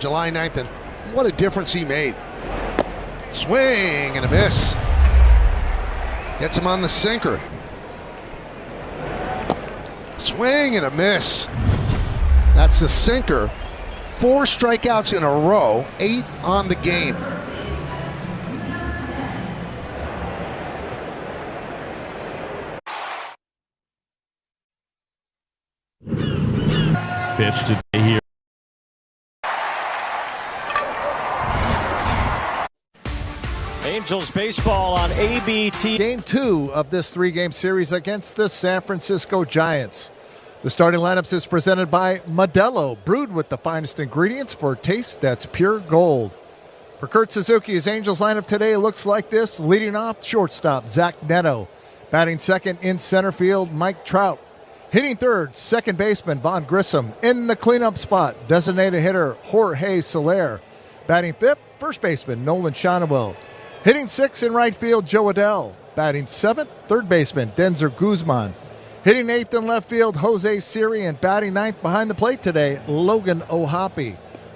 July 9th, and what a difference he made. Swing and a miss. Gets him on the sinker. Swing and a miss. That's the sinker. 4 strikeouts in a row, 8 on the game. Pitch today here. Angels baseball on ABT. Game 2 of this 3-game series against the San Francisco Giants. The starting lineups is presented by Modelo, brewed with the finest ingredients for a taste that's pure gold. For Kurt Suzuki, his Angels lineup today looks like this. Leading off, shortstop Zach Neto. Batting second in center field, Mike Trout. Hitting third, second baseman Vaughn Grissom. In the cleanup spot, designated hitter Jorge Soler. Batting fifth, first baseman Nolan Shonewell. Hitting sixth in right field, Joe Adell. Batting seventh, third baseman Denzer Guzman. Hitting eighth in left field, Jose Siri. And batting ninth behind the plate today, Logan O'Hoppe.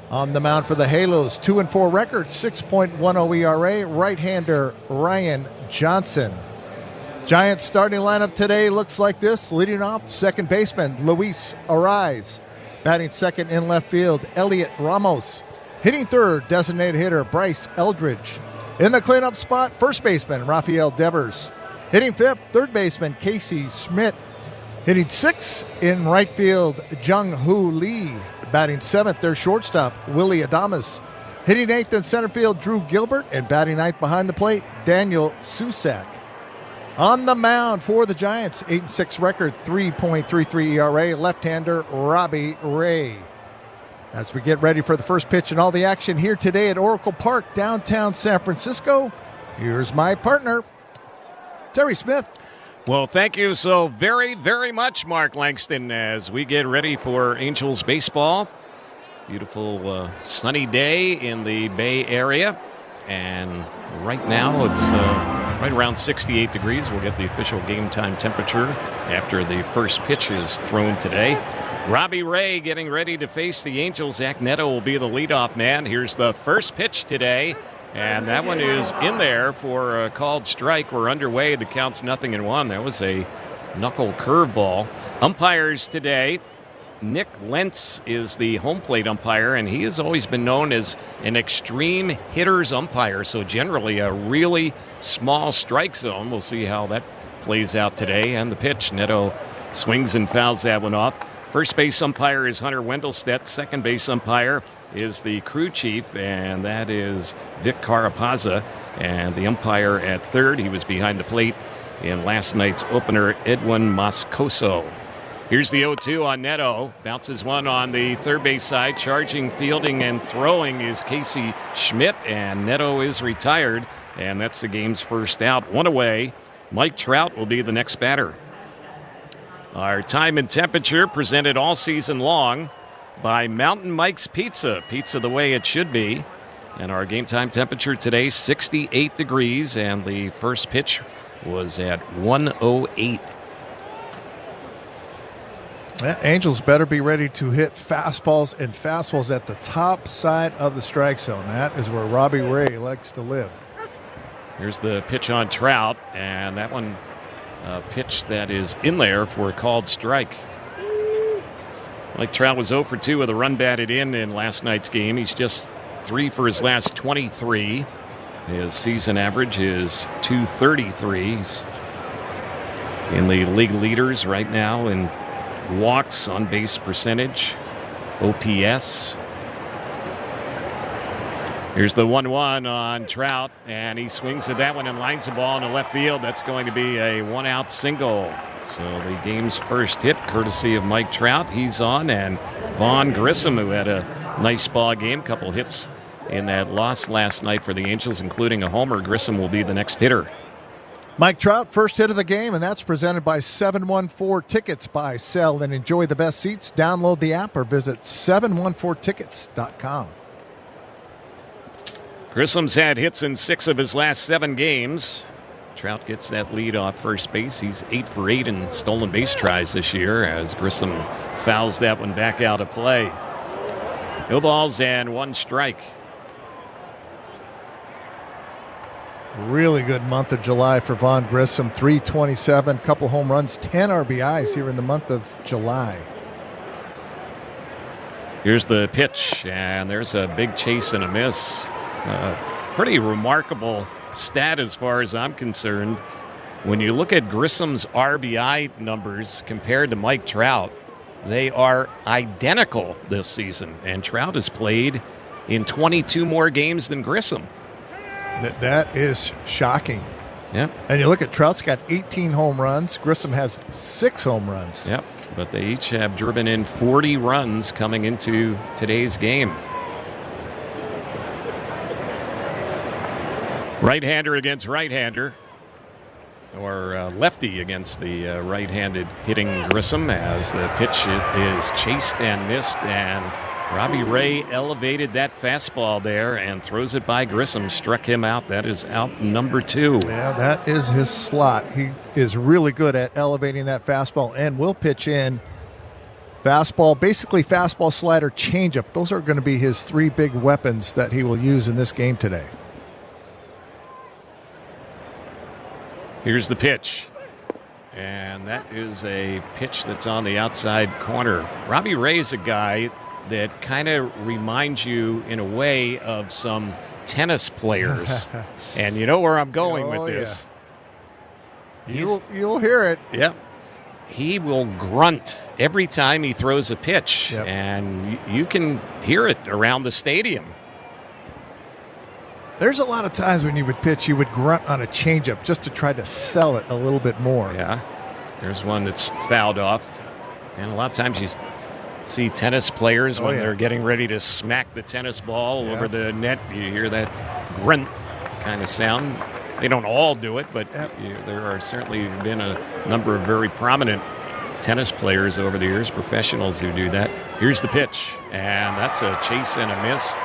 On the mound for the Halos, 2-4 record, 6.10 ERA, right-hander Ryan Johnson. Giants starting lineup today looks like this. Leading off, second baseman Luis Arraez. Batting second in left field, Elliot Ramos. Hitting third, designated hitter Bryce Eldridge. In the cleanup spot, first baseman Rafael Devers. Hitting fifth, third baseman Casey Schmidt. Hitting sixth in right field, Jung-Hoo Lee. Batting seventh, their shortstop, Willie Adames. Hitting eighth in center field, Drew Gilbert. And batting ninth behind the plate, Daniel Susak. On the mound for the Giants, 8-6 record, 3.33 ERA, left-hander Robbie Ray. As we get ready for the first pitch and all the action here today at Oracle Park, downtown San Francisco, here's my partner, Terry Smith. Well, thank you so very, very much, Mark Langston, as we get ready for Angels baseball. Beautiful sunny day in the Bay Area, and right now it's right around 68 degrees. We'll get the official game time temperature after the first pitch is thrown today. Robbie Ray getting ready to face the Angels. Zach Neto will be the leadoff man. Here's the first pitch today, and that one is in there for a called strike. We're underway. The count's 0-1. That was a knuckle curveball. Umpires today. Nick Lentz is the home plate umpire, and he has always been known as an extreme hitter's umpire, so generally a really small strike zone. We'll see how that plays out today. And the pitch, Neto swings and fouls that one off. First base umpire is Hunter Wendelstedt. Second base umpire is the crew chief, and that is Vic Carapazza. And the umpire at third, he was behind the plate in last night's opener, Edwin Moscoso. Here's the 0-2 on Neto. Bounces one on the third base side. Charging, fielding, and throwing is Casey Schmidt, and Neto is retired. And that's the game's first out. One away. Mike Trout will be the next batter. Our time and temperature presented all season long by Mountain Mike's Pizza. Pizza the way it should be. And our game time temperature today, 68 degrees. And the first pitch was at 1:08. Angels better be ready to hit fastballs and fastballs at the top side of the strike zone. That is where Robbie Ray likes to live. Here's the pitch on Trout, and that one a pitch that is in there for a called strike. Mike Trout was 0 for 2 with a run batted in last night's game. He's just 3 for his last 23. His season average is 233. He's in the league leaders right now in walks, on base percentage, OPS. Here's the 1-1 on Trout, and he swings at that one and lines the ball into left field. That's going to be a one-out single. So the game's first hit, courtesy of Mike Trout. He's on, and Vaughn Grissom, who had a nice ball game, couple hits in that loss last night for the Angels, including a homer. Grissom will be the next hitter. Mike Trout, first hit of the game, and that's presented by 714 Tickets. Buy, sell, and enjoy the best seats. Download the app or visit 714tickets.com. Grissom's had hits in 6 of his last 7 games. Trout gets that lead off first base. He's 8 for 8 in stolen base tries this year as Grissom fouls that one back out of play. No balls and 1 strike. Really good month of July for Vaughn Grissom. 327, couple home runs, 10 RBIs here in the month of July. Here's the pitch, and there's a big chase and a miss. Pretty remarkable stat as far as I'm concerned. When you look at Grissom's RBI numbers compared to Mike Trout, they are identical this season, and Trout has played in 22 more games than Grissom. That is shocking. Yep. And you look at Trout's got 18 home runs. Grissom has 6 home runs. Yep. But they each have driven in 40 runs coming into today's game. Right-hander against right-hander, or lefty against the right-handed hitting Grissom, as the pitch is chased and missed, and Robbie Ray elevated that fastball there and throws it by Grissom, struck him out. That is out number 2. Yeah, that is his slot. He is really good at elevating that fastball and will pitch in fastball, basically fastball, slider, changeup. Those are going to be his 3 big weapons that he will use in this game today. Here's the pitch. And that is a pitch that's on the outside corner. Robbie Ray's a guy that kind of reminds you in a way of some tennis players. And you know where I'm going with this. Yeah. You'll hear it. Yep. He will grunt every time he throws a pitch. Yep. And you can hear it around the stadium. There's a lot of times when you would pitch, you would grunt on a changeup just to try to sell it a little bit more. Yeah. There's one that's fouled off. And a lot of times you see tennis players when they're getting ready to smack the tennis ball over the net. You hear that grunt kind of sound. They don't all do it, but there are certainly been a number of very prominent tennis players over the years, professionals who do that. Here's the pitch, and that's a chase and a miss.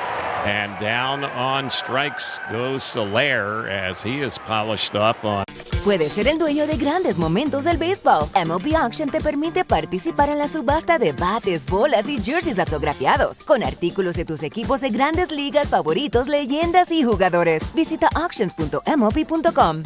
And down on strikes goes Soler as he is polished off on. Puedes ser el dueño de grandes momentos del béisbol. MLB Auction te permite participar en la subasta de bates, bolas y jerseys autografiados, con artículos de tus equipos de grandes ligas favoritos, leyendas y jugadores. Visita auctions.mlb.com.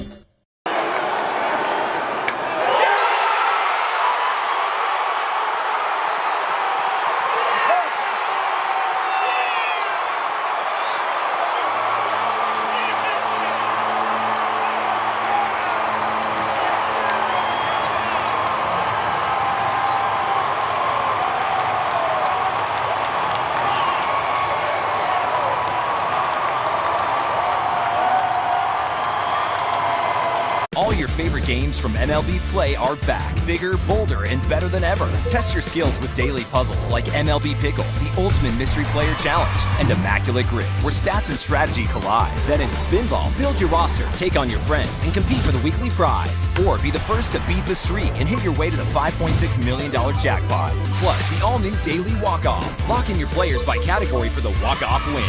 All your favorite games from MLB Play are back, bigger, bolder, and better than ever. Test your skills with daily puzzles like MLB Pickle, the ultimate mystery player challenge, and Immaculate Grid, where stats and strategy collide. Then in Spinball, build your roster, take on your friends, and compete for the weekly prize. Or be the first to beat the streak and hit your way to the $5.6 million jackpot. Plus, the all-new Daily Walk-Off. Lock in your players by category for the walk-off win.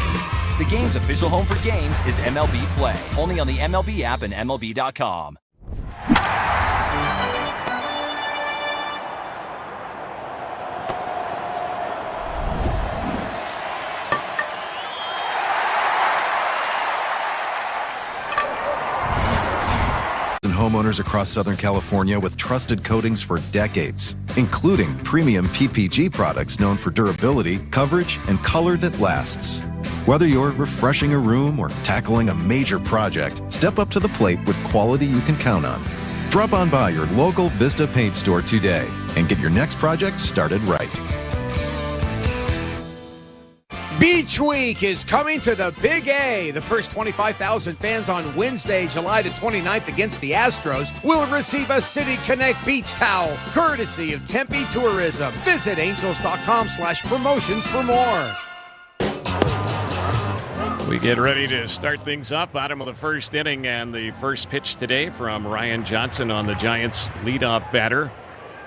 The game's official home for games is MLB Play. Only on the MLB app and MLB.com. Homeowners across Southern California with trusted coatings for decades, including premium PPG products known for durability, coverage, and color that lasts. Whether you're refreshing a room or tackling a major project, step up to the plate with quality you can count on. Drop on by your local Vista Paint store today and get your next project started right. Beach Week is coming to the Big A. The first 25,000 fans on Wednesday, July the 29th against the Astros will receive a City Connect beach towel, courtesy of Tempe Tourism. Visit angels.com/promotions for more. We get ready to start things up. Bottom of the first inning, and the first pitch today from Ryan Johnson on the Giants' leadoff batter.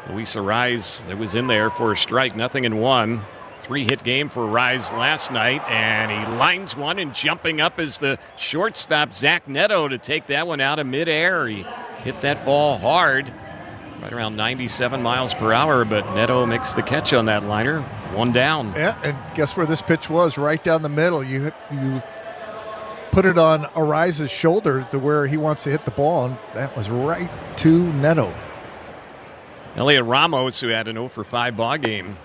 Luis Arraez was in there for a strike, 0-1. 3-hit game for Rise last night, and he lines one, and jumping up is the shortstop, Zach Neto, to take that one out of midair. He hit that ball hard, right around 97 miles per hour, but Neto makes the catch on that liner. One down. Yeah, and guess where this pitch was? Right down the middle. You put it on Ariza's shoulder to where he wants to hit the ball, and that was right to Neto. Elliot Ramos, who had an 0-for-5 ball game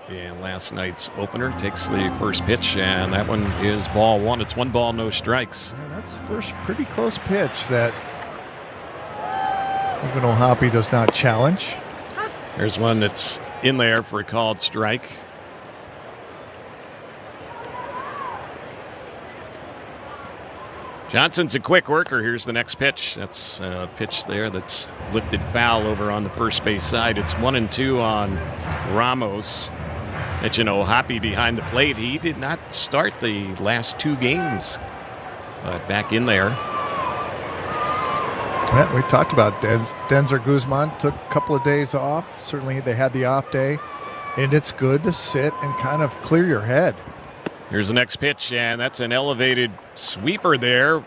in last night's opener, takes the first pitch, and that one is ball one. It's 1 ball, no strikes. Yeah, that's the first pretty close pitch that even O'Hoppe does not challenge. There's one that's in there for a called strike. Johnson's a quick worker. Here's the next pitch. That's a pitch there that's lifted foul over on the first base side. It's 1-2 on Ramos. Mention O'Hoppe behind the plate. He did not start the last 2 games, but back in there. Yeah, we talked about Denzer Guzman took a couple of days off. Certainly they had the off day, and it's good to sit and kind of clear your head. Here's the next pitch, and that's an elevated sweeper there,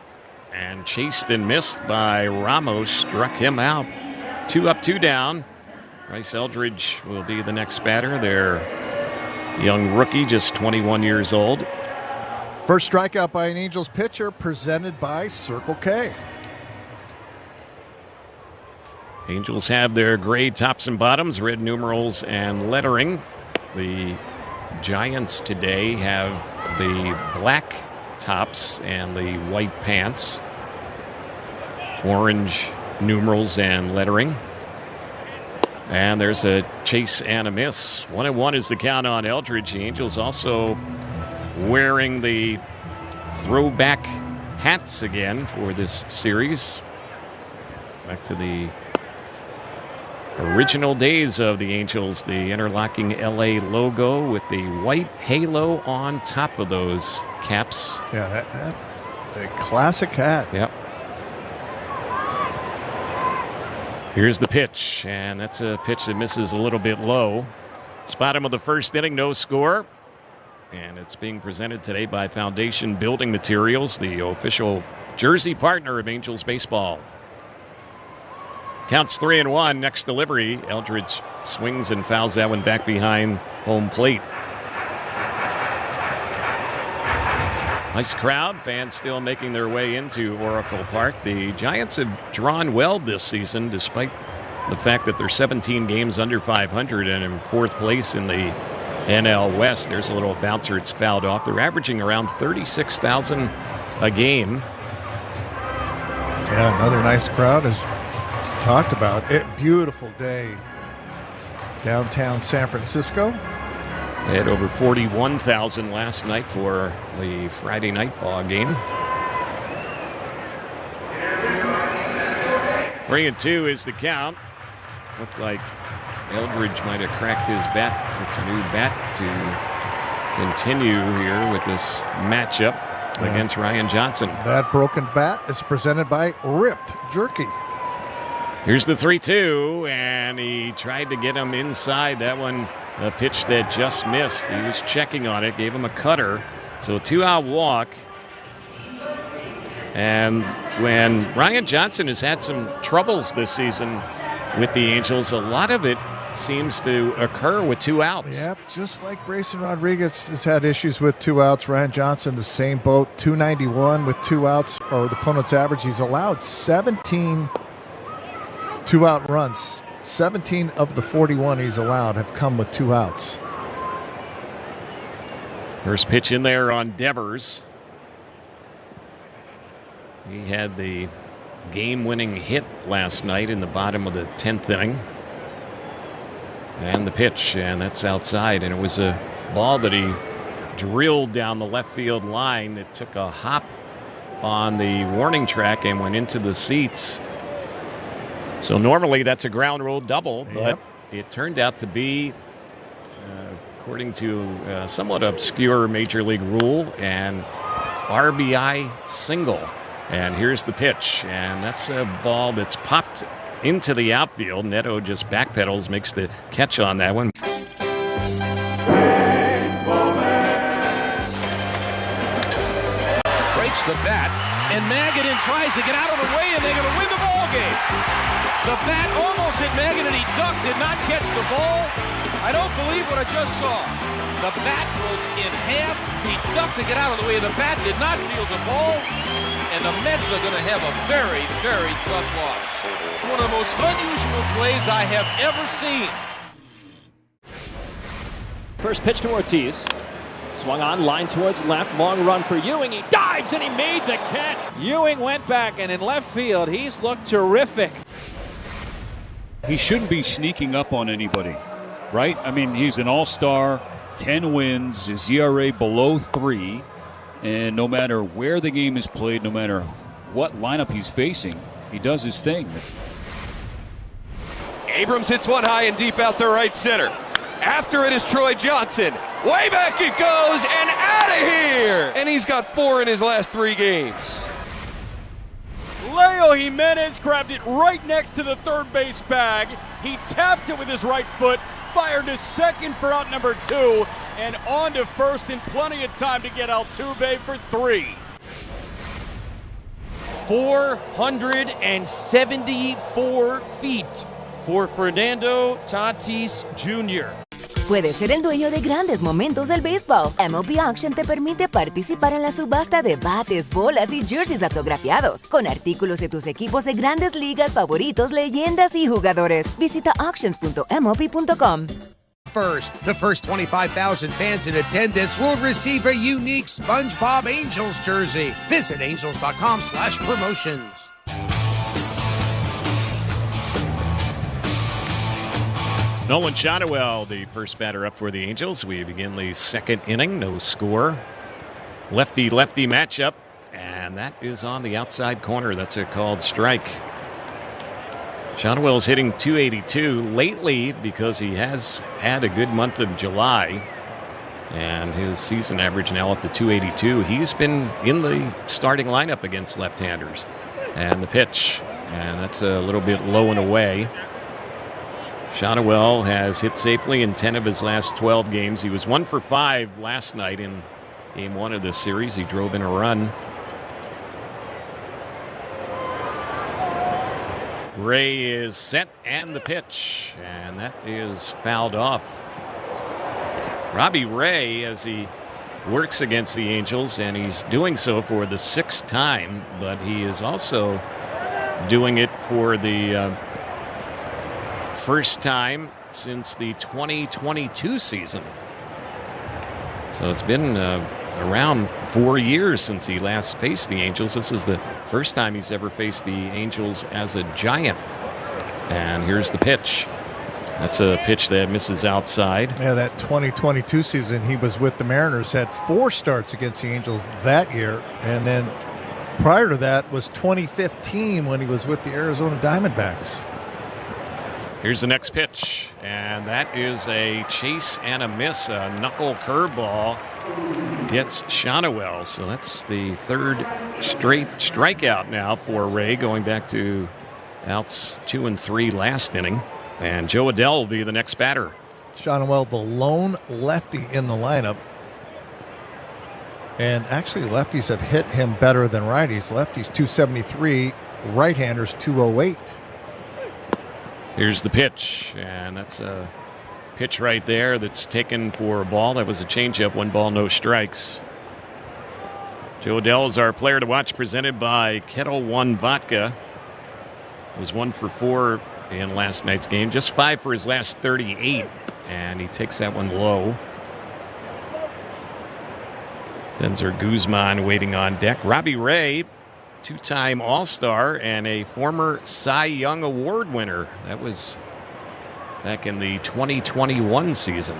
and chased and missed by Ramos. Struck him out. 2 up, 2 down. Bryce Eldridge will be the next batter. Their young rookie, just 21 years old. First strikeout by an Angels pitcher, presented by Circle K. Angels have their gray tops and bottoms, red numerals and lettering. The Giants today have the black tops and the white pants, orange numerals and lettering. And there's a chase and a miss. 1-1 is the count on Eldridge. The Angels also wearing the throwback hats again for this series. Back to the original days of the Angels, the interlocking LA logo with the white halo on top of those caps. Yeah, that's a classic hat. Yep. Here's the pitch, and that's a pitch that misses a little bit low. It's bottom of the first inning, no score. And it's being presented today by Foundation Building Materials, the official jersey partner of Angels baseball. Counts 3-1. Next delivery, Eldridge swings and fouls that one back behind home plate. Nice crowd. Fans still making their way into Oracle Park. The Giants have drawn well this season, despite the fact that they're 17 games under 500 and in 4th place in the NL West. There's a little bouncer. It's fouled off. They're averaging around 36,000 a game. Yeah, another nice crowd, as talked about. Beautiful day downtown San Francisco. They had over 41,000 last night for the Friday night ball game. 3-2 is the count. Looked like Eldridge might have cracked his bat. It's a new bat to continue here with this matchup against Ryan Johnson. That broken bat is presented by Ripped Jerky. Here's the 3-2, and he tried to get him inside. That one, a pitch that just missed. He was checking on it, gave him a cutter. So a 2-out walk. And when Ryan Johnson has had some troubles this season with the Angels, a lot of it seems to occur with 2 outs. Yep, just like Grayson Rodriguez has had issues with 2 outs. Ryan Johnson, the same boat, 291 with 2 outs, or the opponent's average. He's allowed 17 2-out runs. 17 of the 41 he's allowed have come with 2 outs. First pitch in there on Devers. He had the game-winning hit last night in the bottom of the 10th inning. And the pitch, and that's outside. And it was a ball that he drilled down the left field line that took a hop on the warning track and went into the seats. So normally that's a ground rule double, but it turned out to be, according to a somewhat obscure major league rule, an RBI single. And here's the pitch, and that's a ball that's popped into the outfield. Neto just backpedals, makes the catch on that one. Breaks the bat, and Magadan tries to get out of the way, and they're going to win the ball game. The bat almost hit Magadan, and he ducked, did not catch the ball. I don't believe what I just saw. The bat was in half. He ducked to get out of the way. The bat did not field the ball. And the Mets are going to have a very, very tough loss. One of the most unusual plays I have ever seen. First pitch to Ortiz. Swung on, line towards left, long run for Ewing. He dives and he made the catch. Ewing went back, and in left field, he's looked terrific. He shouldn't be sneaking up on anybody, right? I mean, he's an all-star, 10 wins, his ERA below 3, and no matter where the game is played, no matter what lineup he's facing, he does his thing. Abrams hits one high and deep out to right center. After it is Troy Johnson. Way back it goes and out of here! And he's got 4 in his last 3 games. Leo Jimenez grabbed it right next to the third base bag. He tapped it with his right foot, fired to second for out number 2, and on to first in plenty of time to get Altuve for 3. 474 feet for Fernando Tatis Jr. Puedes ser el dueño de grandes momentos del béisbol. MLB Auction te permite participar en la subasta de bates, bolas y jerseys autografiados, con artículos de tus equipos de grandes ligas favoritos, leyendas y jugadores. Visita auctions.mlb.com. The first 25,000 fans in attendance will receive a unique SpongeBob Angels jersey. Visit angels.com/promotions. Nolan Shotwell, the first batter up for the Angels. We begin the second inning, no score. Lefty-lefty matchup, and that is on the outside corner. That's a called strike. Shotwell's hitting .282 lately because he has had a good month of July, and his season average now up to .282. He's been in the starting lineup against left-handers. And the pitch, and that's a little bit low and away. Shotwell has hit safely in 10 of his last 12 games. He was 1 for 5 last night in Game 1 of this series. He drove in a run. Ray is set, and the pitch, and that is fouled off. Robbie Ray, as he works against the Angels, and he's doing so for the 6th time, but he is also doing it for the first time since the 2022 season. So it's been around 4 years since he last faced the Angels. This is the first time he's ever faced the Angels as a Giant. And here's the pitch. That's a pitch that misses outside. Yeah, that 2022 season, he was with the Mariners, had 4 starts against the Angels that year. And then prior to that was 2015 when he was with the Arizona Diamondbacks. Here's the next pitch, and that is a chase and a miss. A knuckle curveball gets Shotwell. So that's the 3rd straight strikeout now for Ray, going back to outs 2 and 3 last inning. And Joe Adell will be the next batter. Shotwell, the lone lefty in the lineup. And actually, lefties have hit him better than righties. Lefties 273, right-handers 208. Here's the pitch, and that's a pitch right there that's taken for a ball. That was a changeup, 1 ball, no strikes. Joe Adell is our player to watch, presented by Kettle One Vodka. Was 1 for 4 in last night's game, just 5 for his last 38, and he takes that one low. Denzer Guzman waiting on deck. Robbie Ray, 2-time All-Star and a former Cy Young Award winner. That was back in the 2021 season.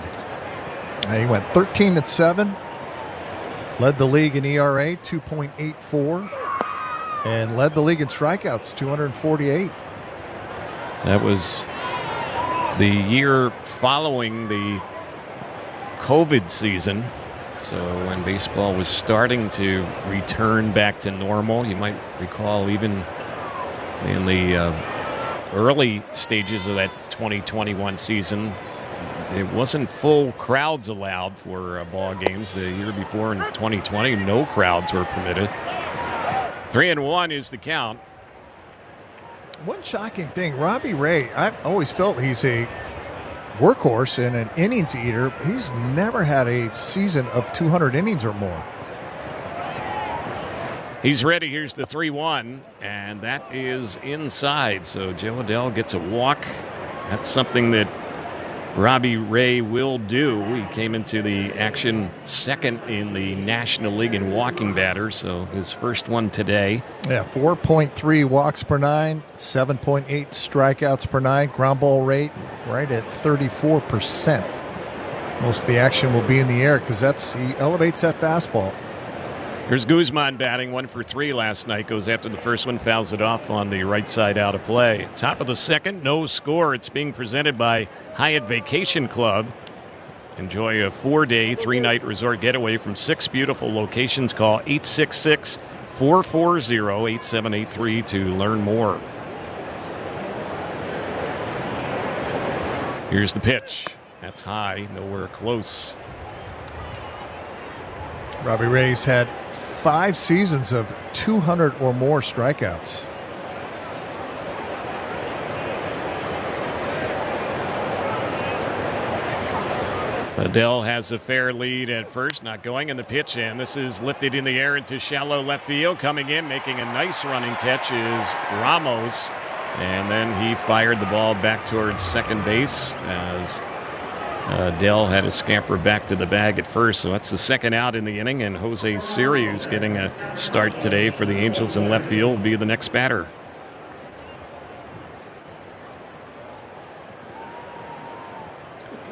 He went 13-7, led the league in ERA 2.84, and led the league in strikeouts 248. That was the year following the COVID season. So when baseball was starting to return back to normal, you might recall even in the early stages of that 2021 season, it wasn't full crowds allowed for ball games. The year before in 2020, no crowds were permitted. 3-1 is the count. One shocking thing, Robbie Ray, I've always felt he's a workhorse and an innings eater. He's never had a season of 200 innings or more. He's ready. Here's the 3-1, and that is inside. So Joe Adell gets a walk. That's something that Robbie Ray will do. He came into the action second in the National League in walking batters, so his first one today. Yeah, 4.3 walks per nine, 7.8 strikeouts per nine, ground ball rate right at 34%. Most of the action will be in the air because he elevates that fastball. Here's Guzman batting 1 for 3 last night. Goes after the first one, fouls it off on the right side out of play. Top of the second, no score. It's being presented by Hyatt Vacation Club. Enjoy a 4-day, 3-night resort getaway from 6 beautiful locations. Call 866-440-8783 to learn more. Here's the pitch. That's high, nowhere close. Robbie Ray's had 5 seasons of 200 or more strikeouts. Adell has a fair lead at first, not going in the pitch, and this is lifted in the air into shallow left field. Coming in, making a nice running catch is Ramos, and then he fired the ball back towards second base as Adell had a scamper back to the bag at first, so that's the second out in the inning, and Jose Siri, who's getting a start today for the Angels in left field, will be the next batter.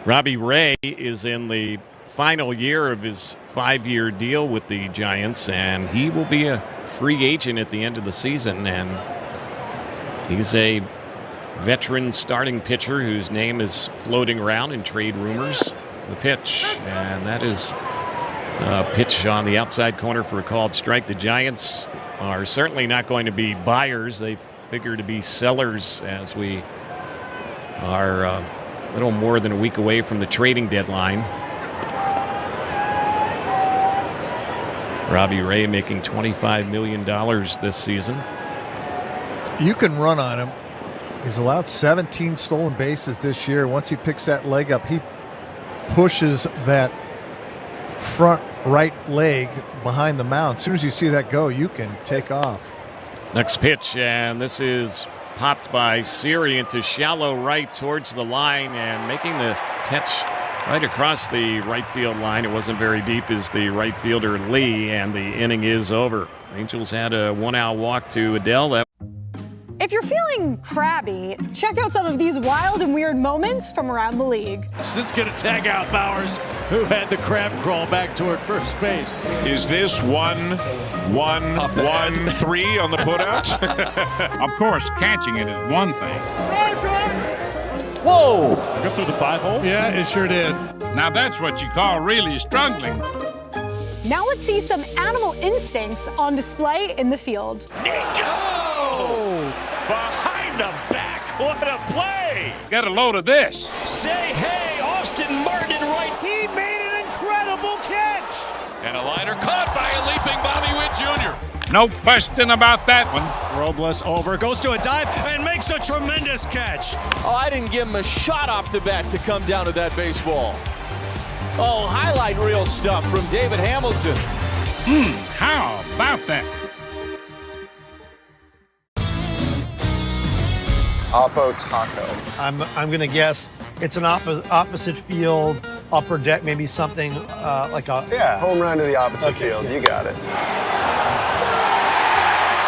Robbie Ray is in the final year of his 5-year deal with the Giants, and he will be a free agent at the end of the season, and he's a veteran starting pitcher whose name is floating around in trade rumors. The pitch, and that is a pitch on the outside corner for a called strike. The Giants are certainly not going to be buyers. They figure to be sellers as we are a little more than a week away from the trading deadline. Robbie Ray making $25 million this season. You can run on him. He's allowed 17 stolen bases this year. Once he picks that leg up, he pushes that front right leg behind the mound. As soon as you see that go, you can take off. Next pitch, and this is popped by Siri into shallow right towards the line and making the catch right across the right field line. It wasn't very deep as the right fielder Lee, and the inning is over. Angels had a 1-out walk to Adell. If you're feeling crabby, check out some of these wild and weird moments from around the league. Since going to tag out Bowers, who had the crab crawl back toward first base. Is this 1-1-1-3 on the putout? Of course, catching it is one thing. Whoa! Go through the 5-hole? Yeah, it sure did. Now that's what you call really struggling. Now let's see some animal instincts on display in the field. Nico! Behind the back, what a play! Get a load of this. Say hey, Austin Martin in right. He made an incredible catch! And a liner caught by a leaping Bobby Witt Jr. No question about that one. Robles over, goes to a dive, and makes a tremendous catch. Oh, I didn't give him a shot off the bat to come down to that baseball. Oh, highlight reel stuff from David Hamilton. How about that? Oppo Taco. I'm going to guess it's an opposite field, upper deck, maybe something like a... Yeah, home run to the opposite field. You got it.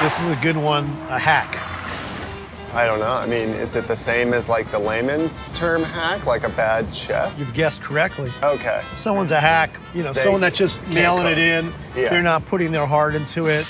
This is a good one, a hack. I don't know. I mean, is it the same as like the layman's term hack, like a bad chef? You've guessed correctly. Okay. Someone's a hack, someone that's just nailing it in. Yeah. They're not putting their heart into it.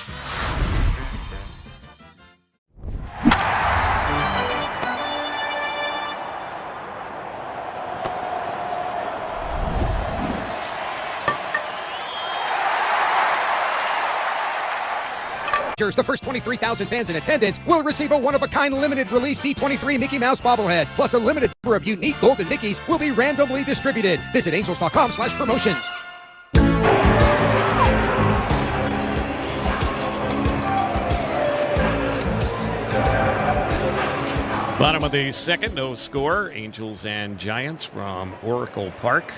The first 23,000 fans in attendance will receive a one-of-a-kind limited-release D23 Mickey Mouse bobblehead, plus a limited number of unique golden Mickeys will be randomly distributed. Visit angels.com/promotions. Bottom of the second, no score. Angels and Giants from Oracle Park.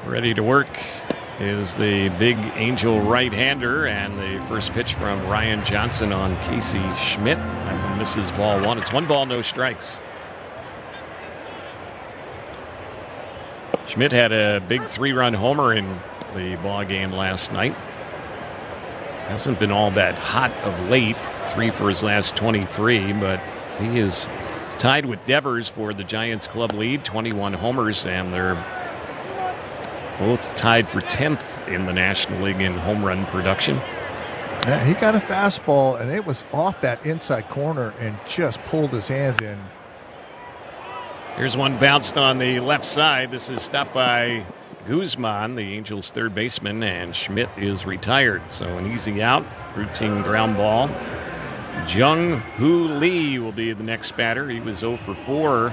Ready to work is the big Angel right-hander, and the first pitch from Ryan Johnson on Casey Schmidt. That one misses ball one. It's 1 ball, no strikes. Schmidt had a big 3-run homer in the ball game last night. Hasn't been all that hot of late. 3 for his last 23, but he is tied with Devers for the Giants club lead, 21 homers, and they're both tied for 10th in the National League in home run production. Yeah, he got a fastball, and it was off that inside corner and just pulled his hands in. Here's one bounced on the left side. This is stopped by Guzman, the Angels' third baseman, and Schmidt is retired. So an easy out, routine ground ball. Jung-Hoo Lee will be the next batter. He was 0 for 4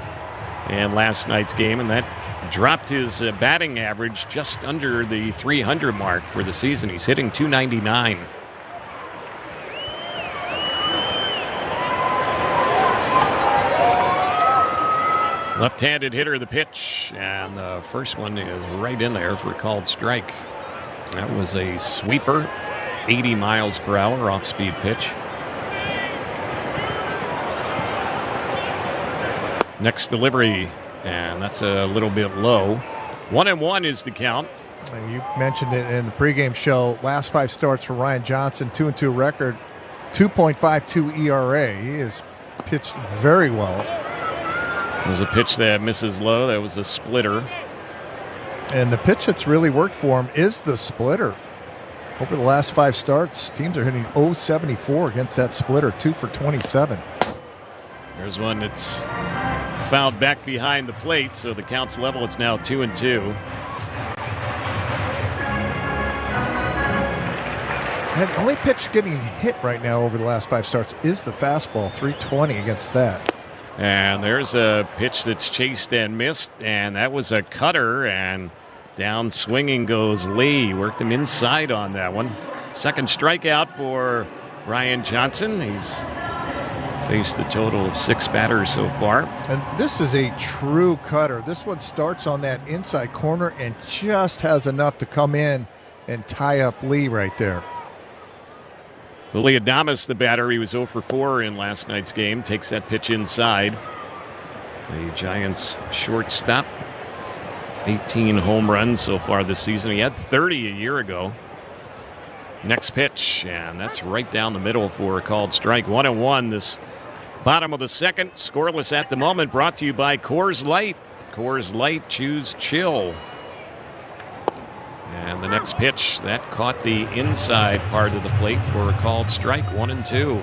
in last night's game, and that dropped his batting average just under the 300 mark for the season. He's hitting .299. Left-handed hitter, the pitch, and the first one is right in there for a called strike. That was a sweeper, 80 miles per hour off-speed pitch. Next delivery, and that's a little bit low. 1-1 is the count. You mentioned it in the pregame show. Last 5 starts for Ryan Johnson, 2-2 record, 2.52 ERA. He has pitched very well. It was a pitch that misses low. That was a splitter. And the pitch that's really worked for him is the splitter. Over the last 5 starts, teams are hitting .074 against that splitter, 2 for 27. There's one that's fouled back behind the plate, so the count's level. It's now 2-2. And the only pitch getting hit right now over the last 5 starts is the fastball, 320 against that. And there's a pitch that's chased and missed, and that was a cutter, and down swinging goes Lee. Worked him inside on that one. Second strikeout for Ryan Johnson. He's faced the total of 6 batters so far. And this is a true cutter. This one starts on that inside corner and just has enough to come in and tie up Lee right there. Willie Adames, the batter, he was 0 for 4 in last night's game, takes that pitch inside. The Giants shortstop, 18 home runs so far this season. He had 30 a year ago. Next pitch, and that's right down the middle for a called strike. 1-1 this bottom of the second. Scoreless at the moment, brought to you by Coors Light. Coors Light, choose chill. And the next pitch, that caught the inside part of the plate for a called strike, 1-2.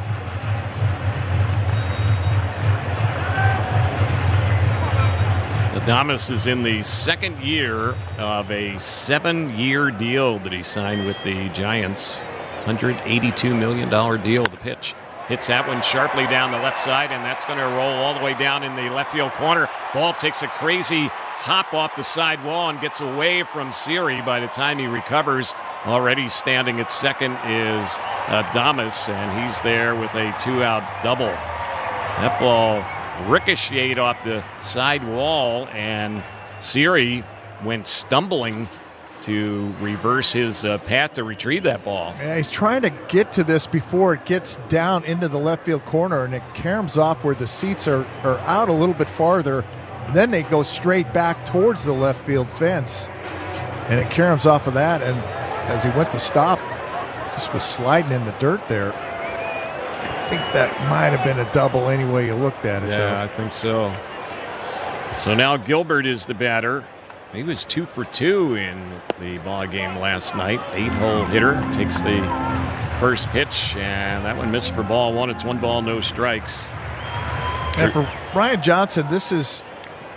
Adames is in the second year of a 7-year deal that he signed with the Giants. $182 million deal. The pitch hits that one sharply down the left side, and that's going to roll all the way down in the left field corner. Ball takes a crazy hop off the side wall and gets away from Siri. By the time he recovers, already standing at second is Adames, and he's there with a 2-out double. That ball ricocheted off the side wall, and Siri went stumbling to reverse his path to retrieve that ball. Yeah, he's trying to get to this before it gets down into the left field corner, and it caroms off where the seats are out a little bit farther. Then they go straight back towards the left field fence, and it caroms off of that. And as he went to stop, just was sliding in the dirt there. I think that might have been a double any way you looked at it. Yeah, though. I think so. So now Gilbert is the batter. He was 2 for 2 in the ball game last night. 8-hole hitter, takes the first pitch, and that one missed for ball 1. It's 1 ball, no strikes. And for Ryan Johnson, this is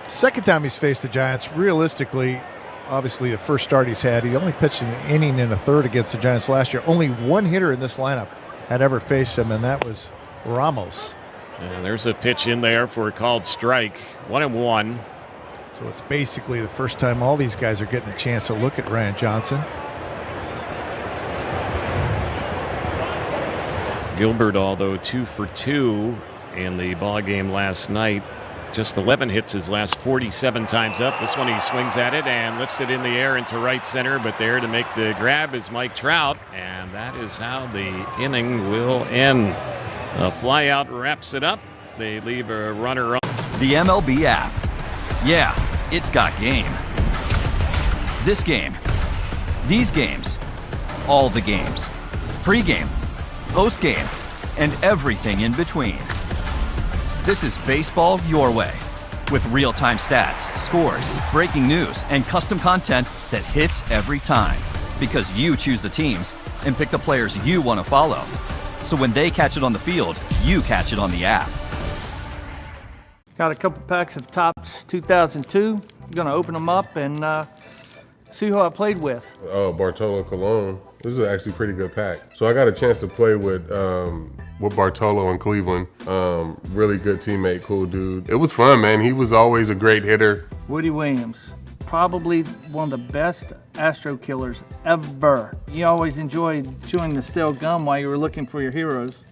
second time he's faced the Giants. Realistically, obviously the first start he's had, he only pitched an inning and a third against the Giants last year. Only one hitter in this lineup had ever faced him, and that was Ramos. And there's a pitch in there for a called strike. 1-1. So it's basically the first time all these guys are getting a chance to look at Ryan Johnson. Gilbert, although 2 for 2 in the ball game last night, just 11 hits his last 47 times up. This one he swings at it and lifts it in the air into right center, but there to make the grab is Mike Trout, and that is how the inning will end. A flyout wraps it up. They leave a runner on. The MLB app. Yeah, it's got game. This game. These games. All the games. Pre-game. Post-game. And everything in between. This is baseball your way. With real-time stats, scores, breaking news, and custom content that hits every time. Because you choose the teams and pick the players you want to follow. So when they catch it on the field, you catch it on the app. Got a couple packs of Topps 2002. Gonna open them up and see who I played with. Oh, Bartolo Colon. This is actually a pretty good pack. So I got a chance to play with Bartolo in Cleveland. Really good teammate, cool dude. It was fun, man. He was always a great hitter. Woody Williams, probably one of the best Astro killers ever. You always enjoyed chewing the stale gum while you were looking for your heroes.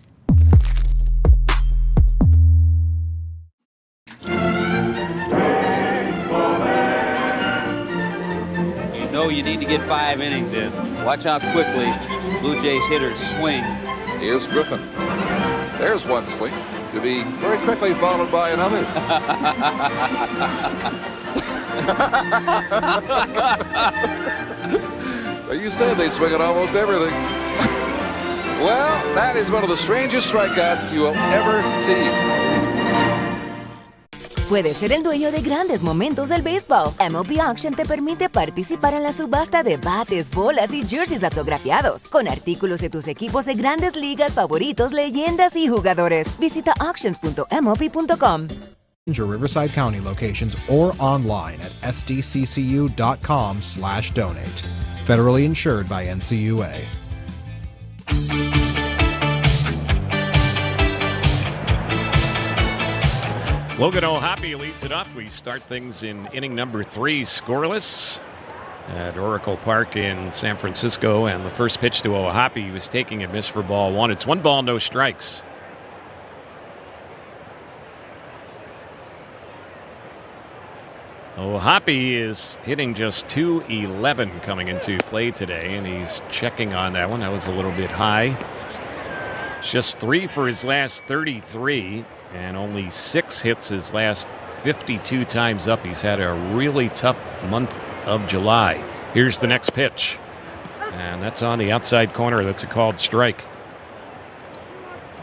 You need to get 5 innings in. Watch how quickly Blue Jays hitters swing. Here's Griffin. There's one swing to be very quickly followed by another. You said they'd swing at almost everything. Well, that is one of the strangest strikeouts you will ever see. Puedes ser el dueño de grandes momentos del béisbol. MLB Auction te permite participar en la subasta de bates, bolas y jerseys autografiados, con artículos de tus equipos de grandes ligas favoritos, leyendas y jugadores. Visita auctions.mlb.com. Your Riverside County locations or online at sdccu.com/donate. Federally insured by NCUA. Logan O'Hoppe leads it up. We start things in inning number 3, scoreless at Oracle Park in San Francisco. And the first pitch to O'Hoppe, he was taking a miss for ball 1. It's 1 ball, no strikes. O'Hoppe is hitting just .211 coming into play today, and he's checking on that one. That was a little bit high. Just 3 for his last 33. And only 6 hits his last 52 times up. He's had a really tough month of July. Here's the next pitch. And that's on the outside corner. That's a called strike.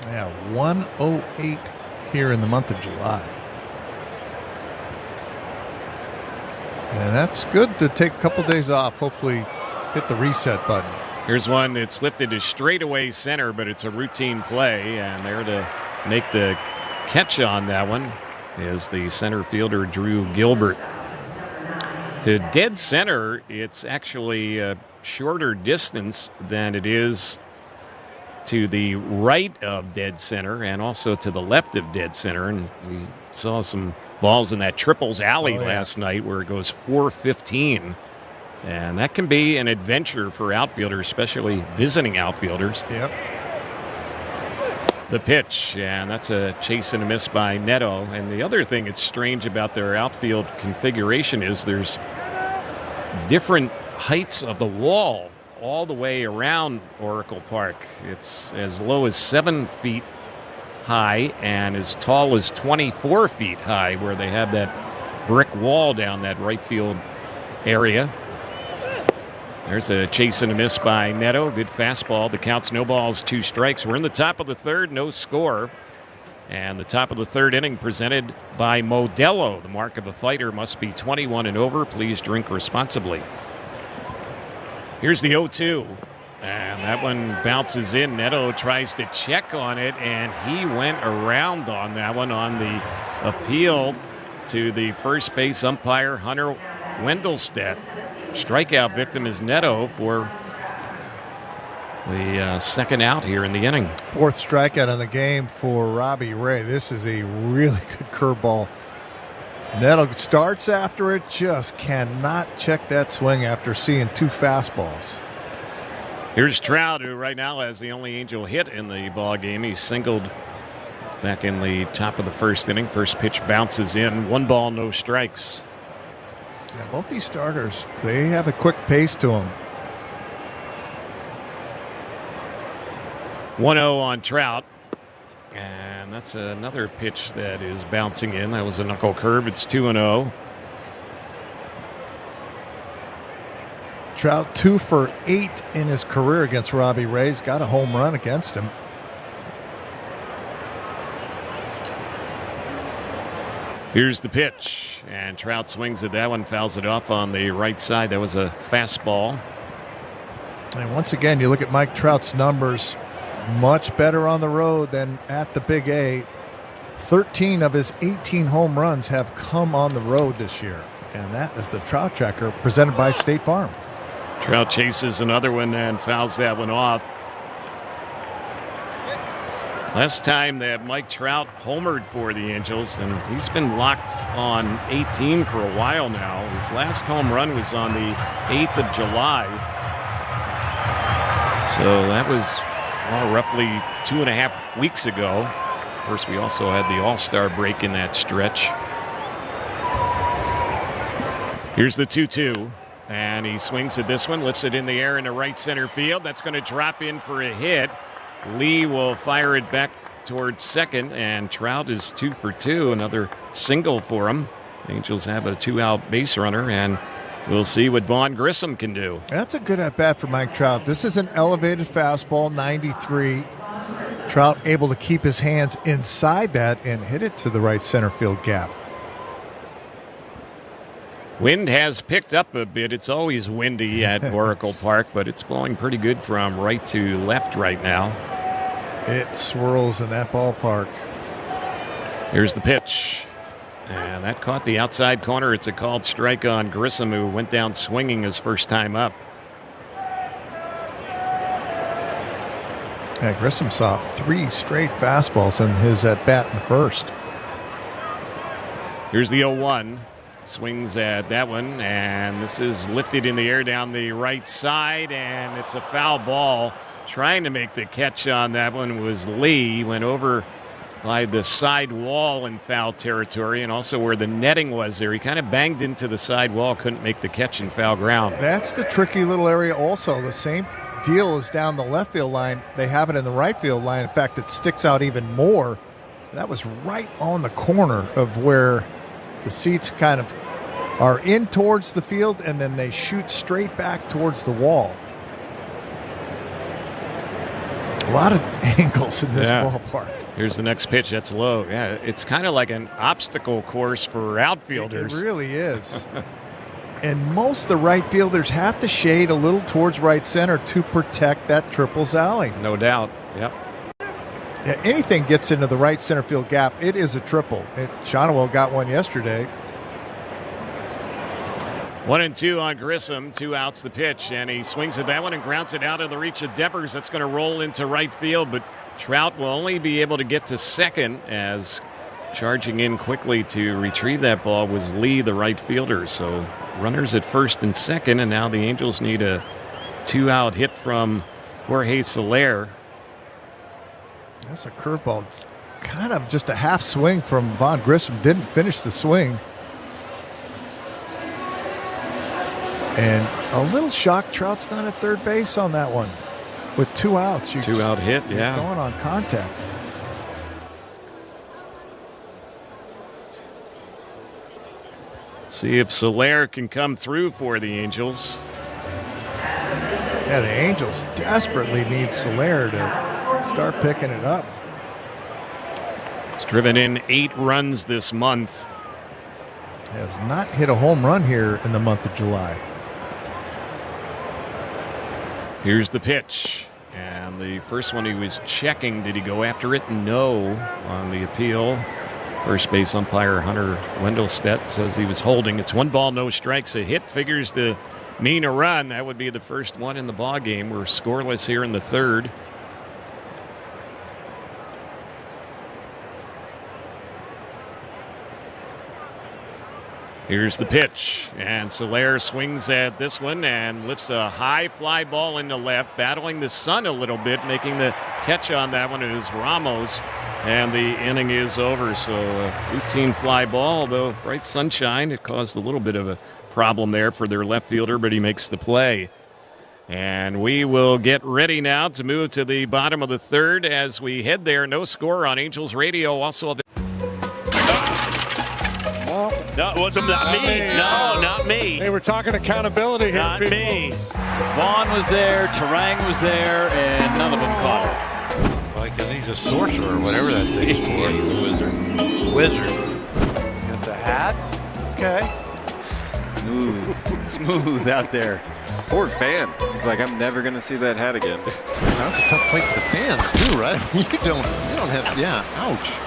Yeah, 108 here in the month of July. And that's good to take a couple days off. Hopefully hit the reset button. Here's one that's lifted to straightaway center, but it's a routine play. And there to make the catch on that one is the center fielder Drew Gilbert. To dead center, it's actually a shorter distance than it is to the right of dead center and also to the left of dead center. And we saw some balls in that triples alley last night where it goes 415. And that can be an adventure for outfielders, especially visiting outfielders. Yep. The pitch, and that's a chase and a miss by Neto. And the other thing that's strange about their outfield configuration is there's different heights of the wall all the way around Oracle Park. It's as low as 7 feet high and as tall as 24 feet high, where they have that brick wall down that right field area. There's a chase and a miss by Neto. Good fastball. The count's no balls, 2 strikes. We're in the top of the third, no score. And the top of the third inning presented by Modelo. The mark of a fighter must be 21 and over. Please drink responsibly. Here's the 0-2. And that one bounces in. Neto tries to check on it, and he went around on that one on the appeal to the first base umpire, Hunter Wendelstedt. Strikeout victim is Neto for the second out here in the inning. 4th strikeout on the game for Robbie Ray. This is a really good curveball. Neto starts after it, just cannot check that swing after seeing 2 fastballs. Here's Trout, who right now has the only Angel hit in the ball game. He singled back in the top of the first inning. First pitch bounces in. 1 ball, no strikes. Yeah, both these starters, they have a quick pace to them. 1-0 on Trout. And that's another pitch that is bouncing in. That was a knuckle curve. It's 2-0. Trout 2 for 8 in his career against Robbie Ray. He's got a home run against him. Here's the pitch, and Trout swings at that one, fouls it off on the right side. That was a fastball. And once again, you look at Mike Trout's numbers, much better on the road than at the Big A. 13 of his 18 home runs have come on the road this year, and that is the Trout Tracker presented by State Farm. Trout chases another one and fouls that one off. Last time that Mike Trout homered for the Angels, and he's been locked on 18 for a while now. His last home run was on the 8th of July. So that was roughly 2.5 weeks ago. Of course, we also had the All-Star break in that stretch. Here's the 2-2, and he swings at this one, lifts it in the air into right center field. That's going to drop in for a hit. Lee will fire it back towards second, and Trout is 2 for 2. Another single for him. Angels have a 2-out base runner, and we'll see what Vaughn Grissom can do. That's a good at-bat for Mike Trout. This is an elevated fastball, 93. Trout able to keep his hands inside that and hit it to the right center field gap. Wind has picked up a bit. It's always windy at Oracle Park, but it's blowing pretty good from right to left right now. It swirls in that ballpark. Here's the pitch. And that caught the outside corner. It's a called strike on Grissom, who went down swinging his first time up. Yeah, Grissom saw 3 straight fastballs in his at-bat in the first. Here's the 0-1. Swings at that one, and this is lifted in the air down the right side, and it's a foul ball. Trying to make the catch on that one was Lee. Went over by the side wall in foul territory, and also where the netting was there. He kind of banged into the side wall, couldn't make the catch in foul ground. That's the tricky little area also. The same deal is down the left field line. They have it in the right field line. In fact, it sticks out even more. That was right on the corner of where the seats kind of are in towards the field, and then they shoot straight back towards the wall. A lot of angles in this ballpark. Here's the next pitch. That's low. Yeah, it's kind of like an obstacle course for outfielders. It really is. And most of the right fielders have to shade a little towards right center to protect that triples alley. No doubt. Yep. Yeah, anything gets into the right center field gap, it is a triple. Shonowell got one yesterday. 1-2 on Grissom. 2 outs the pitch, and he swings at that one and grounds it out of the reach of Devers. That's going to roll into right field, but Trout will only be able to get to second, as charging in quickly to retrieve that ball was Lee, the right fielder. So runners at first and second, and now the Angels need a 2-out hit from Jorge Soler. That's a curveball. Kind of just a half swing from Vaughn Grissom. Didn't finish the swing. And a little shock Trout's not at third base on that one. With 2 outs. 2-out hit, yeah. Going on contact. See if Soler can come through for the Angels. Yeah, the Angels desperately need Soler to start picking it up. He's driven in 8 runs this month. Has not hit a home run here in the month of July. Here's the pitch. And the first one he was checking. Did he go after it? No. On the appeal, first base umpire Hunter Wendelstedt says he was holding. It's 1 ball, no strikes. A hit figures to mean a run. That would be the first one in the ball game. We're scoreless here in the third. Here's the pitch, and Soler swings at this one and lifts a high fly ball into left, battling the sun a little bit. Making the catch on that one is Ramos, and the inning is over. So routine fly ball, although bright sunshine, it caused a little bit of a problem there for their left fielder, but he makes the play. And we will get ready now to move to the bottom of the third as we head there. No score on Angels Radio. Also, No, it wasn't not me. No, not me. They were talking accountability here. Not me. Vaughn was there, Terang was there, and none of them caught it. Well, because he's a sorcerer or whatever that thing is. Yeah, he's a wizard. Wizard. Got the hat. Okay. Smooth out there. Poor fan. He's like, I'm never going to see that hat again. That's a tough play for the fans too, right? You don't have, yeah, ouch.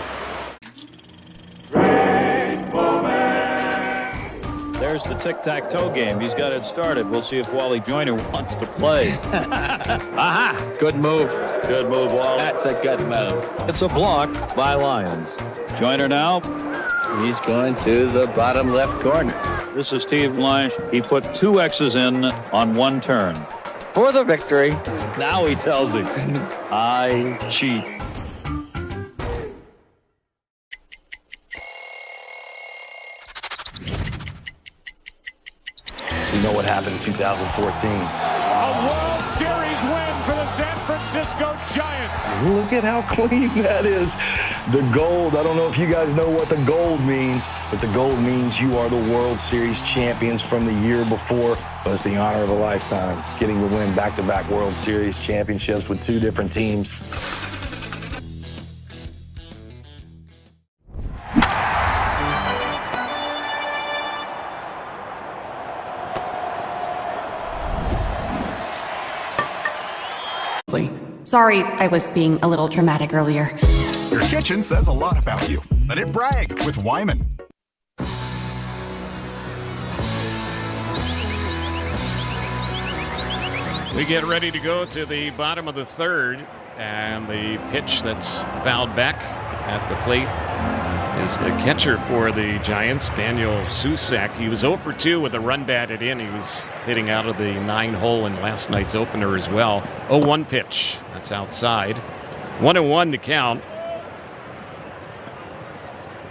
There's the tic-tac-toe game. He's got it started. We'll see if Wally Joyner wants to play. Aha! Good move. Good move, Wally. That's a good move. It's a block by Lyons. Joyner now. He's going to the bottom left corner. This is Steve Lyons. He put 2 X's in on 1 turn. For the victory. Now he tells him, I cheat. You know what happened in 2014. A World Series win for the San Francisco Giants. Look at how clean that is. The gold, I don't know if you guys know what the gold means, but the gold means you are the World Series champions from the year before. But it's the honor of a lifetime, getting to win back-to-back World Series championships with 2 different teams. Sorry, I was being a little dramatic earlier. Your kitchen says a lot about you. Let it brag with Wyman. we get ready to go to the bottom of the third, and the pitch that's fouled back at the plate is the catcher for the Giants, Daniel Susak. He was 0 for 2 with a run batted in. He was hitting out of the 9-hole in last night's opener as well. 0-1 pitch. That's outside. 1-1 to count.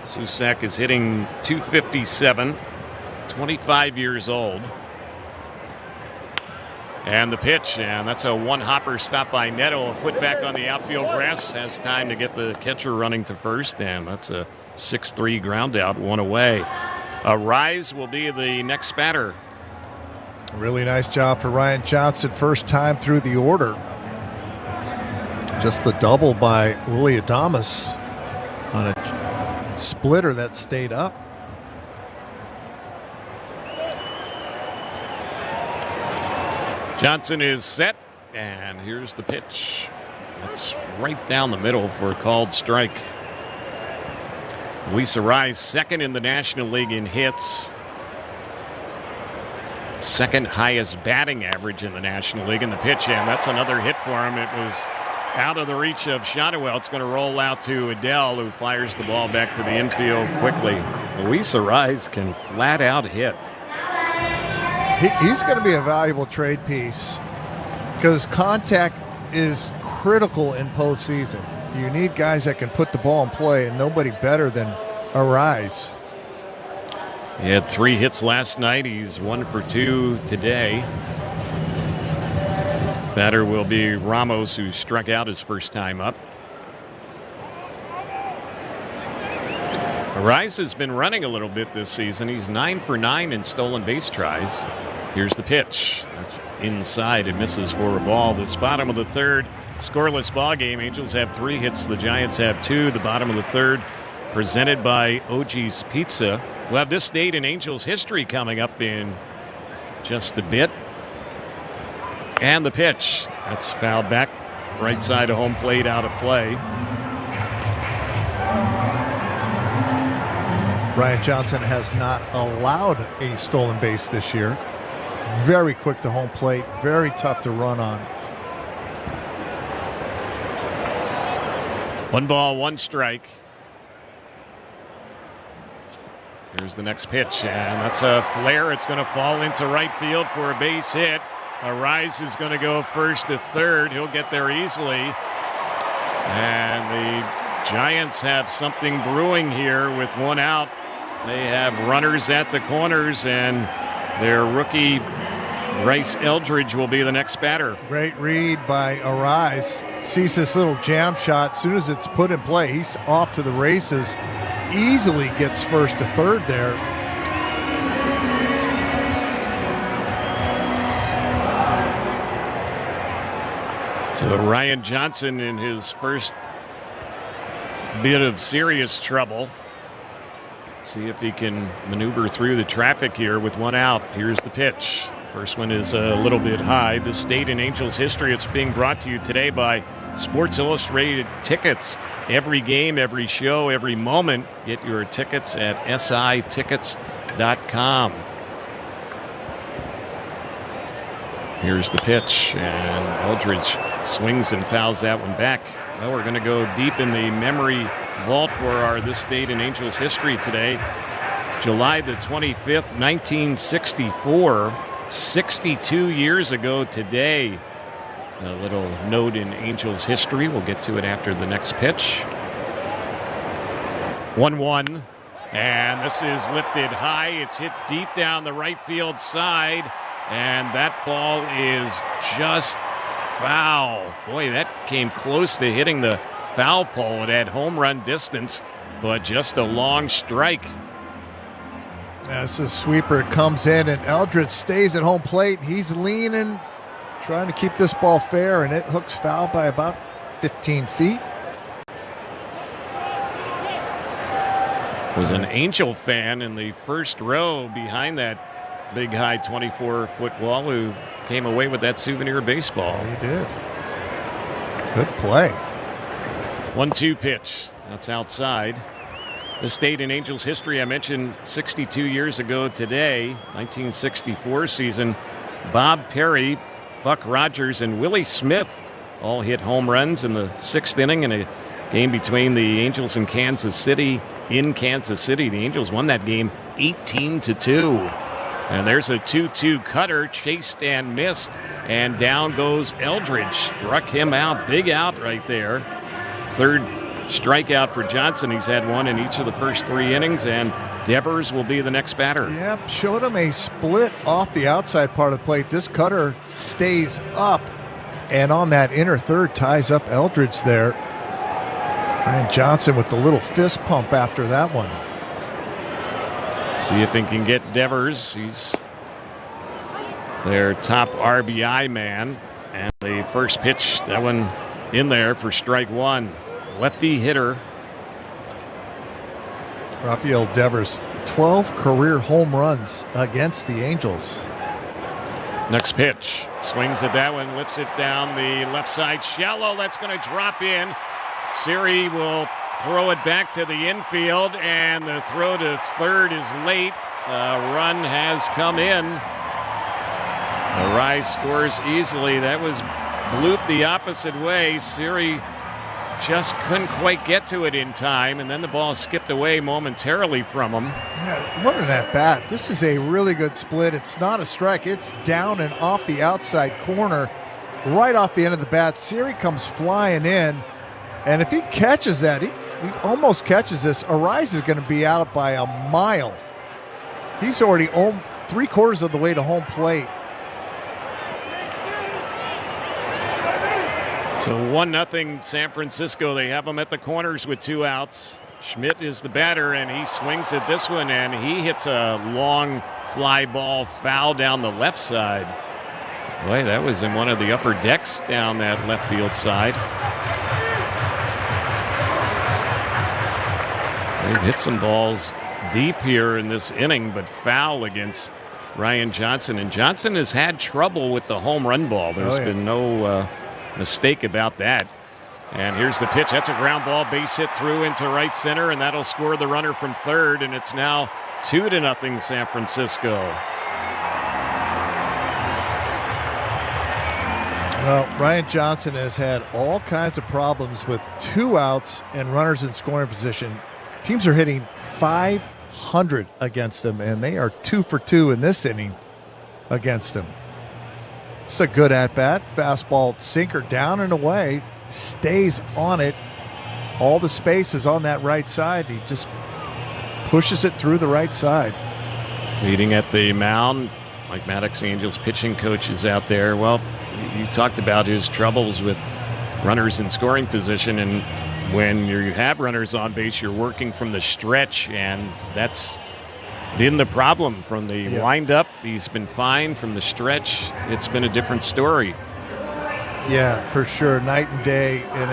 Susak is hitting .257, 25 years old. And the pitch, and that's a one-hopper stop by Neto. A foot back on the outfield grass. Has time to get the catcher running to first, and that's a 6-3 ground out, 1 away. Rise will be the next batter. Really nice job for Ryan Johnson, first time through the order. Just the double by Willie Adames on a splitter that stayed up. Johnson is set, and here's the pitch. That's right down the middle for a called strike. Luis Rise, second in the National League in hits. Second highest batting average in the National League in the pitch, and that's another hit for him. It was out of the reach of Shotwell. It's going to roll out to Adele, who fires the ball back to the infield quickly. Luis Rise can flat out hit. He's going to be a valuable trade piece because contact is critical in postseason. You need guys that can put the ball in play, and nobody better than Rise. He had 3 hits last night. He's 1 for 2 today. Batter will be Ramos, who struck out his first time up. Rise has been running a little bit this season. He's 9 for 9 in stolen base tries. Here's the pitch. That's inside. It misses for a ball. This bottom of the third, scoreless ball game. Angels have 3 hits. The Giants have 2. The bottom of the third, presented by OG's Pizza. We'll have this date in Angels history coming up in just a bit. And the pitch. That's fouled back. Right side of home plate, out of play. Ryan Johnson has not allowed a stolen base this year. Very quick to home plate, very tough to run on. 1 ball, 1 strike. Here's the next pitch, and that's a flare. It's going to fall into right field for a base hit. Arise is going to go first to third. He'll get there easily. And the Giants have something brewing here with one out. They have runners at the corners, and their rookie Bryce Eldridge will be the next batter. Great read by Arise. Sees this little jam shot. As soon as it's put in play, he's off to the races. Easily gets first to third there. So Ryan Johnson in his first bit of serious trouble. See if he can maneuver through the traffic here with one out. Here's the pitch. First one is a little bit high. This Date in Angels history, it's being brought to you today by Sports Illustrated Tickets. Every game, every show, every moment. Get your tickets at sitickets.com. Here's the pitch, and Eldridge swings and fouls that one back. Well, we're going to go deep in the memory vault for our This Date in Angels history today. July the 25th, 1964, 62 years ago today. A little note in Angels history. We'll get to it after the next pitch. 1-1, and this is lifted high. It's hit deep down the right field side, and that ball is just foul. Boy, that came close to hitting the foul pole. It had home run distance, but just a long strike. As the sweeper comes in, and Eldridge stays at home plate. He's leaning, trying to keep this ball fair, and it hooks foul by about 15 feet. Was an Angel fan in the first row behind that big high 24-foot wall who came away with that souvenir baseball. He did. Good play. 1-2 pitch. That's outside. This Date in Angels history, I mentioned 62 years ago today, 1964 season. Bob Perry, Buck Rogers, and Willie Smith all hit home runs in the sixth inning in a game between the Angels and Kansas City in Kansas City. The Angels won that game 18-2. And there's a 2-2 cutter, chased and missed, and down goes Eldridge. Struck him out, big out right there. Third strikeout for Johnson. He's had one in each of the first three innings, and Devers will be the next batter. Yep, showed him a split off the outside part of the plate. This cutter stays up, and on that inner third ties up Eldridge there. Ryan Johnson with the little fist pump after that one. See if he can get Devers. He's their top RBI man. And the first pitch, that one in there for strike one. Lefty hitter. Rafael Devers, 12 career home runs against the Angels. Next pitch. Swings at that one, lifts it down the left side shallow. That's going to drop in. Siri will throw it back to the infield, and the throw to third is late. A run has come in. Arise scores easily. That was blooped the opposite way. Siri just couldn't quite get to it in time, and then the ball skipped away momentarily from him. Yeah, what an at-bat. This is a really good split. It's not a strike. It's down and off the outside corner, right off the end of the bat. Siri comes flying in. And if he catches that, he almost catches this, Arise is going to be out by a mile. He's already 3/4 of the way to home plate. So 1-0 San Francisco. They have him at the corners with two outs. Schmidt is the batter, and he swings at this one, and he hits a long fly ball foul down the left side. Boy, that was in one of the upper decks down that left field side. They've hit some balls deep here in this inning, but foul against Ryan Johnson. And Johnson has had trouble with the home run ball. There's been no mistake about that. And here's the pitch. That's a ground ball, base hit through into right center, and that'll score the runner from third. And it's now 2-0 San Francisco. Well, Ryan Johnson has had all kinds of problems with two outs and runners in scoring position. Teams are hitting .300 against him, and they are 2 for 2 in this inning against him. It's a good at-bat. Fastball sinker down and away. Stays on it. All the space is on that right side. He just pushes it through the right side. Meeting at the mound, Mike Maddox, Angels pitching coach, is out there. Well, you talked about his troubles with runners in scoring position, and when you have runners on base, you're working from the stretch, and that's been the problem from the windup. He's been fine from the stretch. It's been a different story. Yeah, for sure, night and day, and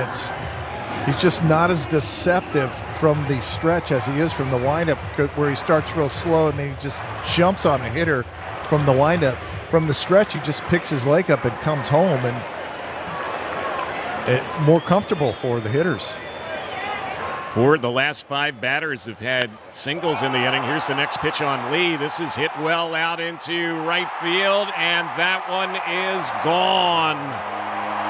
he's just not as deceptive from the stretch as he is from the windup, where he starts real slow and then he just jumps on a hitter from the windup. From the stretch, he just picks his leg up and comes home, and it's more comfortable for the hitters. For the last 5 batters have had singles in the inning. Here's the next pitch on Lee. This is hit well out into right field, and that one is gone.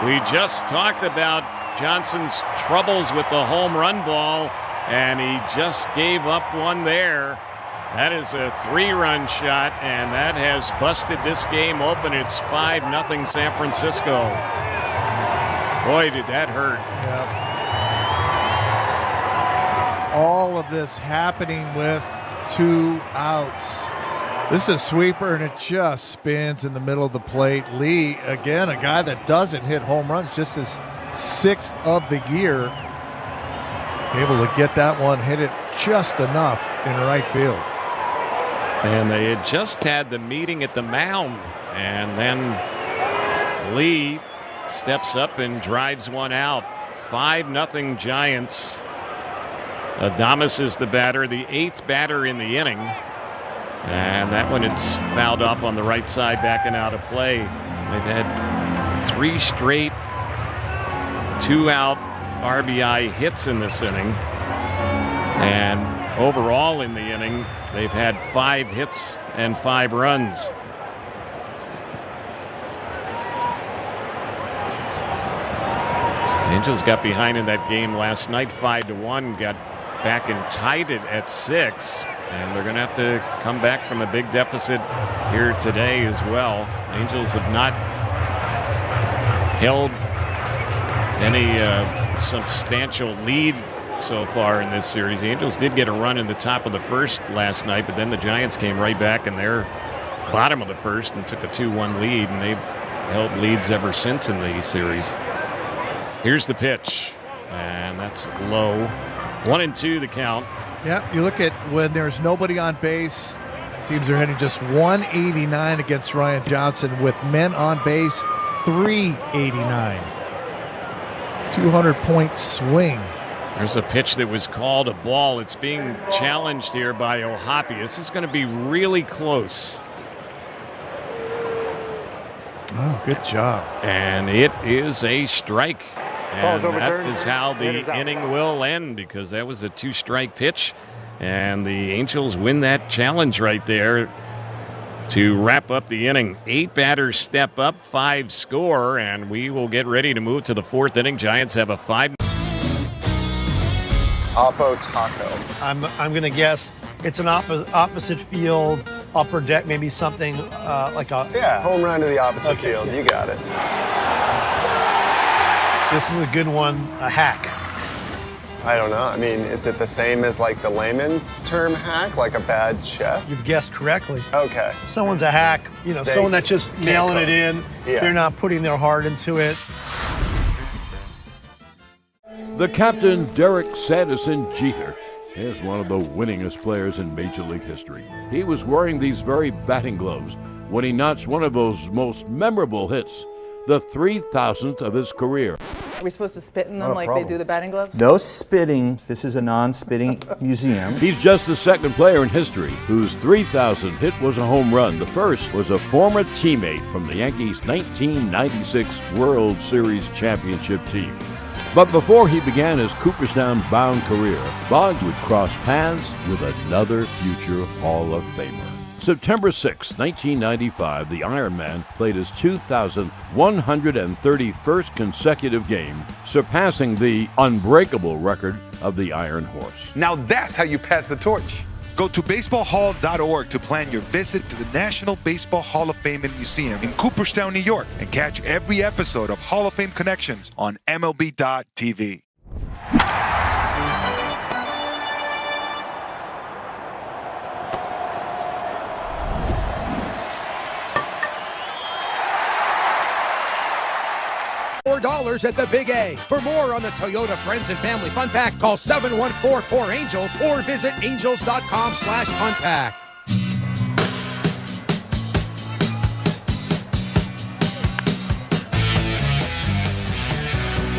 We just talked about Johnson's troubles with the home run ball, and he just gave up one there. That is a 3-run shot, and that has busted this game open. It's 5-0 San Francisco. Boy, did that hurt. Yep. All of this happening with 2 outs. This is a sweeper, and it just spins in the middle of the plate. Lee, again, a guy that doesn't hit home runs, just his 6th of the year. Able to get that one, hit it just enough in right field. And they had just had the meeting at the mound, and then Lee steps up and drives one out. 5-0 Giants. Adames is the batter, the 8th batter in the inning. And that one, it's fouled off on the right side, backing out of play. They've had 3 straight 2-out RBI hits in this inning. And overall in the inning, they've had 5 hits and 5 runs. Angels got behind in that game last night, 5-1, got back and tied it at 6, and they're going to have to come back from a big deficit here today as well. Angels have not held any substantial lead so far in this series. The Angels did get a run in the top of the first last night, but then the Giants came right back in their bottom of the first and took a 2-1 lead, and they've held leads ever since in the series. Here's the pitch, and that's low. 1-2 the count. Yeah, you look at when there's nobody on base, teams are hitting just 189 against Ryan Johnson. With men on base, 389. 200-point swing. There's a pitch that was called a ball. It's being challenged here by Ohapi. This is going to be really close. Oh, good job. And it is a strike. And that is how the inning will end, because that was a 2-strike pitch. And the Angels win that challenge right there to wrap up the inning. 8 batters step up, 5 score, and we will get ready to move to the 4th inning. Giants have a 5. Oppo Taco. I'm going to guess it's an opposite field, upper deck, maybe something like a... Yeah, home run to the opposite field. You got it. This is a good one, a hack. I don't know. I mean, is it the same as like the layman's term hack, like a bad chef? You've guessed correctly. Okay. Someone's a hack, someone that's just nailing it in. Yeah. They're not putting their heart into it. The captain, Derek Sanderson Jeter, is one of the winningest players in Major League history. He was wearing these very batting gloves when he notched one of those most memorable hits, the 3,000th of his career. Are we supposed to spit in them like they do the batting gloves? No spitting. This is a non-spitting museum. He's just the 2nd player in history whose 3,000th hit was a home run. The first was a former teammate from the Yankees' 1996 World Series championship team. But before he began his Cooperstown-bound career, Bonds would cross paths with another future Hall of Famer. September 6, 1995, the Iron Man played his 2,000th 131st consecutive game, surpassing the unbreakable record of the Iron Horse. Now that's how you pass the torch. Go to baseballhall.org to plan your visit to the National Baseball Hall of Fame and Museum in Cooperstown, New York, and catch every episode of Hall of Fame Connections on MLB.tv. $4 at the Big A. For more on the Toyota Friends and Family Fun Pack, call 714-4ANGELS or visit angels.com/funpack.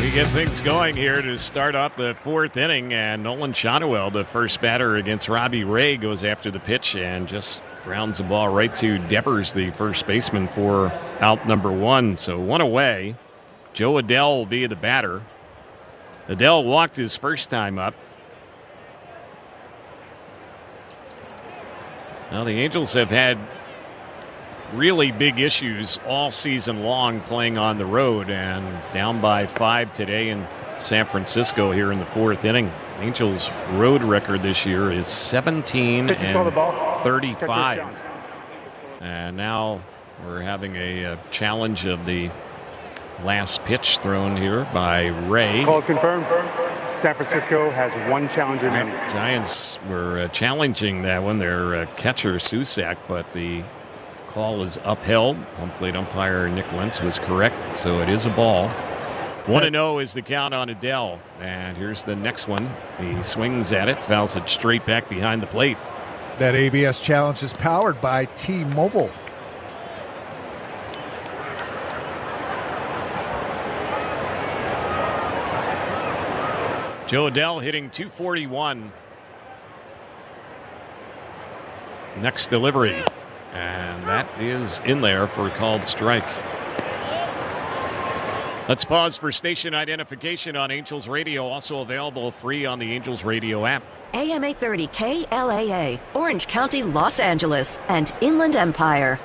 We get things going here to start off the fourth inning, and Nolan Shotwell, the first batter against Robbie Ray, goes after the pitch and just grounds the ball right to Devers, the first baseman, for out number one. So one away. Joe Adell will be the batter. Adell walked his first time up. Now the Angels have had really big issues all season long playing on the road, and down by 5 today in San Francisco here in the fourth inning. Angels' road record this year is 17-35. And now we're having a challenge of the last pitch thrown here by Ray. Call confirmed. San Francisco has one challenger remaining. Giants were challenging that one, their catcher Susak, but the call is upheld. Home plate umpire Nick Lentz was correct, so it is a ball. 1-0 is the count on Adell. And here's the next one. He swings at it, fouls it straight back behind the plate. That ABS challenge is powered by T-Mobile. Joe Adell hitting .241. Next delivery. And that is in there for a called strike. Let's pause for station identification on Angels Radio, also available free on the Angels Radio app. AM 830 KLAA, Orange County, Los Angeles, and Inland Empire.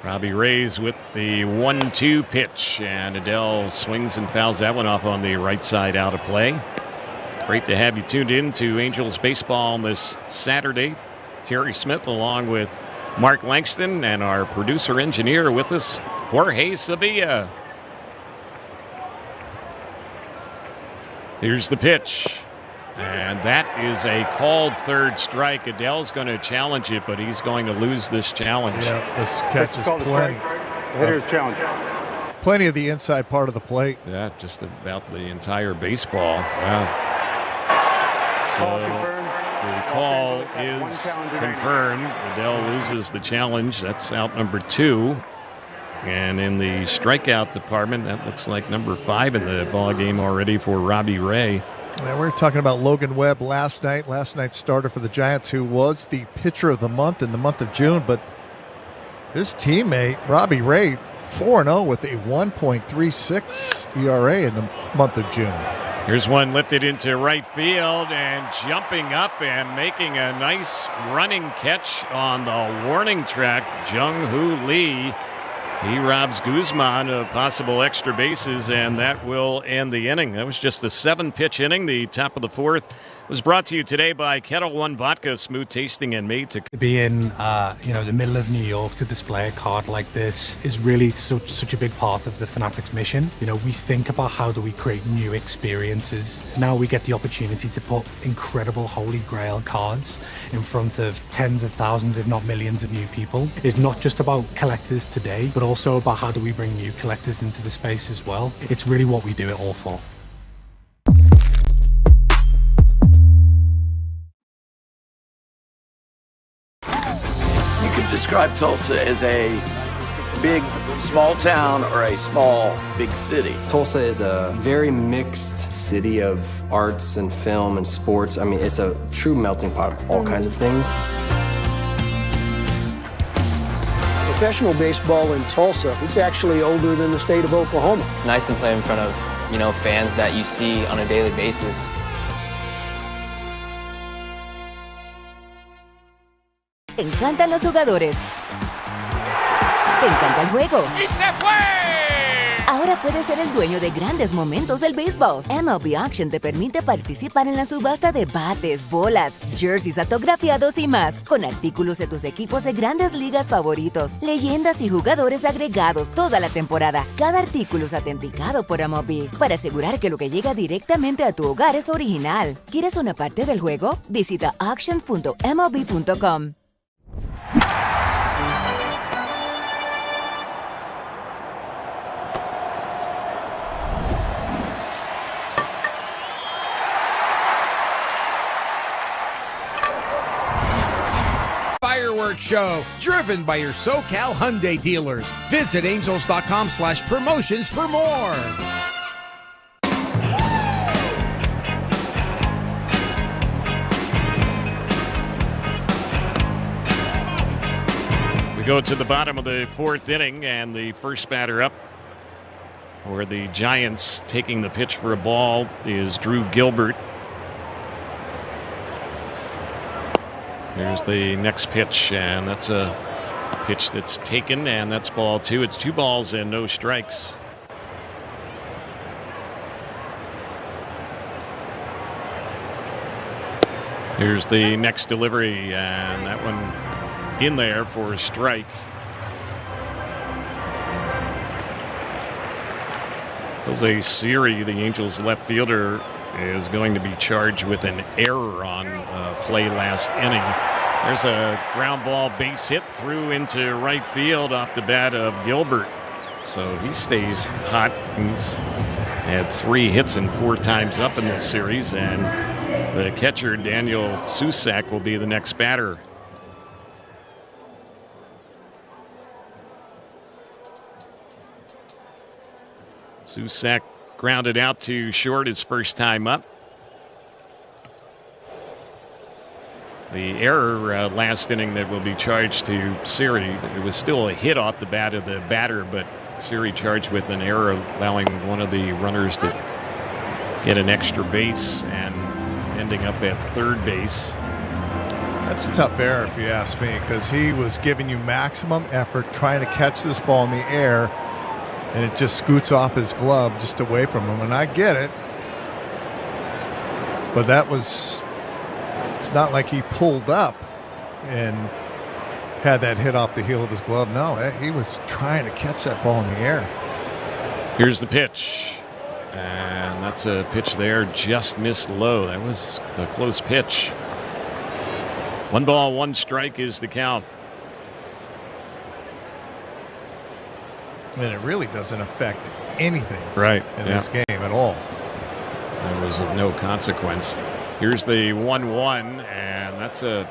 Robbie Reyes with the 1-2 pitch, and Adell swings and fouls that one off on the right side out of play. Great to have you tuned in to Angels baseball on this Saturday. Terry Smith along with Mark Langston, and our producer engineer with us, Jorge Sevilla. Here's the pitch. And that is a called third strike. Adell's going to challenge it, but he's going to lose this challenge. Yeah, this catches plenty. Hitter's challenge. Plenty of the inside part of the plate. Yeah, just about the entire baseball. Wow. So the call is confirmed. Adell loses the challenge. That's out number 2. And in the strikeout department, that looks like number 5 in the ball game already for Robbie Ray. And we were talking about Logan Webb last night's starter for the Giants, who was the pitcher of the month in the month of June. But his teammate, Robbie Ray, 4-0 with a 1.36 ERA in the month of June. Here's one lifted into right field, and jumping up and making a nice running catch on the warning track, Jung-Hoo Lee. He robs Guzman of possible extra bases, and that will end the inning. That was just a 7-pitch inning. The top of the fourth was brought to you today by Kettle One Vodka, smooth tasting and made to be in the middle of New York to display a card like this is really such a big part of the Fanatics mission. We think about how do we create new experiences. Now we get the opportunity to put incredible Holy Grail cards in front of tens of thousands, if not millions, of new people. It's not just about collectors today, but also about how do we bring new collectors into the space as well. It's really what we do it all for. Describe Tulsa as a big, small town or a small, big city. Tulsa is a very mixed city of arts and film and sports. I mean, it's a true melting pot of all kinds of things. Professional baseball in Tulsa, it's actually older than the state of Oklahoma. It's nice to play in front of, fans that you see on a daily basis. Te encantan los jugadores. Te encanta el juego. ¡Y se fue! Ahora Ahora puedes ser el dueño de grandes momentos del béisbol. MLB Auction te permite participar en la subasta de bates, bolas, jerseys autografiados y más, con artículos de tus equipos de grandes ligas favoritos, leyendas y jugadores agregados toda la temporada. Cada artículo es autenticado por MLB para asegurar que lo que llega directamente a tu hogar es original. ¿Quieres una parte del juego? Visita auctions.mlb.com. Fireworks show, driven by your SoCal Hyundai dealers. Visit angels.com/promotions for more. We go to the bottom of the fourth inning, and the first batter up for the Giants taking the pitch for a ball is Drew Gilbert. Here's the next pitch, and that's a pitch that's taken, and that's ball two. It's 2 balls and no strikes. Here's the next delivery, and that one in there for a strike. Jose Siri, the Angels left fielder, is going to be charged with an error on play last inning. There's a ground ball base hit through into right field off the bat of Gilbert. So he stays hot. He's had 3 hits and 4 times up in this series, and the catcher, Daniel Susak, will be the next batter. Susak grounded out to short his first time up. The error last inning that will be charged to Siri. It was still a hit off the bat of the batter, but Siri charged with an error, allowing one of the runners to get an extra base and ending up at third base. That's a tough error if you ask me, because he was giving you maximum effort trying to catch this ball in the air, and it just scoots off his glove just away from him. And I get it, but it's not like he pulled up and had that hit off the heel of his glove. No, he was trying to catch that ball in the air. Here's the pitch, and that's a pitch there, just missed low. That was a close pitch. 1 ball, 1 strike is the count. And it really doesn't affect anything in this game at all. That was of no consequence. Here's the 1-1, and that's a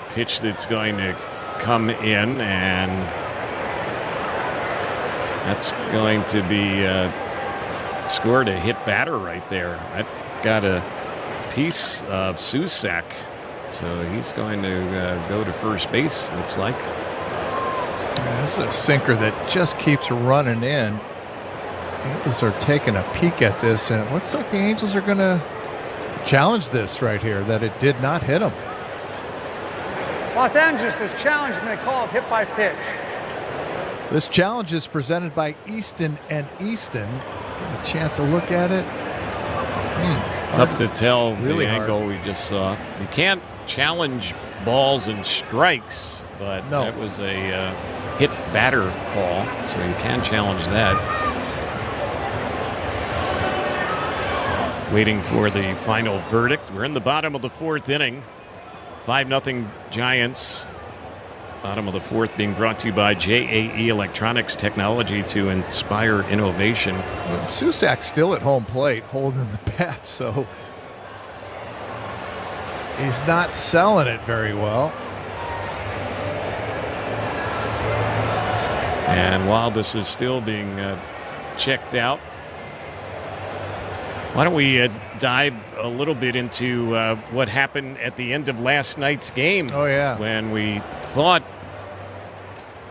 pitch that's going to come in, and that's going to be scored a hit batter right there. That got a piece of Susak, so he's going to go to first base, looks like. Yeah, this is a sinker that just keeps running in. Angels are taking a peek at this, and it looks like the Angels are going to challenge this right here, that it did not hit him. Los Angeles is challenged, and they call it hit by pitch. This challenge is presented by Easton and Easton. Get a chance to look at it. Up to tell really the angle we just saw. You can't challenge balls and strikes, but that was a hit batter call, so you can challenge that. Waiting for the final verdict. We're in the bottom of the fourth inning. 5-0 Giants. Bottom of the fourth being brought to you by JAE Electronics, technology to inspire innovation. Susak's still at home plate holding the bat, so he's not selling it very well. And while this is still being checked out, why don't we dive a little bit into what happened at the end of last night's game? Oh, yeah. When we thought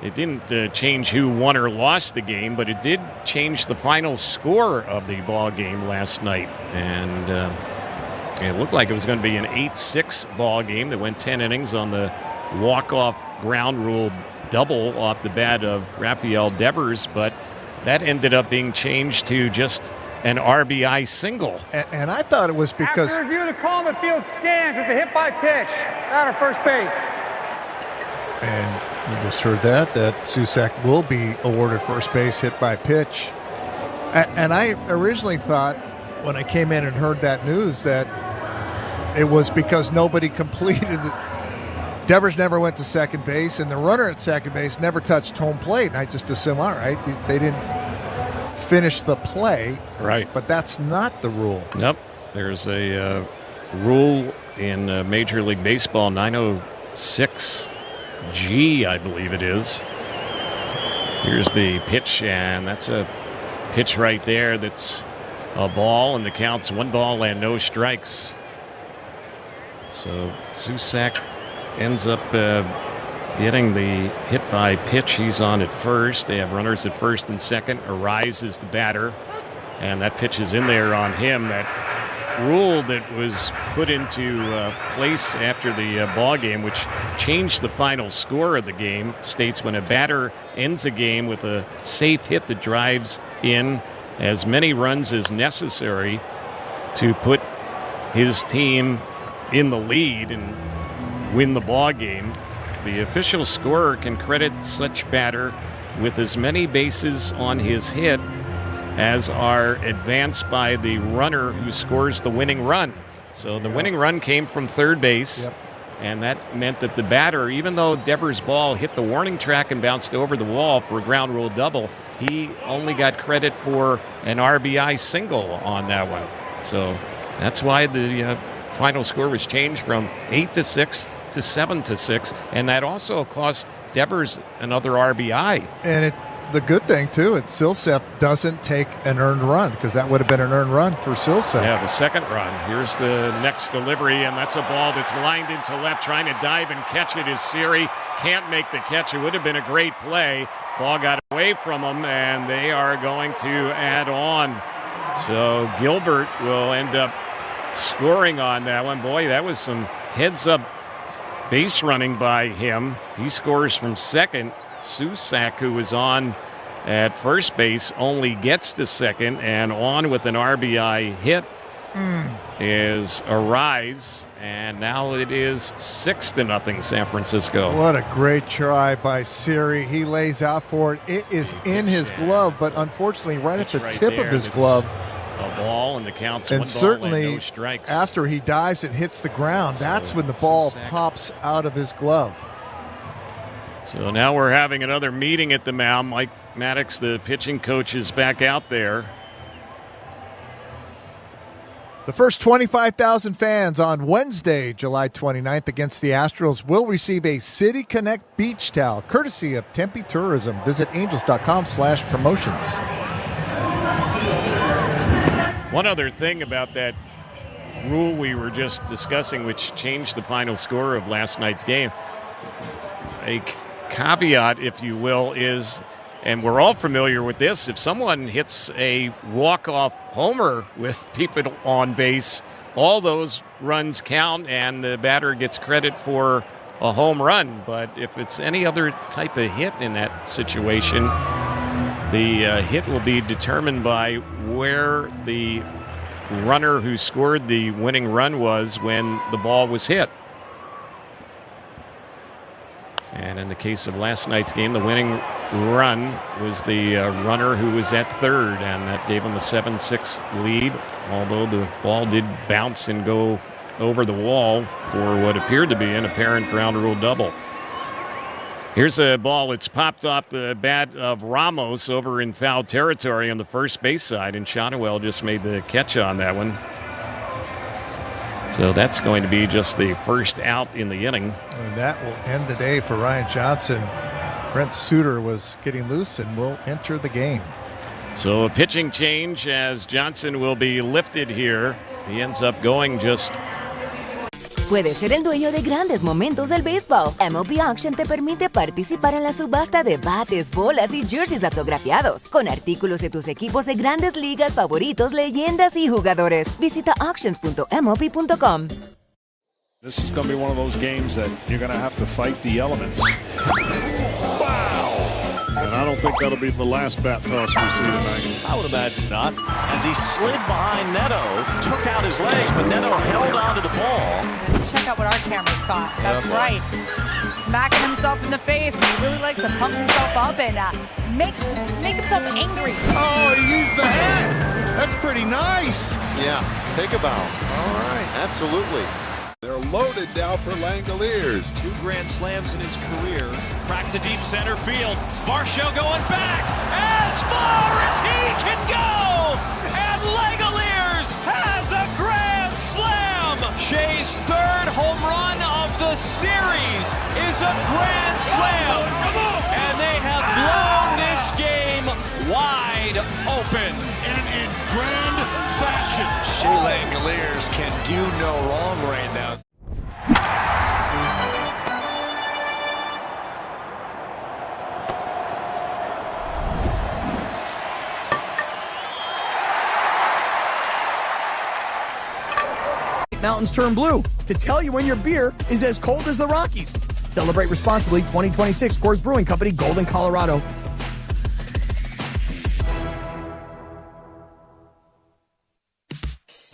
it didn't change who won or lost the game, but it did change the final score of the ball game last night. And it looked like it was going to be an 8-6 ball game that went 10 innings on the walk-off ground rule double off the bat of Rafael Devers, but that ended up being changed to just an RBI single. And I thought it was because... After review, the call in the field stands as a hit by pitch. Out of first base. And you just heard that Susac will be awarded first base hit by pitch. And I originally thought, when I came in and heard that news, that it was because nobody completed it. Devers never went to second base, and the runner at second base never touched home plate. And I just assume, all right, they didn't finish the play. Right. But that's not the rule. Nope. There's a rule in Major League Baseball, 906G, I believe it is. Here's the pitch, and that's a pitch right there that's a ball, and the count's 1 ball and no strikes. So Susac ends up getting the hit by pitch. He's on at first. They have runners at first and second. Arise is the batter, and that pitch is in there on him. That rule that was put into place after the ball game, which changed the final score of the game, states when a batter ends a game with a safe hit that drives in as many runs as necessary to put his team in the lead and win the ball game, the official scorer can credit such batter with as many bases on his hit as are advanced by the runner who scores the winning run. So the winning run came from third base, and that meant that the batter, even though Devers' ball hit the warning track and bounced over the wall for a ground rule double, he only got credit for an RBI single on that one. So that's why the final score was changed from 8-6 to 7-6, and that also cost Devers another RBI. And the good thing, too, Silseth doesn't take an earned run, because that would have been an earned run for Silseth. Yeah, the second run. Here's the next delivery, and that's a ball that's lined into left. Trying to dive and catch it is Siri. Can't make the catch. It would have been a great play. Ball got away from them, and they are going to add on. So Gilbert will end up scoring on that one. Boy, that was some heads-up base running by him. He scores from second. Susac, who was on at first base, only gets to second, and on with an RBI hit is Arise, and now it is 6-0 San Francisco. What a great try by Siri. He lays out for it. It is in his glove, but unfortunately right at the tip of his glove. A ball, and the count's and 1 ball certainly and no strikes. After he dives and hits the ground, that's when the ball pops out of his glove. So now we're having another meeting at the mound. Mike Maddox, the pitching coach, is back out there. The first 25,000 fans on Wednesday, July 29th against the Astros will receive a City Connect beach towel, courtesy of Tempe Tourism. Visit angels.com/promotions. One other thing about that rule we were just discussing, which changed the final score of last night's game, a caveat, if you will, is, and we're all familiar with this, if someone hits a walk-off homer with people on base, all those runs count and the batter gets credit for a home run. But if it's any other type of hit in that situation, the hit will be determined by where the runner who scored the winning run was when the ball was hit. And in the case of last night's game, the winning run was the runner who was at third, and that gave him a 7-6 lead, although the ball did bounce and go over the wall for what appeared to be an apparent ground rule double. Here's a ball that's popped off the bat of Ramos over in foul territory on the first base side, and Shotwell just made the catch on that one. So that's going to be just the first out in the inning. And that will end the day for Ryan Johnson. Brent Suter was getting loose and will enter the game. So a pitching change as Johnson will be lifted here. He ends up going just... Puedes ser el dueño de grandes momentos del béisbol. MLB Auction te permite participar en la subasta de bates, bolas y jerseys autografiados, con artículos de tus equipos de grandes ligas favoritos, leyendas y jugadores. Visita auctions.mlb.com. This is going to be one of those games that you're going to have to fight the elements. Wow! And I don't think that'll be the last bat toss we see tonight. I would imagine not. As he slid behind Neto, took out his legs, but Neto held onto the ball. Check out what our cameras caught. That's right. Smacking himself in the face. He really likes to pump himself up and make himself angry. Oh, he used the hand. That's pretty nice. Yeah, take a bow. All right, absolutely. They're loaded now for Langoliers. 2 grand slams in his career. Crack to deep center field. Varsho going back as far as he can go. And Langoliers has a grand slam. Shea's 3rd home run of the series is a grand slam. And they have blown this game wide open. And in grand fashion. Shea Langoliers can do no wrong right now. Mountains turn blue to tell you when your beer is as cold as the Rockies. Celebrate responsibly. 2026 Coors Brewing Company, Golden, Colorado.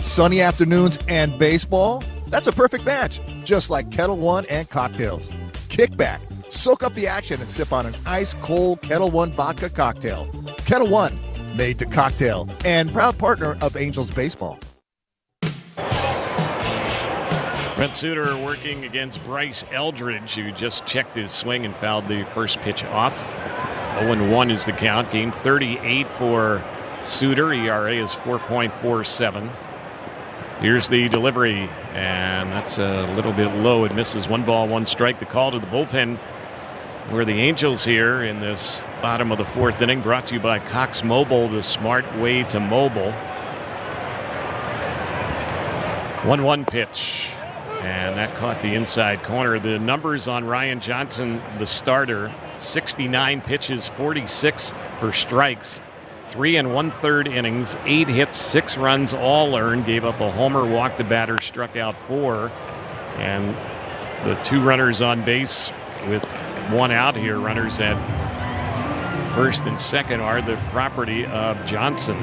Sunny afternoons and baseball? That's a perfect match, just like Kettle One and cocktails. Kick back, soak up the action, and sip on an ice-cold Kettle One vodka cocktail. Kettle One, made to cocktail, and proud partner of Angels Baseball. Brent Suter working against Bryce Eldridge, who just checked his swing and fouled the first pitch off. 0-1 is the count. Game 38 for Suter. ERA is 4.47. Here's the delivery, and that's a little bit low. It misses. 1 ball, 1 strike. The call to the bullpen, where the Angels here in this bottom of the 4th inning, brought to you by Cox Mobile, the smart way to mobile. 1-1 pitch, and that caught the inside corner. The numbers on Ryan Johnson, the starter: 69 pitches, 46 for strikes. 3 1/3 innings, 8 hits, 6 runs, all earned. Gave up a homer, walked a batter, struck out 4. And the 2 runners on base with 1 out here, runners at first and second, are the property of Johnson.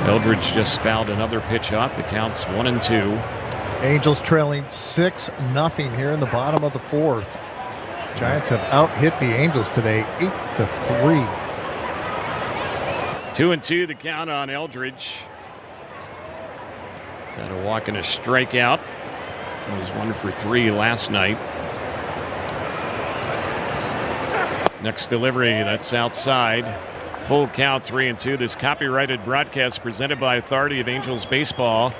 Eldridge just fouled another pitch off. The count's 1-2. Angels trailing 6-0 here in the bottom of the 4th. Giants have out-hit the Angels today, 8-3. 2-2 the count on Eldridge. He's had a walk and a strikeout. He was 1 for 3 last night. Next delivery, that's outside. Full count, 3-2. This copyrighted broadcast presented by Authority of Angels Baseball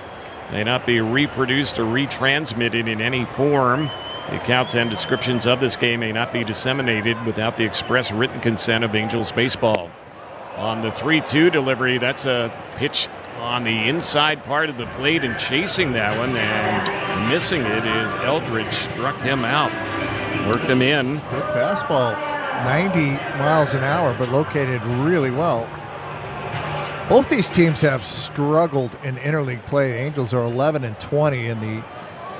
may not be reproduced or retransmitted in any form. The accounts and descriptions of this game may not be disseminated without the express written consent of Angels Baseball. On the 3-2 delivery, that's a pitch on the inside part of the plate, and chasing that one and missing it is Eldridge. Struck him out, worked him in. Good fastball, 90 miles an hour, but located really well. Both these teams have struggled in interleague play. Angels are 11-20, and the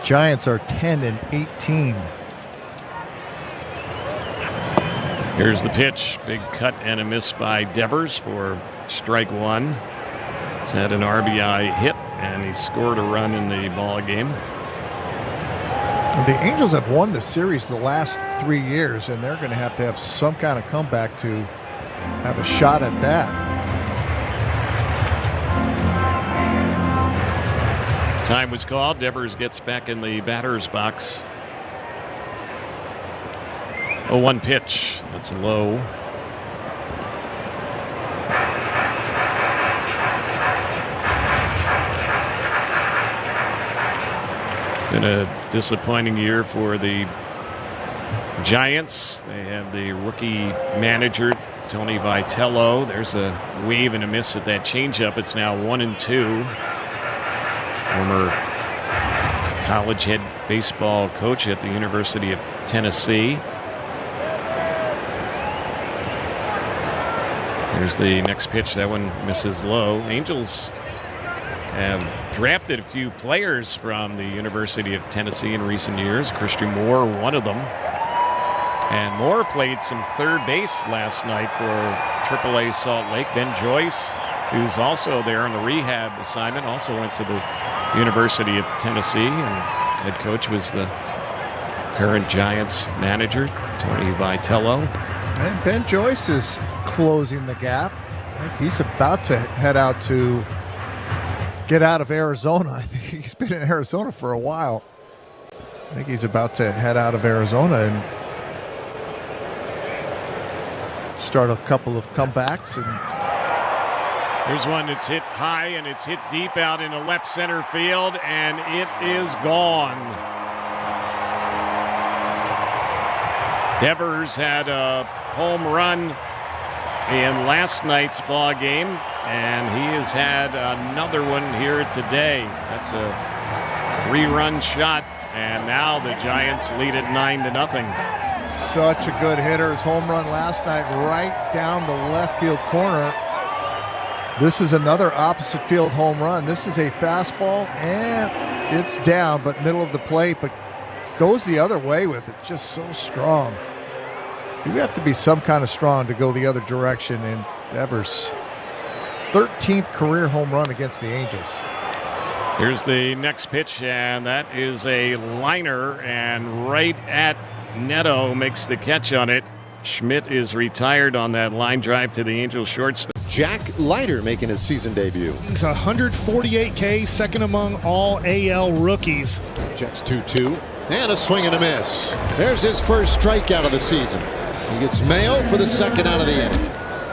Giants are 10-18. Here's the pitch. Big cut and a miss by Devers for strike 1. He's had an RBI hit, and he scored a run in the ball game. The Angels have won the series the last 3 years, and they're going to have some kind of comeback to have a shot at that. Time was called. Devers gets back in the batter's box. 0-1 pitch. That's low. Been a disappointing year for the Giants. They have the rookie manager, Tony Vitello. There's a wave and a miss at that changeup. It's now 1-2. Former college head baseball coach at the University of Tennessee. Here's the next pitch. That one misses low. Angels have drafted a few players from the University of Tennessee in recent years. Christian Moore, one of them. And Moore played some third base last night for AAA Salt Lake. Ben Joyce, who's also there on the rehab assignment, also went to the University of Tennessee, and head coach was the current Giants manager, Tony Vitello. And Ben Joyce is closing the gap. I think he's about to head out to get out of Arizona. I think he's been in Arizona for a while. I think he's about to head out of Arizona and start a couple of comebacks. And here's one that's hit high and it's hit deep out into left center field, and it is gone. Devers had a home run in last night's ball game, and he has had another one here today. That's a 3-run shot, and now the Giants lead it 9-0. Such a good hitter. His home run last night right down the left field corner. This is another opposite field home run. This is a fastball, and it's down, but middle of the plate, but goes the other way with it. Just so strong. You have to be some kind of strong to go the other direction. And Devers, 13th career home run against the Angels. Here's the next pitch, and that is a liner, and right at Neto makes the catch on it. Schmidt is retired on that line drive to the Angels shortstop. Jack Leiter making his season debut. He's 148K, second among all AL rookies. Jets 2-2, and a swing and a miss. There's his first strikeout of the season. He gets Mayo for the second out of the inning.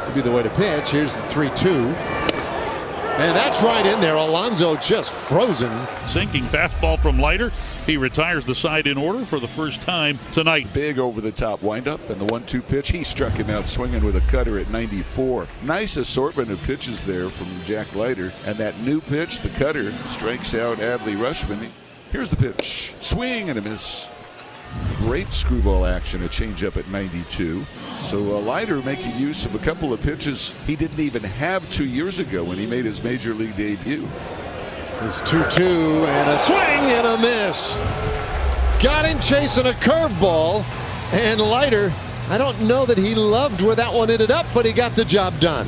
To be the way to pitch. Here's the 3-2. And that's right in there. Alonso just frozen. Sinking fastball from Leiter. He retires the side in order for the first time tonight. Big over-the-top windup, and the 1-2 pitch, he struck him out swinging with a cutter at 94. Nice assortment of pitches there from Jack Leiter. And that new pitch, the cutter, strikes out Adley Rutschman. Here's the pitch. Swing and a miss. Great screwball action, a changeup at 92. So Leiter making use of a couple of pitches he didn't even have 2 years ago when he made his major league debut. It's 2-2 and a swing and a miss. Got him chasing a curveball, and Leiter, I don't know that he loved where that one ended up, but he got the job done.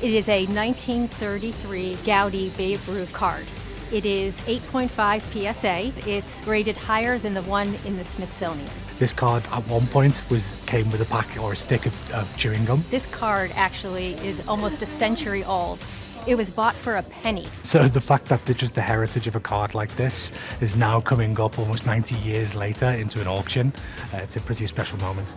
It is a 1933 Gaudi Babe Ruth card. It is 8.5 PSA. It's graded higher than the one in the Smithsonian. This card at one point came with a pack or a stick of chewing gum. This card actually is almost a century old. It was bought for a penny. So the fact that just the heritage of a card like this is now coming up almost 90 years later into an auction, it's a pretty special moment.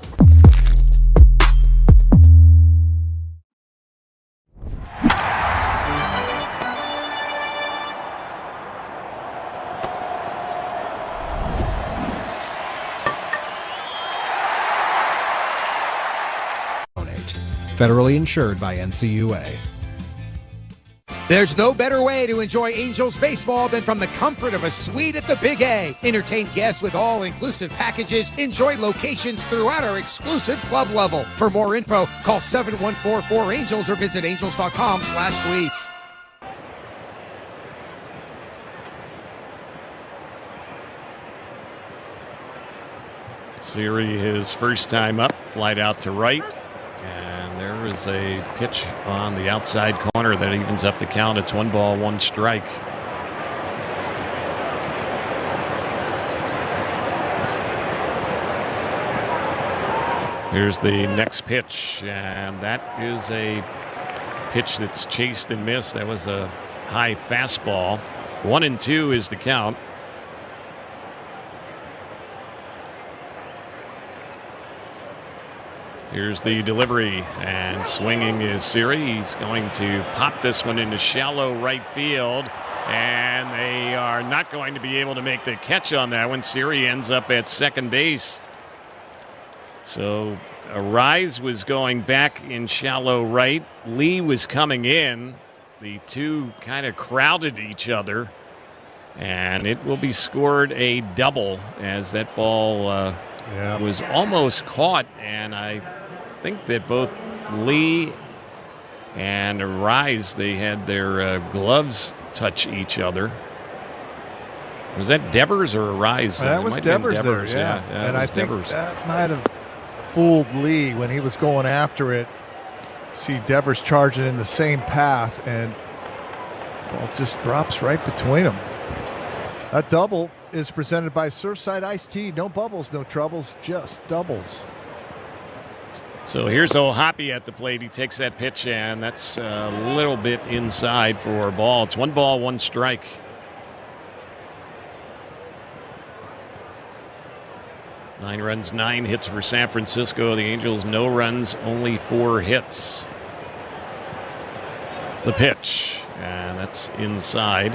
Federally insured by NCUA. There's no better way to enjoy Angels baseball than from the comfort of a suite at the Big A. Entertain guests with all-inclusive packages. Enjoy locations throughout our exclusive club level. For more info, call 7144-ANGELS or visit angels.com/suites. Siri, his first time up, flied out to right. And there is a pitch on the outside corner that evens up the count. It's 1 ball, 1 strike. Here's the next pitch, and that is a pitch that's chased and missed. That was a high fastball. 1-2 is the count. Here's the delivery, and swinging is Siri. He's going to pop this one into shallow right field, and they are not going to be able to make the catch on that one. Siri ends up at second base. So Arise was going back in shallow right. Lee was coming in. The two kind of crowded each other, and it will be scored a double as that ball was almost caught, and I think that both Lee and Arise, they had their gloves touch each other. Was that Devers or Arise? That was Devers there, yeah. And I think Devers. that might have fooled Lee when he was going after it. See Devers charging in the same path, and ball just drops right between them. That double is presented by Surfside Iced Tea. No bubbles, no troubles, just doubles. So here's O'Hoppe at the plate. He takes that pitch, and that's a little bit inside for a ball. It's 1 ball, 1 strike. Nine runs, 9 hits for San Francisco. The Angels, no runs, only 4 hits. The pitch, and that's inside.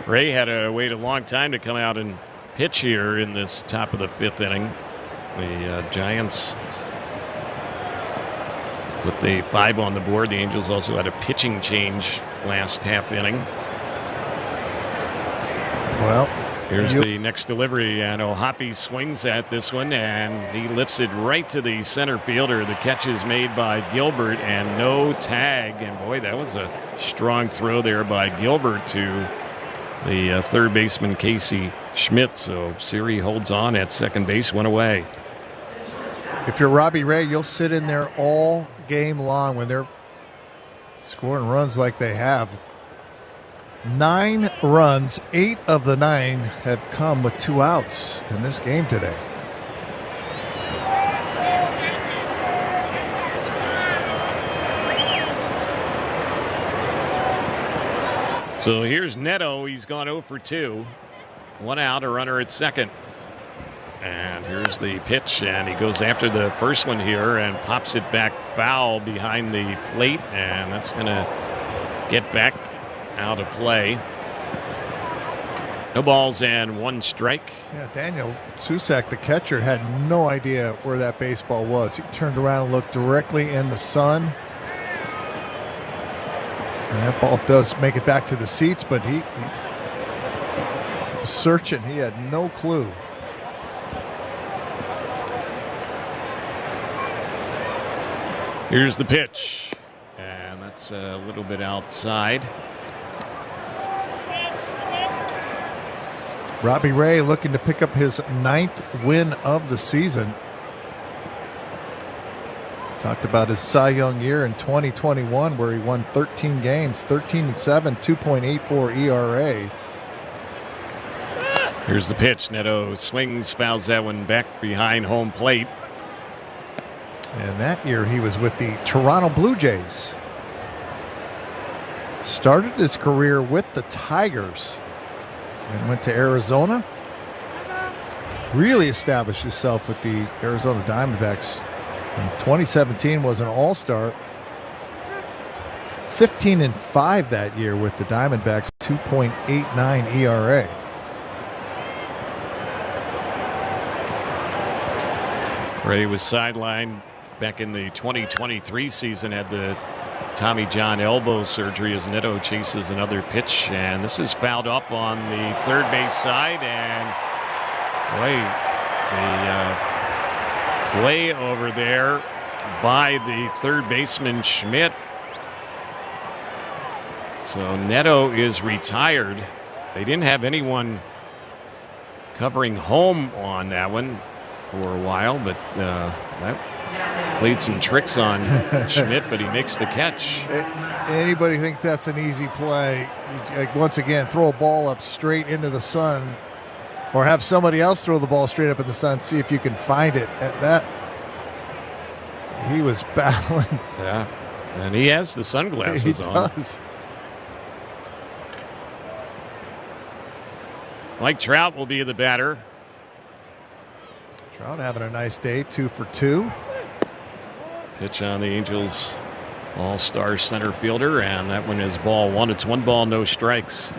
Ray had to wait a long time to come out and pitch here in this top of the 5th inning. The Giants put the 5 on the board. The Angels also had a pitching change last half inning. Well, here's the next delivery, and O'Hoppe swings at this one, and he lifts it right to the center fielder. The catch is made by Gilbert, and no tag. And boy, that was a strong throw there by Gilbert to the third baseman Casey Schmidt. So Siri holds on at second base, 1 away. If you're Robbie Ray, you'll sit in there all game long when they're scoring runs like they have. 9 runs, 8 of the 9 have come with 2 outs in this game today. So here's Neto. He's gone 0 for 2. 1 out, a runner at second. And here's the pitch, and he goes after the first one here and pops it back foul behind the plate, and that's going to get back out of play. No balls and 1 strike. Yeah, Daniel Susak, the catcher, had no idea where that baseball was. He turned around and looked directly in the sun. And that ball does make it back to the seats, but he was searching. He had no clue. Here's the pitch, and that's a little bit outside. Robbie Ray looking to pick up his 9th win of the season. Talked about his Cy Young year in 2021 where he won 13 games, 13-7, 2.84 ERA. Here's the pitch. Neto swings, fouls that one back behind home plate. And that year he was with the Toronto Blue Jays. Started his career with the Tigers and went to Arizona. Really established himself with the Arizona Diamondbacks. In 2017 was an all-star. 15-5 that year with the Diamondbacks, 2.89 ERA. Ray was sidelined back in the 2023 season, had the Tommy John elbow surgery as Neto chases another pitch, and this is fouled off on the third base side, and boy, the play over there by the third baseman Schmidt. So Neto is retired. They didn't have anyone covering home on that one for a while, but that played some tricks on Schmidt, but he makes the catch. Anybody think that's an easy play? Once again, throw a ball up straight into the sun, or have somebody else throw the ball straight up in the sun, see if you can find it. That he was battling. Yeah, and he has the sunglasses on. He does. Mike Trout will be the batter. Trout having a nice day, 2 for 2. Pitch on the Angels all-star center fielder, and that one is ball 1. It's 1 ball, no strikes.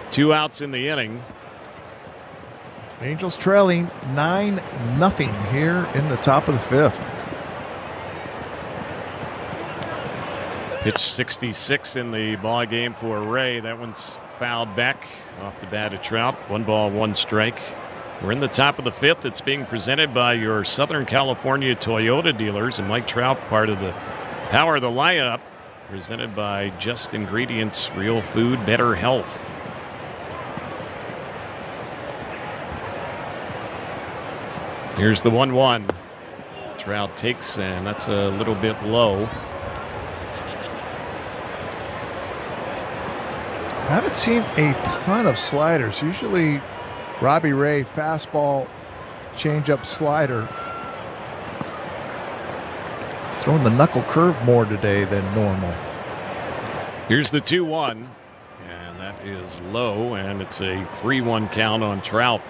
2 outs in the inning. Angels trailing 9-0 here in the top of the 5th. Pitch 66 in the ball game for Ray. That one's fouled back off the bat of Trout. 1 ball, 1 strike. We're in the top of the 5th. It's being presented by your Southern California Toyota dealers, and Mike Trout, part of the power of the lineup, presented by Just Ingredients, Real Food, Better Health. Here's the 1-1. Trout takes, and that's a little bit low. I haven't seen a ton of sliders. Usually Robbie Ray, fastball, changeup, slider. He's throwing the knuckle curve more today than normal. Here's the 2-1, and that is low, and it's a 3-1 count on Trout.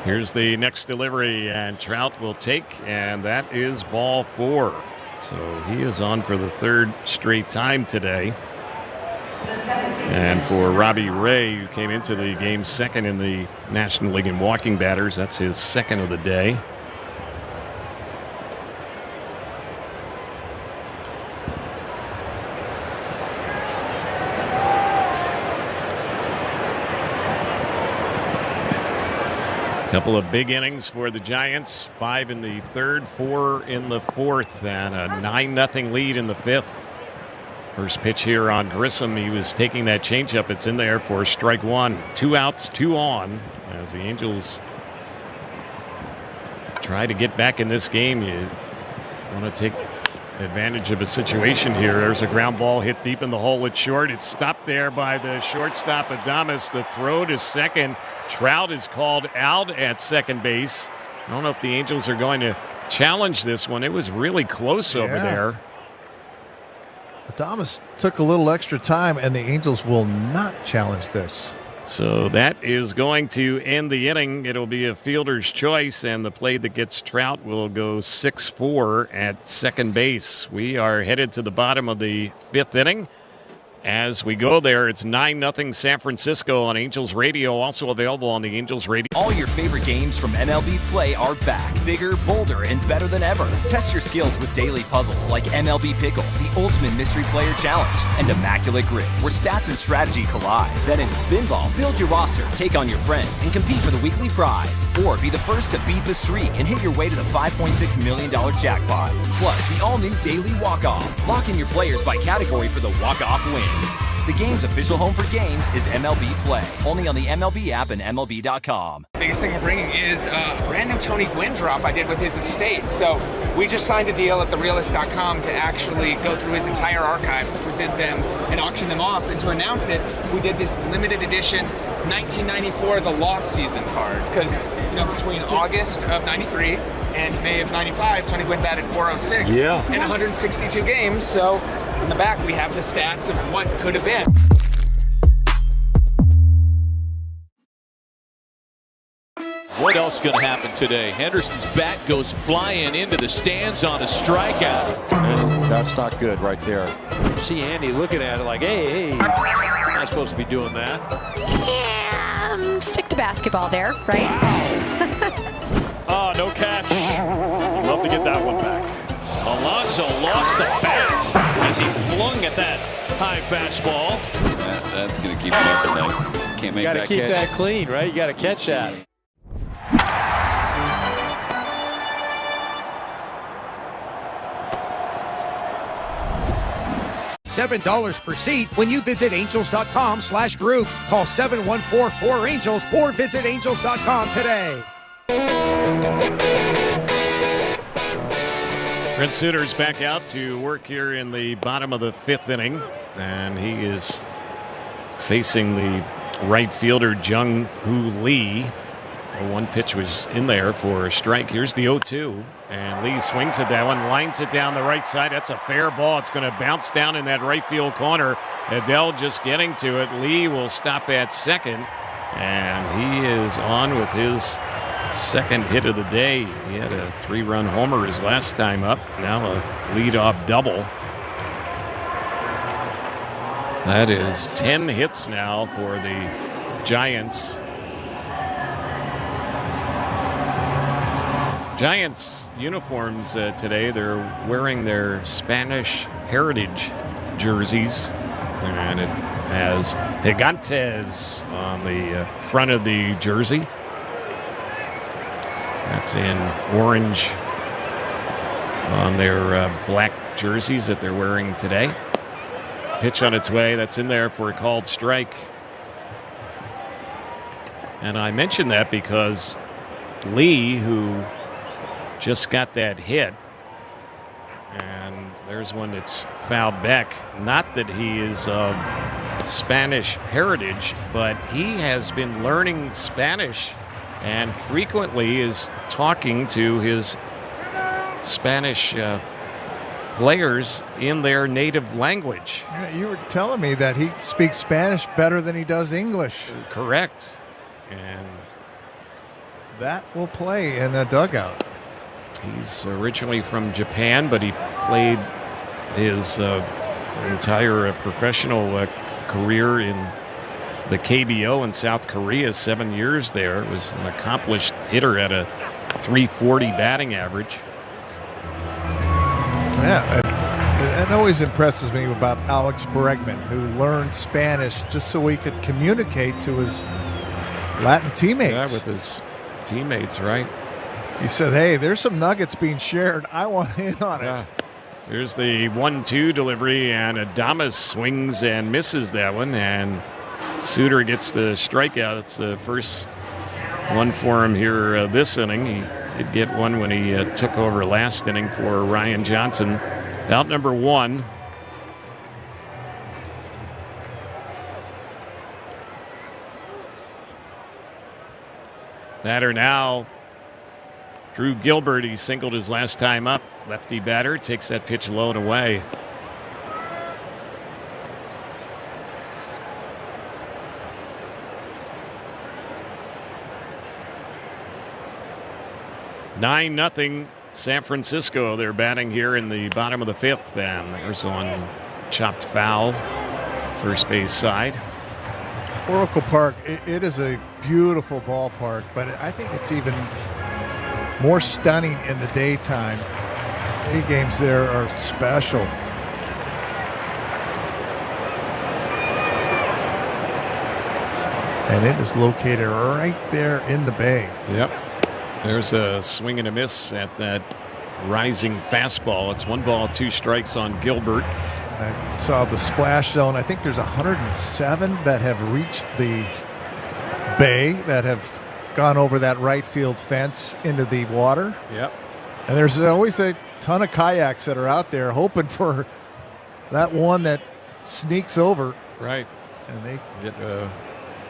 Here's the next delivery, and Trout will take, and that is ball 4. So he is on for the third straight time today. And for Robbie Ray, who came into the game second in the National League in walking batters, that's his second of the day. Couple of big innings for the Giants. 5 in the third, 4 in the fourth, and a 9-0 lead in the fifth. First pitch here on Grissom. He was taking that changeup. It's in there for strike 1. 2 outs, 2 on. As the Angels try to get back in this game, you want to take advantage of a situation here. There's a ground ball hit deep in the hole at short. It's stopped there by the shortstop, Adames. The throw to second. Trout is called out at second base. I don't know if the Angels are going to challenge this one. It was really close over there. Adames took a little extra time, and the Angels will not challenge this. So that is going to end the inning. It'll be a fielder's choice, and the play that gets Trout will go 6-4 at second base. We are headed to the bottom of the fifth inning. As we go there, it's 9-0 San Francisco on Angels Radio, also available on the Angels Radio. All your favorite games from MLB Play are back, bigger, bolder, and better than ever. Test your skills with daily puzzles like MLB Pickle, the Ultimate Mystery Player Challenge, and Immaculate Grid, where stats and strategy collide. Then in Spinball, build your roster, take on your friends, and compete for the weekly prize. Or be the first to beat the streak and hit your way to the $5.6 million jackpot. Plus, the all-new Daily Walk-Off. Lock in your players by category for the walk-off win. The game's official home for games is MLB Play. Only on the MLB app and MLB.com. Biggest thing we're bringing is a brand new Tony Gwynn drop I did with his estate. So we just signed a deal at therealist.com to actually go through his entire archives, present them, and auction them off. And to announce it, we did this limited edition 1994 The Lost Season card. Because, you know, between August of 93 and May of 95, Tony Gwynn batted .406 in 162 games. So in the back, we have the stats of what could have been. What else going to happen today? Henderson's bat goes flying into the stands on a strikeout. That's not good right there. See Andy looking at it like, hey, not supposed to be doing that. Yeah, stick to basketball there, right? Oh, no catch. Love to get that one back. Alonso lost the bat as he flung at that high fastball. That's going to keep him up tonight. Can't make that catch. You got to keep that clean, right? You got to catch that. $7 per seat when you visit angels.com/groups. Call 714-4ANGELS or visit angels.com today. Brent Suter's back out to work here in the bottom of the fifth inning, and he is facing the right fielder Jung-Hoo Lee. One pitch was in there for a strike. Here's the 0-2, and Lee swings at that one, lines it down the right side. That's a fair ball. It's going to bounce down in that right field corner. Adele just getting to it. Lee will stop at second, and he is on with his second hit of the day. He had a 3-run homer his last time up. Now a leadoff double. That is 10 hits now for the Giants. Giants uniforms today, they're wearing their Spanish heritage jerseys. And it has Gigantes on the front of the jersey. That's in orange on their black jerseys that they're wearing today. Pitch on its way. That's in there for a called strike. And I mention that because Lee, who just got that hit, and there's one that's fouled back. Not that he is of Spanish heritage, but he has been learning Spanish and frequently is talking to his Spanish players in their native language. Yeah, you were telling me that he speaks Spanish better than he does English. Correct. And that will play in the dugout. He's originally from Japan, but he played his entire professional career in the KBO in South Korea, 7 years there. Was an accomplished hitter at a .340 batting average. Yeah, it always impresses me about Alex Bregman, who learned Spanish just so he could communicate to his Latin teammates. Yeah, with his teammates, right? He said, hey, there's some nuggets being shared. I want in on it. Here's the 1-2 delivery, and Adames swings and misses that one, and Suter gets the strikeout. It's the first one for him here this inning. He did get one when he took over last inning for Ryan Johnson. Out number 1. Batter now, Drew Gilbert. He singled his last time up. Lefty batter takes that pitch low and away. Nine nothing San Francisco. They're batting here in the bottom of the 5th, and there's one chopped foul, first base side. Oracle Park, it is a beautiful ballpark, but I think it's even more stunning in the daytime. Day games there are special. And it is located right there in the bay. Yep. There's a swing and a miss at that rising fastball. It's 1 ball, 2 strikes on Gilbert. I saw the splash zone. I think there's 107 that have reached the bay, that have gone over that right field fence into the water. Yep. And there's always a ton of kayaks that are out there hoping for that one that sneaks over. Right. And they get a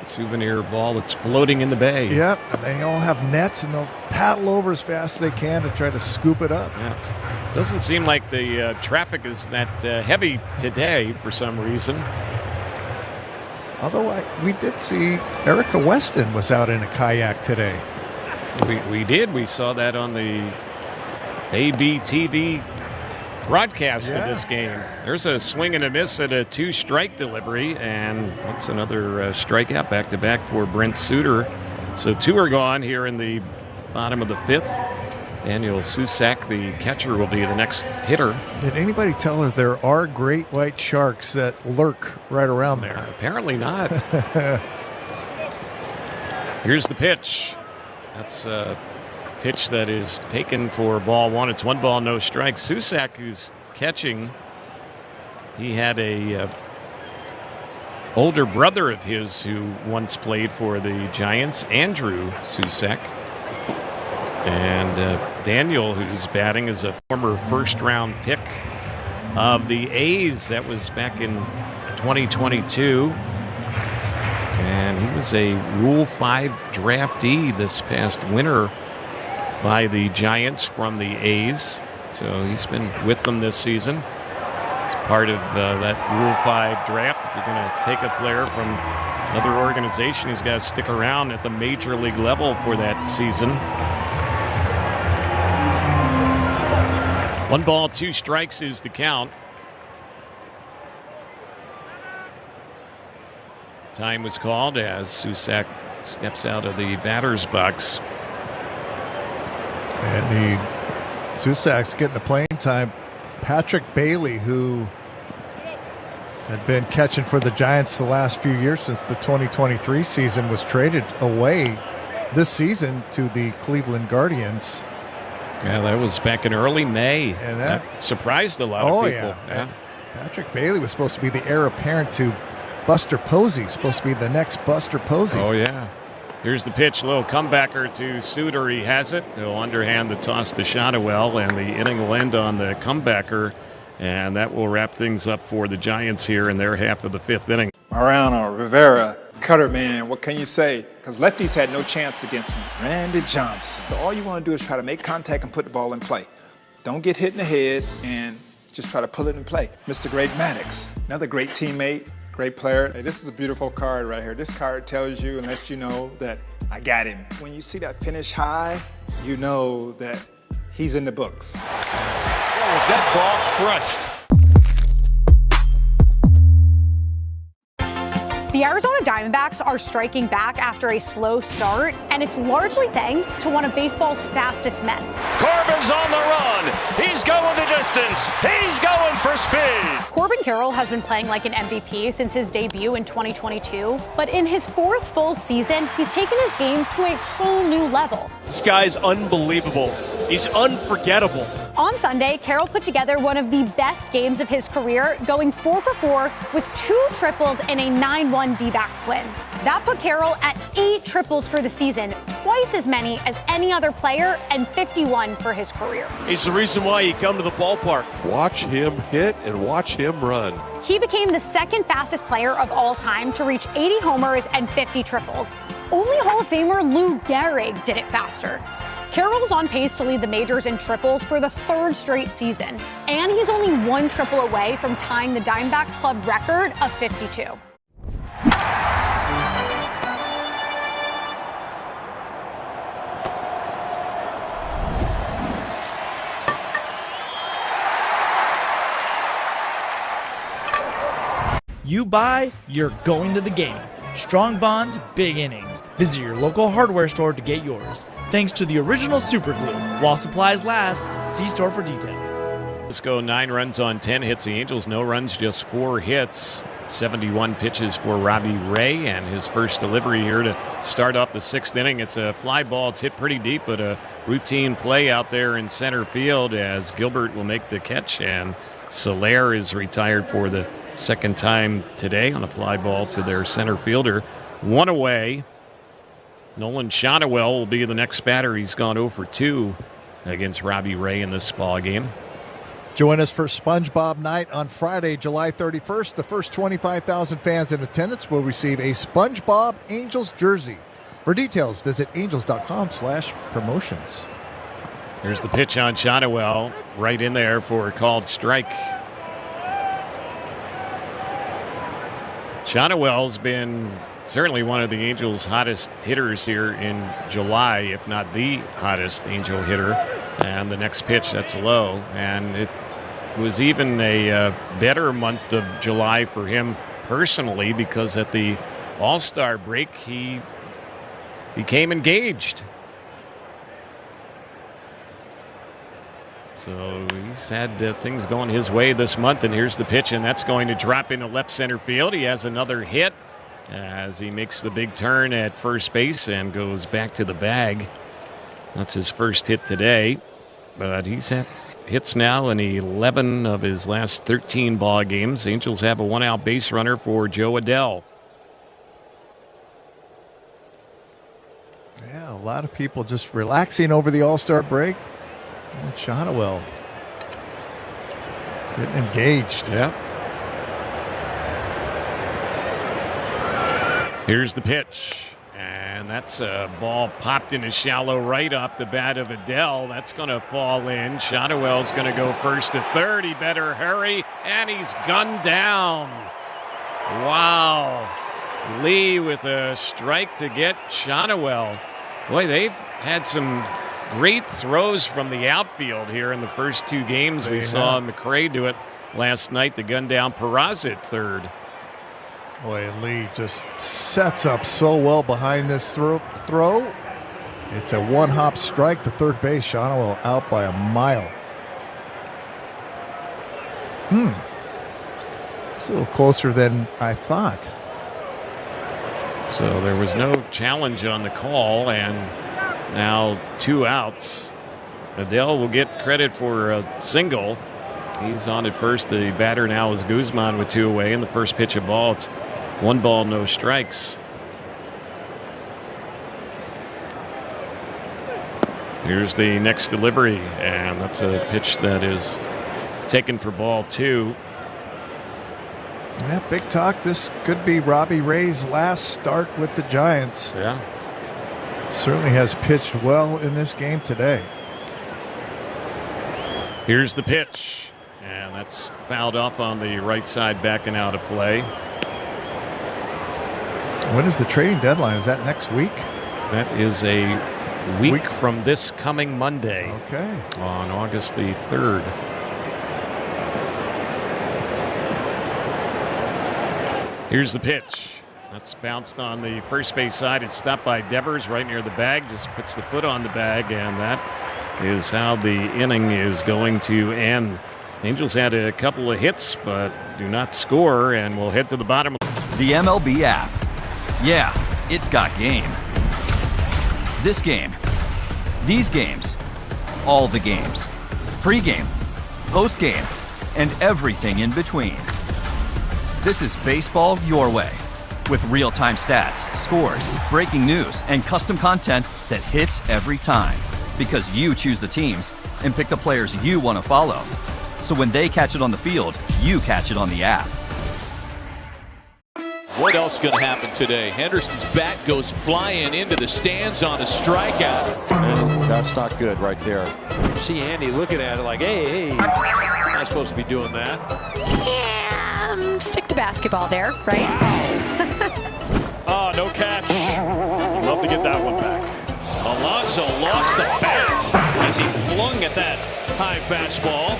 souvenir ball that's floating in the bay. Yep. And they all have nets, and they'll paddle over as fast as they can to try to scoop it up. Yeah. Doesn't seem like the traffic is that heavy today for some reason. Although we did see Erica Weston was out in a kayak today. We did. We saw that on the ABTV broadcast of this game. There's a swing and a miss at a 2-strike delivery, and that's another strikeout back-to-back for Brent Suter. So 2 are gone here in the bottom of the 5th. Daniel Susak, the catcher, will be the next hitter. Did anybody tell her there are great white sharks that lurk right around there? Apparently not. Here's the pitch. That's a pitch that is taken for ball 1. It's 1 ball, no strikes. Susak, who's catching, he had a older brother of his who once played for the Giants, Andrew Susak. And Daniel, who's batting, is a former first-round pick of the A's. That was back in 2022. And he was a Rule 5 draftee this past winter by the Giants from the A's. So he's been with them this season. It's part of that Rule 5 draft. If you're going to take a player from another organization, he's got to stick around at the major league level for that season. 1 ball, 2 strikes is the count. Time was called as Susak steps out of the batter's box. And Susak's getting the playing time. Patrick Bailey, who had been catching for the Giants the last few years since the 2023 season, was traded away this season to the Cleveland Guardians. Yeah, that was back in early May. And that surprised a lot of people. Yeah. Patrick Bailey was supposed to be the heir apparent to Buster Posey, supposed to be the next Buster Posey. Oh, yeah. Here's the pitch, little comebacker to Suter. He has it. He'll underhand the toss to Shotwell, and the inning will end on the comebacker, and that will wrap things up for the Giants here in their half of the fifth inning. Mariano Rivera, cutter man, what can you say? Because lefties had no chance against him. Randy Johnson. All you want to do is try to make contact and put the ball in play. Don't get hit in the head and just try to pull it in play. Mr. Greg Maddux, another great teammate, great player. Hey, this is a beautiful card right here. This card tells you and lets you know that I got him. When you see that finish high, you know that he's in the books. Was that ball crushed? The Arizona Diamondbacks are striking back after a slow start, and it's largely thanks to one of baseball's fastest men. Corbin's on the run. He's going the distance. He's going for speed. Corbin Carroll has been playing like an MVP since his debut in 2022, but in his fourth full season, he's taken his game to a whole new level. This guy's unbelievable. He's unforgettable. On Sunday, Carroll put together one of the best games of his career, going 4 for 4 with 2 triples and a 9-1 D-backs win. That put Carroll at 8 triples for the season, twice as many as any other player, and 51 for his career. He's the reason why you come to the ballpark. Watch him hit and watch him run. He became the second fastest player of all time to reach 80 homers and 50 triples. Only Hall of Famer Lou Gehrig did it faster. Carroll's on pace to lead the majors in triples for the 3rd straight season, and he's only 1 triple away from tying the Diamondbacks club record of 52. You buy, you're going to the game. Strong bonds, big innings. Visit your local hardware store to get yours. Thanks to the original super glue. While supplies last, see store for details. Let's go 9 runs on 10 hits. The Angels, no runs, just 4 hits. 71 pitches for Robbie Ray, and his first delivery here to start off the 6th inning. It's a fly ball. It's hit pretty deep, but a routine play out there in center field as Gilbert will make the catch, and Soler is retired for the 2nd time today on a fly ball to their center fielder. 1 away. Nolan Shotwell will be the next batter. He's gone 0 for 2 against Robbie Ray in this ball game. Join us for SpongeBob Night on Friday, July 31st. The first 25,000 fans in attendance will receive a SpongeBob Angels jersey. For details, visit angels.com/promotions. Here's the pitch on Shotwell, right in there for a called strike. Shotwell's been certainly one of the Angels' hottest hitters here in July, if not the hottest Angel hitter. And the next pitch, that's low. And it was even a better month of July for him personally, because at the All-Star break, he became engaged. So he's had things going his way this month, and here's the pitch, and that's going to drop into left center field. He has another hit as he makes the big turn at first base and goes back to the bag. That's his first hit today, but he's had hits now in 11 of his last 13 ball games. Angels have a 1-out base runner for Joe Adell. Yeah, a lot of people just relaxing over the All-Star break. And Shotwell getting engaged. Yeah. Here's the pitch. And that's a ball popped into shallow right off the bat of Adell. That's going to fall in. Shotwell's going to go first to third. He better hurry. And he's gunned down. Wow. Lee with a strike to get Shotwell. Boy, they've had some great throws from the outfield here in the first 2 games. We saw McRae do it last night to gun down Peraza at third. Boy, Lee just sets up so well behind this throw. It's a 1-hop strike to third base. Shotwell out by a mile. It's a little closer than I thought. So there was no challenge on the call, and now 2 outs. Adele will get credit for a single. He's on at first. The batter now is Guzman with 2 away. In the first pitch of ball, it's 1 ball, no strikes. Here's the next delivery, and that's a pitch that is taken for ball 2. Yeah, big talk. This could be Robbie Ray's last start with the Giants. Yeah. Certainly has pitched well in this game today. Here's the pitch, and that's fouled off on the right side, backing out of play. When is the trading deadline? Is that next week? That is a week from this coming Monday. Okay. On August the 3rd. Here's the pitch. That's bounced on the first base side. It's stopped by Devers right near the bag. Just puts the foot on the bag, and that is how the inning is going to end. Angels had a couple of hits, but do not score, and we'll head to the bottom. The MLB app. Yeah, it's got game. This game. These games. All the games. Pre-game. Post-game. And everything in between. This is baseball your way. With real-time stats, scores, breaking news, and custom content that hits every time. Because you choose the teams and pick the players you want to follow. So when they catch it on the field, you catch it on the app. What else is going to happen today? Henderson's bat goes flying into the stands on a strikeout. That's not good right there. See Andy looking at it like, hey, not supposed to be doing that. Yeah, stick to basketball there, right? Oh, no catch. Love to get that one back. Alonso lost the bat as he flung at that high fastball.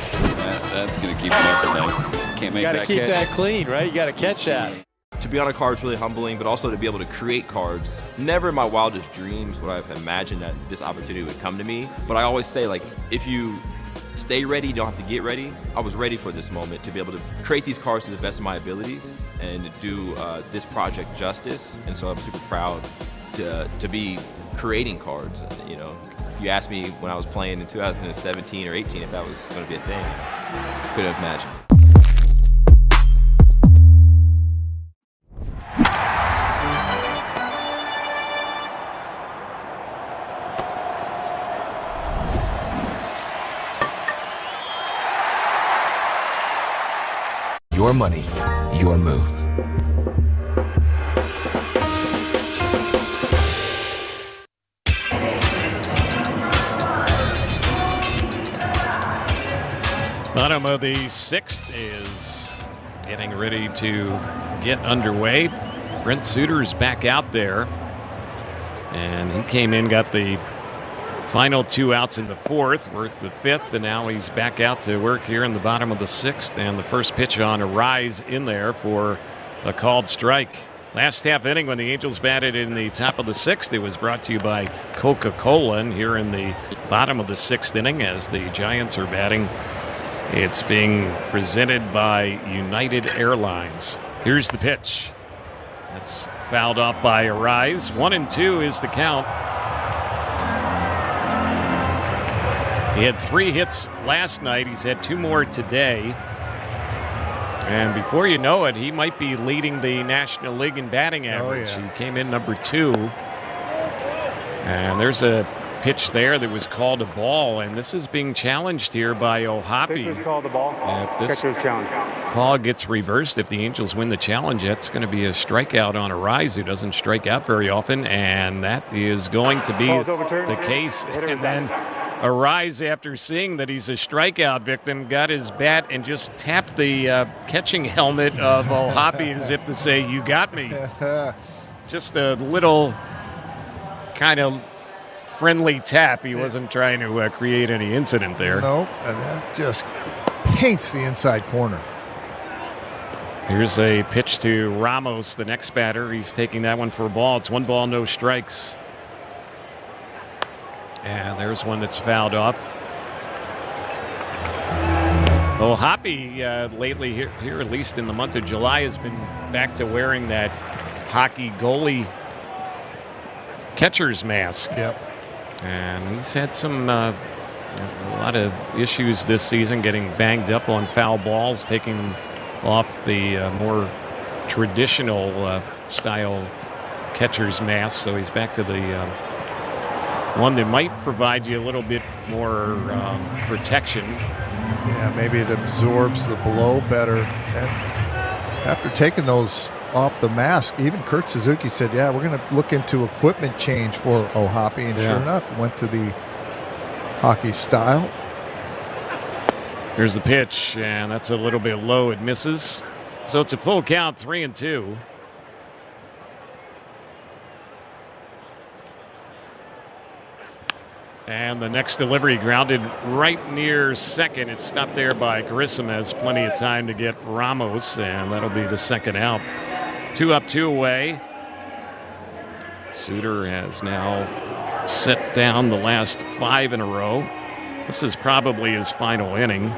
That's going to keep him up tonight. Can't make that catch. You got to keep that clean, right? You got to catch that. To be on a card is really humbling, but also to be able to create cards. Never in my wildest dreams would I have imagined that this opportunity would come to me. But I always say, like, if you stay ready, you don't have to get ready. I was ready for this moment to be able to create these cards to the best of my abilities and to do this project justice. And so I'm super proud to be creating cards. You know, if you asked me when I was playing in 2017 or 18 if that was going to be a thing, couldn't have imagined. Your money, your move. Bottom of the 6th is getting ready to get underway. Brent Suter's back out there. And he came in, got the final 2 outs in the 4th. We're at the 5th, and now he's back out to work here in the bottom of the 6th. And the first pitch on a rise in there for a called strike. Last half inning when the Angels batted in the top of the 6th, it was brought to you by Coca-Cola. And here in the bottom of the 6th inning, as the Giants are batting, it's being presented by United Airlines. Here's the pitch. That's fouled off by Arise. 1-2 is the count. He had 3 hits last night. He's had 2 more today. And before you know it, he might be leading the National League in batting average. He came in number 2. And there's a pitch there that was called a ball, and this is being challenged here by Ohapi. Called the ball. If this call gets reversed, if the Angels win the challenge, that's going to be a strikeout on Arise, who doesn't strike out very often, and that is going to be the case. And then Arise, after seeing that he's a strikeout victim, got his bat and just tapped the catching helmet of Ohapi as if to say, "You got me." Just a little kind of friendly tap. He wasn't trying to create any incident there. Nope, and that just paints the inside corner. Here's a pitch to Ramos, the next batter. He's taking that one for a ball. It's 1 ball, no strikes. And there's one that's fouled off. Ohapi lately here, at least in the month of July, has been back to wearing that hockey goalie catcher's mask. Yep. And he's had some A lot of issues this season, getting banged up on foul balls, taking them off the more traditional style catcher's mask. So he's back to the one that might provide you a little bit more protection. Yeah, maybe it absorbs the blow better. And after taking those off the mask, even Kurt Suzuki said, yeah, we're going to look into equipment change for Ohapi. And sure enough, went to the hockey style. Here's the pitch, and that's a little bit low. It misses. So it's a full count, 3-2. And the next delivery grounded right near second. It's stopped there by Grissom. Has plenty of time to get Ramos, and that'll be the second out. 2 up, 2 away. Suter has now set down the last 5 in a row. This is probably his final inning.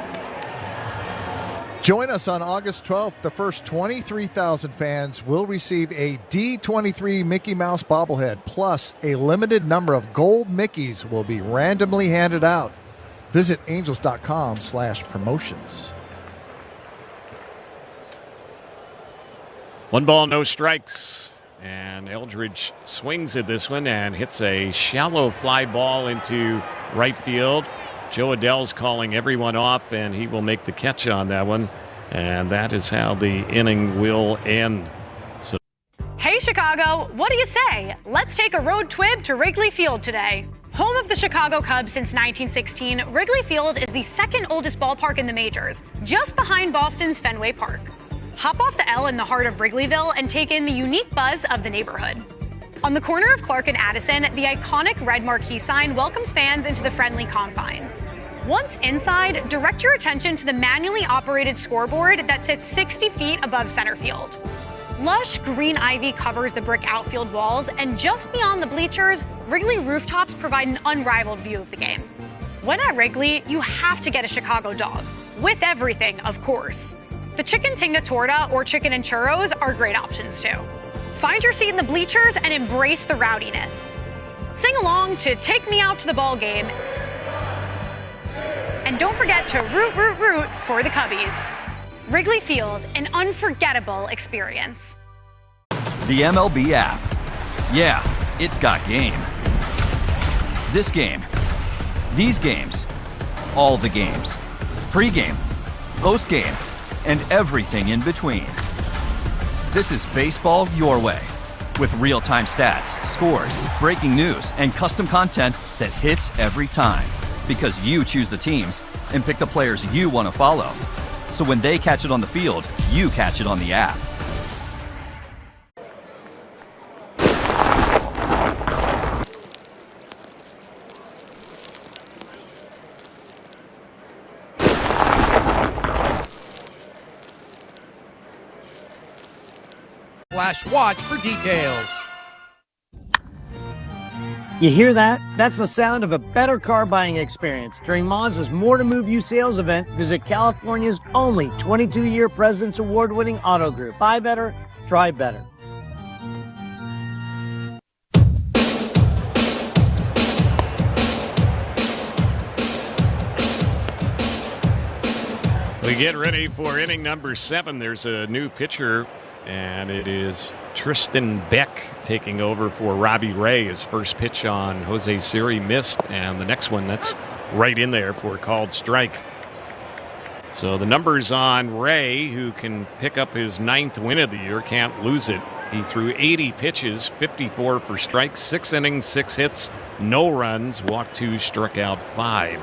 Join us on August 12th. The first 23,000 fans will receive a D23 Mickey Mouse bobblehead, plus a limited number of gold Mickeys will be randomly handed out. Visit angels.com/promotions. 1 ball, no strikes. And Eldridge swings at this one and hits a shallow fly ball into right field. Joe Adell's calling everyone off, and he will make the catch on that one. And that is how the inning will end. So, hey, Chicago, what do you say? Let's take a road trip to Wrigley Field today. Home of the Chicago Cubs since 1916, Wrigley Field is the second oldest ballpark in the majors, just behind Boston's Fenway Park. Hop off the L in the heart of Wrigleyville and take in the unique buzz of the neighborhood. On the corner of Clark and Addison, the iconic red marquee sign welcomes fans into the friendly confines. Once inside, direct your attention to the manually operated scoreboard that sits 60 feet above center field. Lush green ivy covers the brick outfield walls, and just beyond the bleachers, Wrigley rooftops provide an unrivaled view of the game. When at Wrigley, you have to get a Chicago dog. With everything, of course. The chicken tinga torta or chicken and churros are great options too. Find your seat in the bleachers and embrace the rowdiness. Sing along to Take Me Out to the Ball Game. And don't forget to root for the Cubbies. Wrigley Field, an unforgettable experience. The MLB app. Yeah, it's got game. This game. These games. All the games. Pre-game. Post-game. And everything in between. This is baseball your way. With real-time stats, scores, breaking news, and custom content that hits every time. Because you choose the teams and pick the players you want to follow. So when they catch it on the field, you catch it on the app. Watch for details. You hear that? That's the sound of a better car buying experience. During Mazda's More to Move You sales event, visit California's only 22-year President's Award-winning auto group. Buy better, drive better. we get ready for inning number 7. There's a new pitcher, and it is Tristan Beck taking over for Robbie Ray. His first pitch on Jose Siri missed, and the next one that's right in there for a called strike. So the numbers on Ray, who can pick up his 9th win of the year, can't lose it. He threw 80 pitches, 54 for strikes, 6 innings, 6 hits, no runs, walked 2, struck out 5.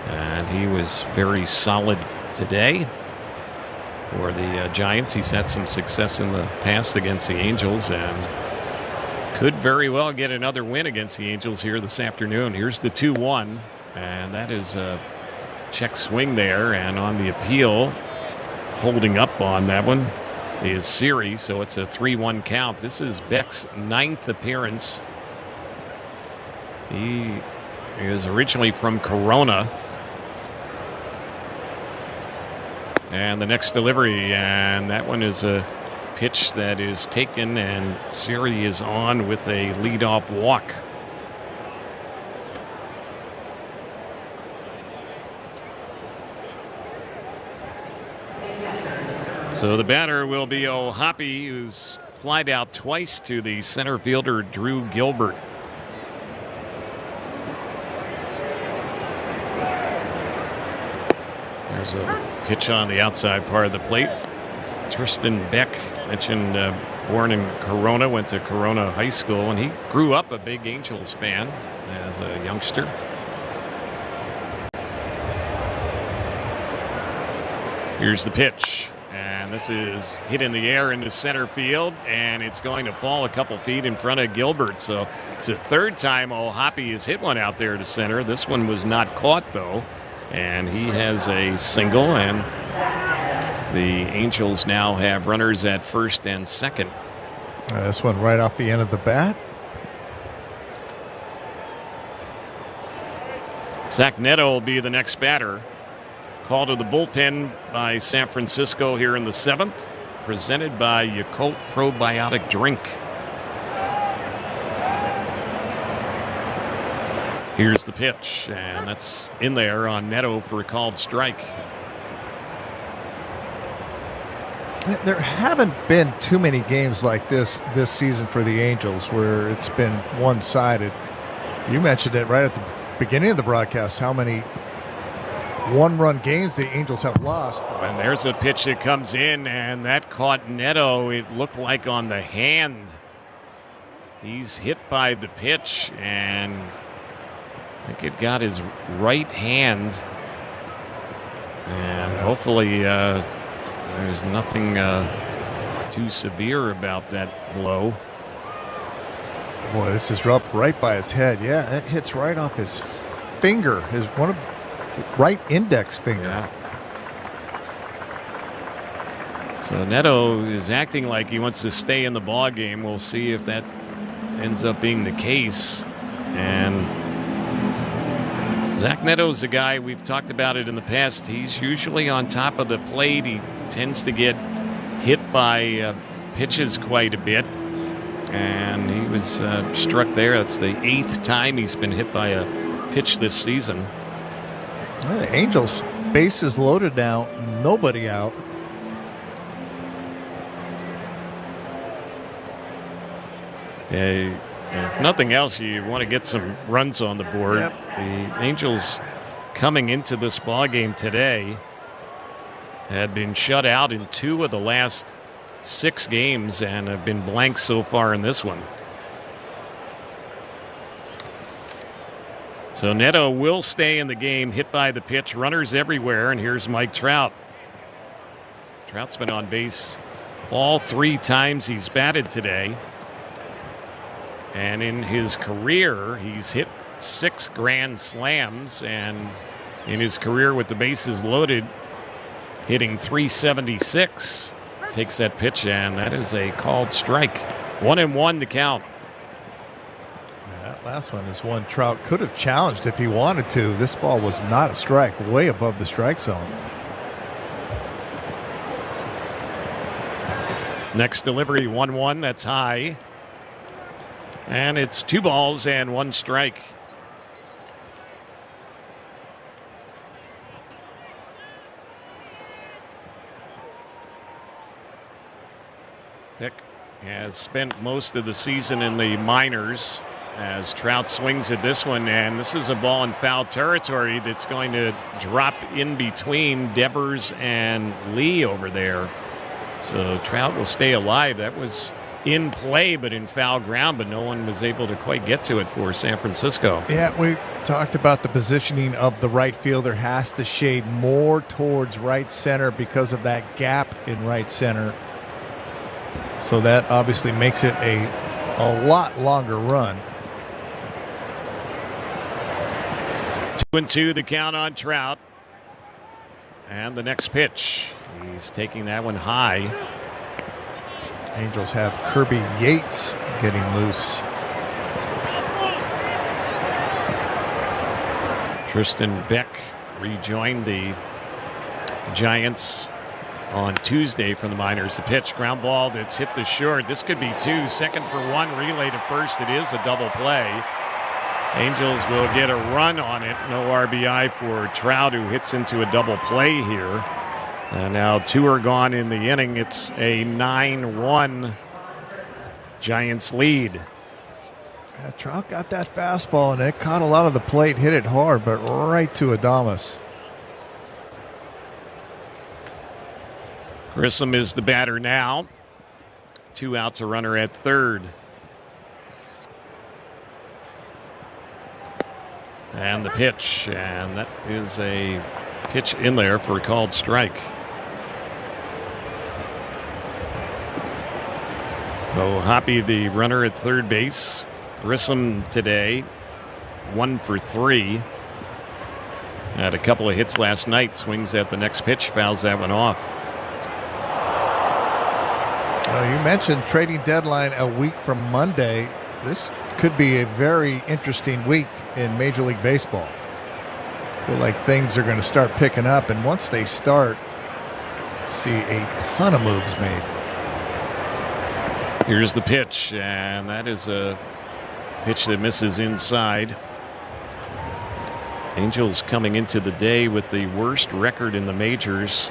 And he was very solid today. For the Giants, he's had some success in the past against the Angels and could very well get another win against the Angels here this afternoon. Here's the 2-1, and that is a check swing there. And on the appeal, holding up on that one is Siri, so it's a 3-1 count. This is Beck's 9th appearance. He is originally from Corona. And the next delivery, and that one is a pitch that is taken, and Siri is on with a leadoff walk. So the batter will be O'Hoppe, who's flied out twice to the center fielder, Drew Gilbert. There's a pitch on the outside part of the plate. Tristan Beck, mentioned born in Corona, went to Corona High School, and he grew up a big Angels fan as a youngster. Here's the pitch, and this is hit in the air into center field, and it's going to fall a couple feet in front of Gilbert. So it's the third time O'Hoppe has hit one out there to center. This one was not caught, though, and he has a single, and the Angels now have runners at first and second. This one right off the end of the bat. Zach Neto will be the next batter. Call to the bullpen by San Francisco here in the 7th. Presented by Yakult Probiotic Drink. Here's the pitch, and that's in there on Neto for a called strike. There haven't been too many games like this season for the Angels where it's been one-sided. You mentioned it right at the beginning of the broadcast, how many one-run games the Angels have lost. And there's a pitch that comes in, and that caught Neto. It looked like on the hand. He's hit by the pitch, and I think it got his right hand. And hopefully there's nothing too severe about that blow. Boy, this is up right by his head. Yeah, that hits right off his finger, his right index finger. Yeah. So Neto is acting like he wants to stay in the ball game. We'll see if that ends up being the case. And Zach Neto's a guy, we've talked about it in the past. He's usually on top of the plate. He tends to get hit by pitches quite a bit. And he was struck there. That's the 8th time he's been hit by a pitch this season. Well, the Angels, bases loaded now, nobody out. If nothing else, you want to get some runs on the board. Yep. The Angels, coming into this ball game today, had been shut out in 2 of the last 6 games and have been blank so far in this one. So Neto will stay in the game, hit by the pitch, runners everywhere, and here's Mike Trout. Trout's been on base all 3 times he's batted today. And in his career, he's hit 6 grand slams, and in his career with the bases loaded, hitting .376. Takes that pitch, and that is a called strike. 1-1 the count. Yeah, that last one is one Trout could have challenged if he wanted to. This ball was not a strike, way above the strike zone. Next delivery, 1-1, that's high. And it's 2 balls and 1 strike. Pick has spent most of the season in the minors as Trout swings at this one, and this is a ball in foul territory that's going to drop in between Devers and Lee over there. So Trout will stay alive. That was in play, but in foul ground, but no one was able to quite get to it for San Francisco. Yeah, we talked about the positioning of the right fielder has to shade more towards right center because of that gap in right center. So that obviously makes it a lot longer run. 2-2 the count on Trout. And the next pitch, he's taking that one high. Angels have Kirby Yates getting loose. Tristan Beck rejoined the Giants on Tuesday from the minors. The pitch, ground ball that's hit the short. This could be 2, second for 1, relay to first. It is a double play. Angels will get a run on it. No RBI for Trout, who hits into a double play here. And now 2 are gone in the inning. It's a 9-1 Giants lead. Yeah, Trout got that fastball, and it caught a lot of the plate, hit it hard, but right to Adames. Grissom is the batter now. 2 outs, a runner at third. And the pitch, and that is a pitch in there for a called strike. So Hoppy, the runner at third base. Grissom today, 1 for 3. Had a couple of hits last night. Swings at the next pitch, fouls that one off. You mentioned trading deadline a week from Monday. This could be a very interesting week in Major League Baseball. I feel like things are going to start picking up, and once they start, you can see a ton of moves made. Here's the pitch, and that is a pitch that misses inside. Angels coming into the day with the worst record in the majors.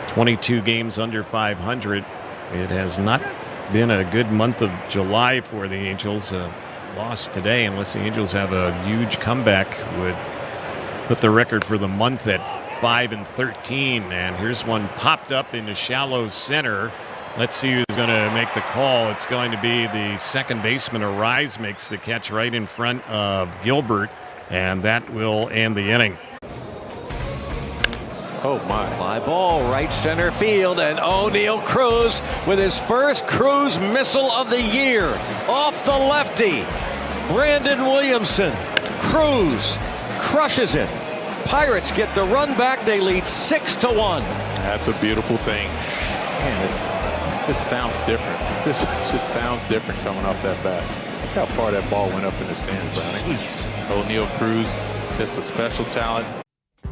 22 games under 500. It has not been a good month of July for the Angels. Lost today, unless the Angels have a huge comeback, would put the record for the month at 5-13. And here's one popped up into shallow center. Let's see who's going to make the call. It's going to be the second baseman. Arise makes the catch right in front of Gilbert, and that will end the inning. Oh my. Fly ball, right center field, and O'Neal Cruz with his first Cruz missile of the year. Off the lefty. Brandon Williamson. Cruz crushes it. Pirates get the run back. They lead 6-1. That's a beautiful thing. Man, it just sounds different. It just sounds different coming off that bat. Look how far that ball went up in the stands, Browning. O'Neal Cruz, just a special talent.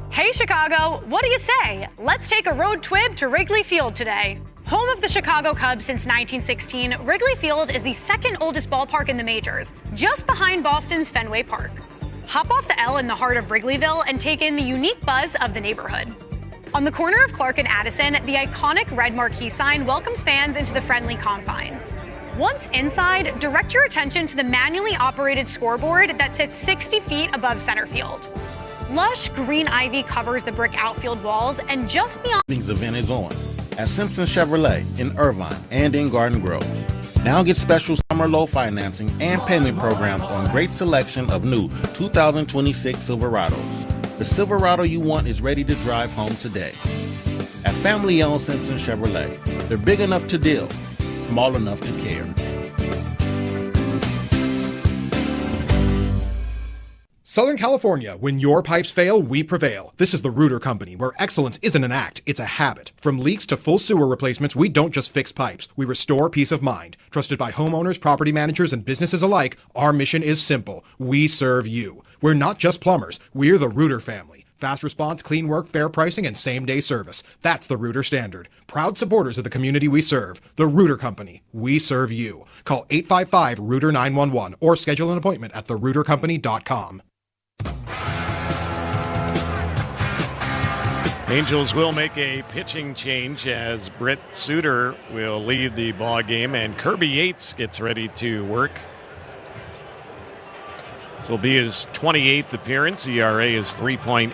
Hey Chicago, what do you say? Let's take a road trip to Wrigley Field today. Home of the Chicago Cubs since 1916, Wrigley Field is the second oldest ballpark in the majors, just behind Boston's Fenway Park. Hop off the L in the heart of Wrigleyville and take in the unique buzz of the neighborhood. On the corner of Clark and Addison, the iconic red marquee sign welcomes fans into the friendly confines. Once inside, direct your attention to the manually operated scoreboard that sits 60 feet above center field. Lush green ivy covers the brick outfield walls, and just beyond... This event is on at Simpson Chevrolet in Irvine and in Garden Grove. Now get special summer low financing and payment programs on great selection of new 2026 Silverados. The Silverado you want is ready to drive home today. At family-owned Simpson Chevrolet, they're big enough to deal, small enough to care. Southern California, when your pipes fail, we prevail. This is the Rooter Company, where excellence isn't an act, it's a habit. From leaks to full sewer replacements, we don't just fix pipes, we restore peace of mind. Trusted by homeowners, property managers, and businesses alike, our mission is simple. We serve you. We're not just plumbers, we're the Rooter family. Fast response, clean work, fair pricing, and same-day service. That's the Rooter standard. Proud supporters of the community we serve. The Rooter Company. We serve you. Call 855-ROOTER-911 or schedule an appointment at therootercompany.com. Angels will make a pitching change as Brett Suter will leave the ball game, and Kirby Yates gets ready to work. This will be his 28th appearance. ERA is 3.80.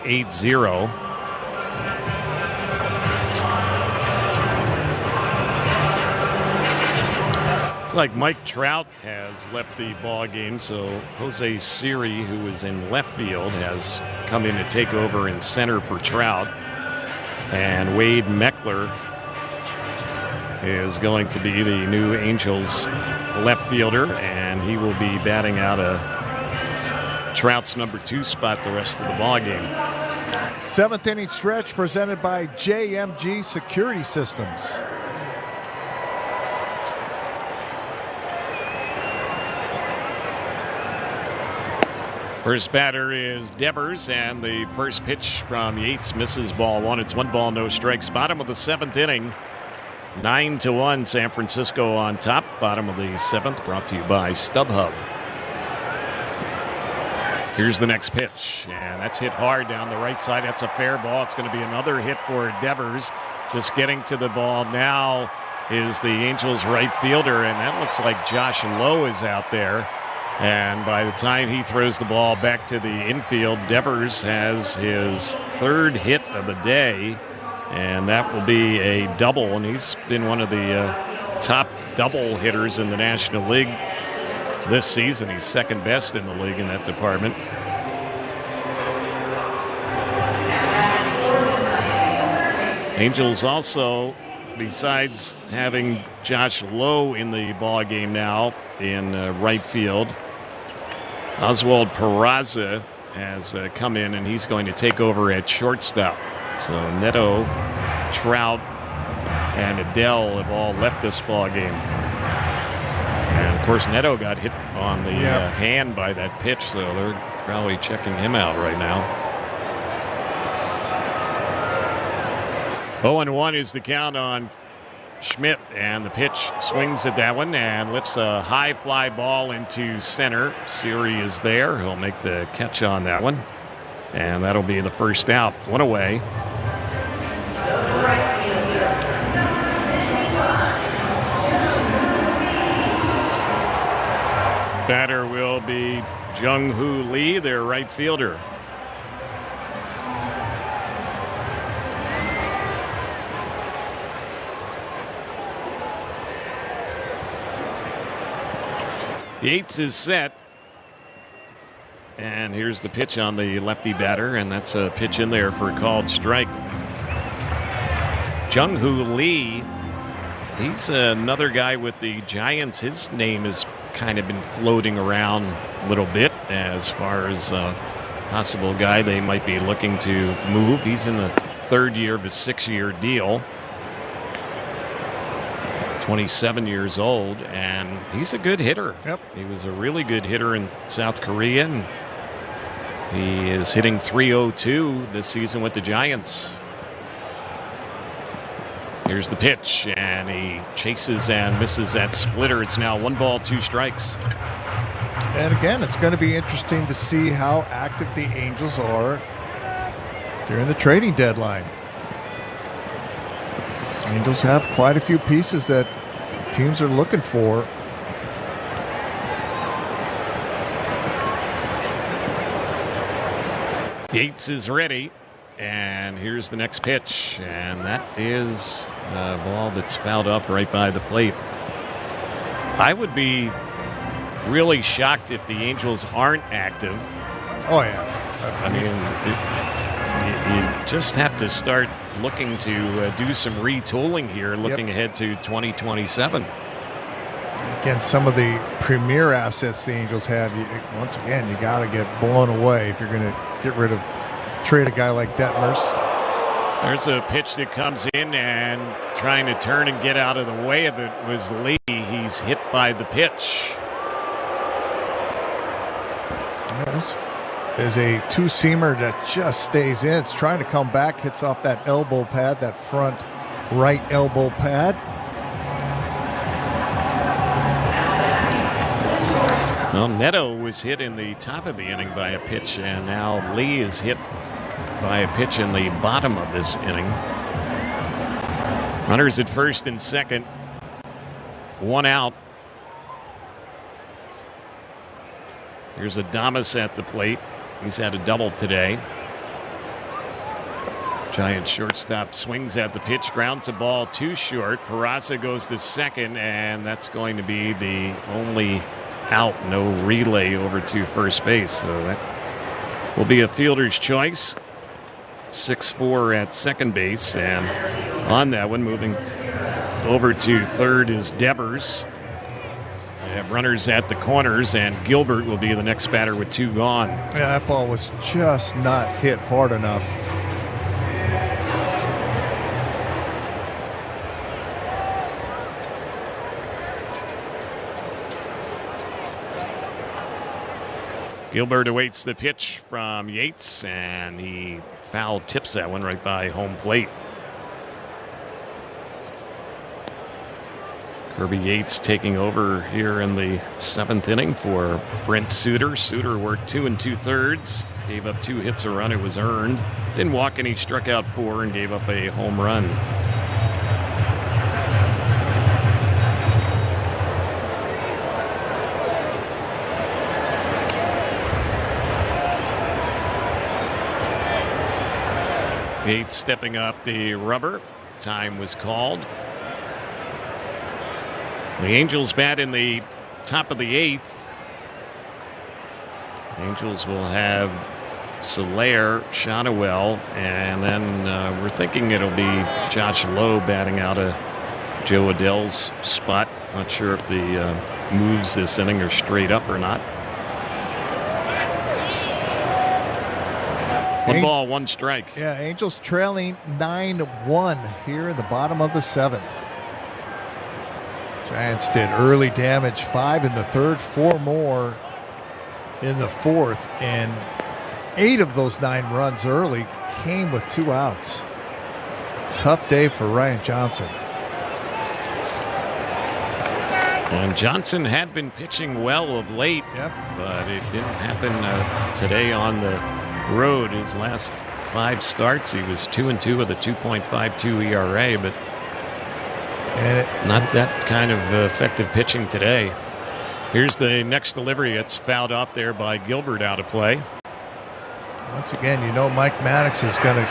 It's like Mike Trout has left the ball game, so Jose Siri, who is in left field, has come in to take over in center for Trout. And Wade Meckler is going to be the new Angels left fielder, and he will be batting out a Trout's number 2 spot the rest of the ball game. 7th inning stretch presented by JMG Security Systems. First batter is Devers, and the first pitch from Yates misses ball 1. It's 1 ball, no strikes. Bottom of the 7th inning. 9-1, San Francisco on top. Bottom of the 7th, brought to you by StubHub. Here's the next pitch, and that's hit hard down the right side. That's a fair ball. It's going to be another hit for Devers. Just getting to the ball now is the Angels right fielder, and that looks like Josh Lowe is out there. And by the time he throws the ball back to the infield, Devers has his third hit of the day, and that will be a double. And he's been one of the top double hitters in the National League this season. He's second best in the league in that department. Angels also, besides having Josh Lowe in the ball game now in right field, Oswald Peraza has come in, and he's going to take over at shortstop. So Neto, Trout, and Adele have all left this ball game. And of course, Neto got hit on the hand by that pitch, so they're probably checking him out right now. 0-1 is the count on Schmidt, and the pitch swings at that one and lifts a high fly ball into center. Siri is there. He'll make the catch on that one, and that'll be the first out. One away. Batter will be Jung-Hoo Lee, their right fielder. Yates is set. And here's the pitch on the lefty batter, and that's a pitch in there for a called strike. Jung-Hoo Lee, he's another guy with the Giants. His name has kind of been floating around a little bit as far as a possible guy they might be looking to move. He's in the third year of a 6-year deal. 27 years old, and he's a good hitter. Yep. He was a really good hitter in South Korea, and he is hitting .302 this season with the Giants. Here's the pitch, and he chases and misses that splitter. It's now 1 ball, 2 strikes. And again, it's going to be interesting to see how active the Angels are during the trading deadline. Angels have quite a few pieces that teams are looking for. Yates is ready, and here's the next pitch, and that is a ball that's fouled off right by the plate. I would be really shocked if the Angels aren't active. Oh, yeah. I mean, you just have to start looking to do some retooling here, looking ahead to 2027. Again, some of the premier assets the Angels have, once again, you got to get blown away if you're going to trade a guy like Detmers. There's a pitch that comes in, and trying to turn and get out of the way of it was Lee. He's hit by the pitch. This is a 2-seamer that just stays in. It's trying to come back, hits off that elbow pad, that front right elbow pad. Well, Neto was hit in the top of the inning by a pitch, and now Lee is hit by a pitch in the bottom of this inning. Runners at first and second. 1 out. Here's Adames at the plate. He's had a double today. Giant shortstop swings at the pitch, grounds a ball too short. Peraza goes to second, and that's going to be the only out. No relay over to first base, so that will be a fielder's choice. 6-4 at second base, and on that one, moving over to third is Devers. They have runners at the corners, and Gilbert will be the next batter with 2 gone. Yeah, that ball was just not hit hard enough. Gilbert awaits the pitch from Yates, and he foul tips that one right by home plate. Kirby Yates taking over here in the 7th inning for Brent Suter. Suter worked 2 2/3, gave up 2 hits, a run. It was earned. Didn't walk any, struck out 4, and gave up a home run. Yates stepping off the rubber. Time was called. The Angels bat in the top of the 8th. Angels will have Soler, Shotwell, and then we're thinking it'll be Josh Lowe batting out of Joe Adell's spot. Not sure if the moves this inning are straight up or not. 1 ball, 1 strike. Yeah, Angels trailing 9-1 here in the bottom of the 7th. Giants did early damage, 5 in the 3rd, 4 more in the 4th, and 8 of those 9 runs early came with 2 outs. Tough day for Ryan Johnson. And Johnson had been pitching well of late, but it didn't happen today on the road. His last 5 starts, he was 2-2 with a 2.52 ERA, but not that kind of effective pitching today. Here's the next delivery. It's fouled off there by Gilbert, out of play. Once again, you know Mike Maddox is going to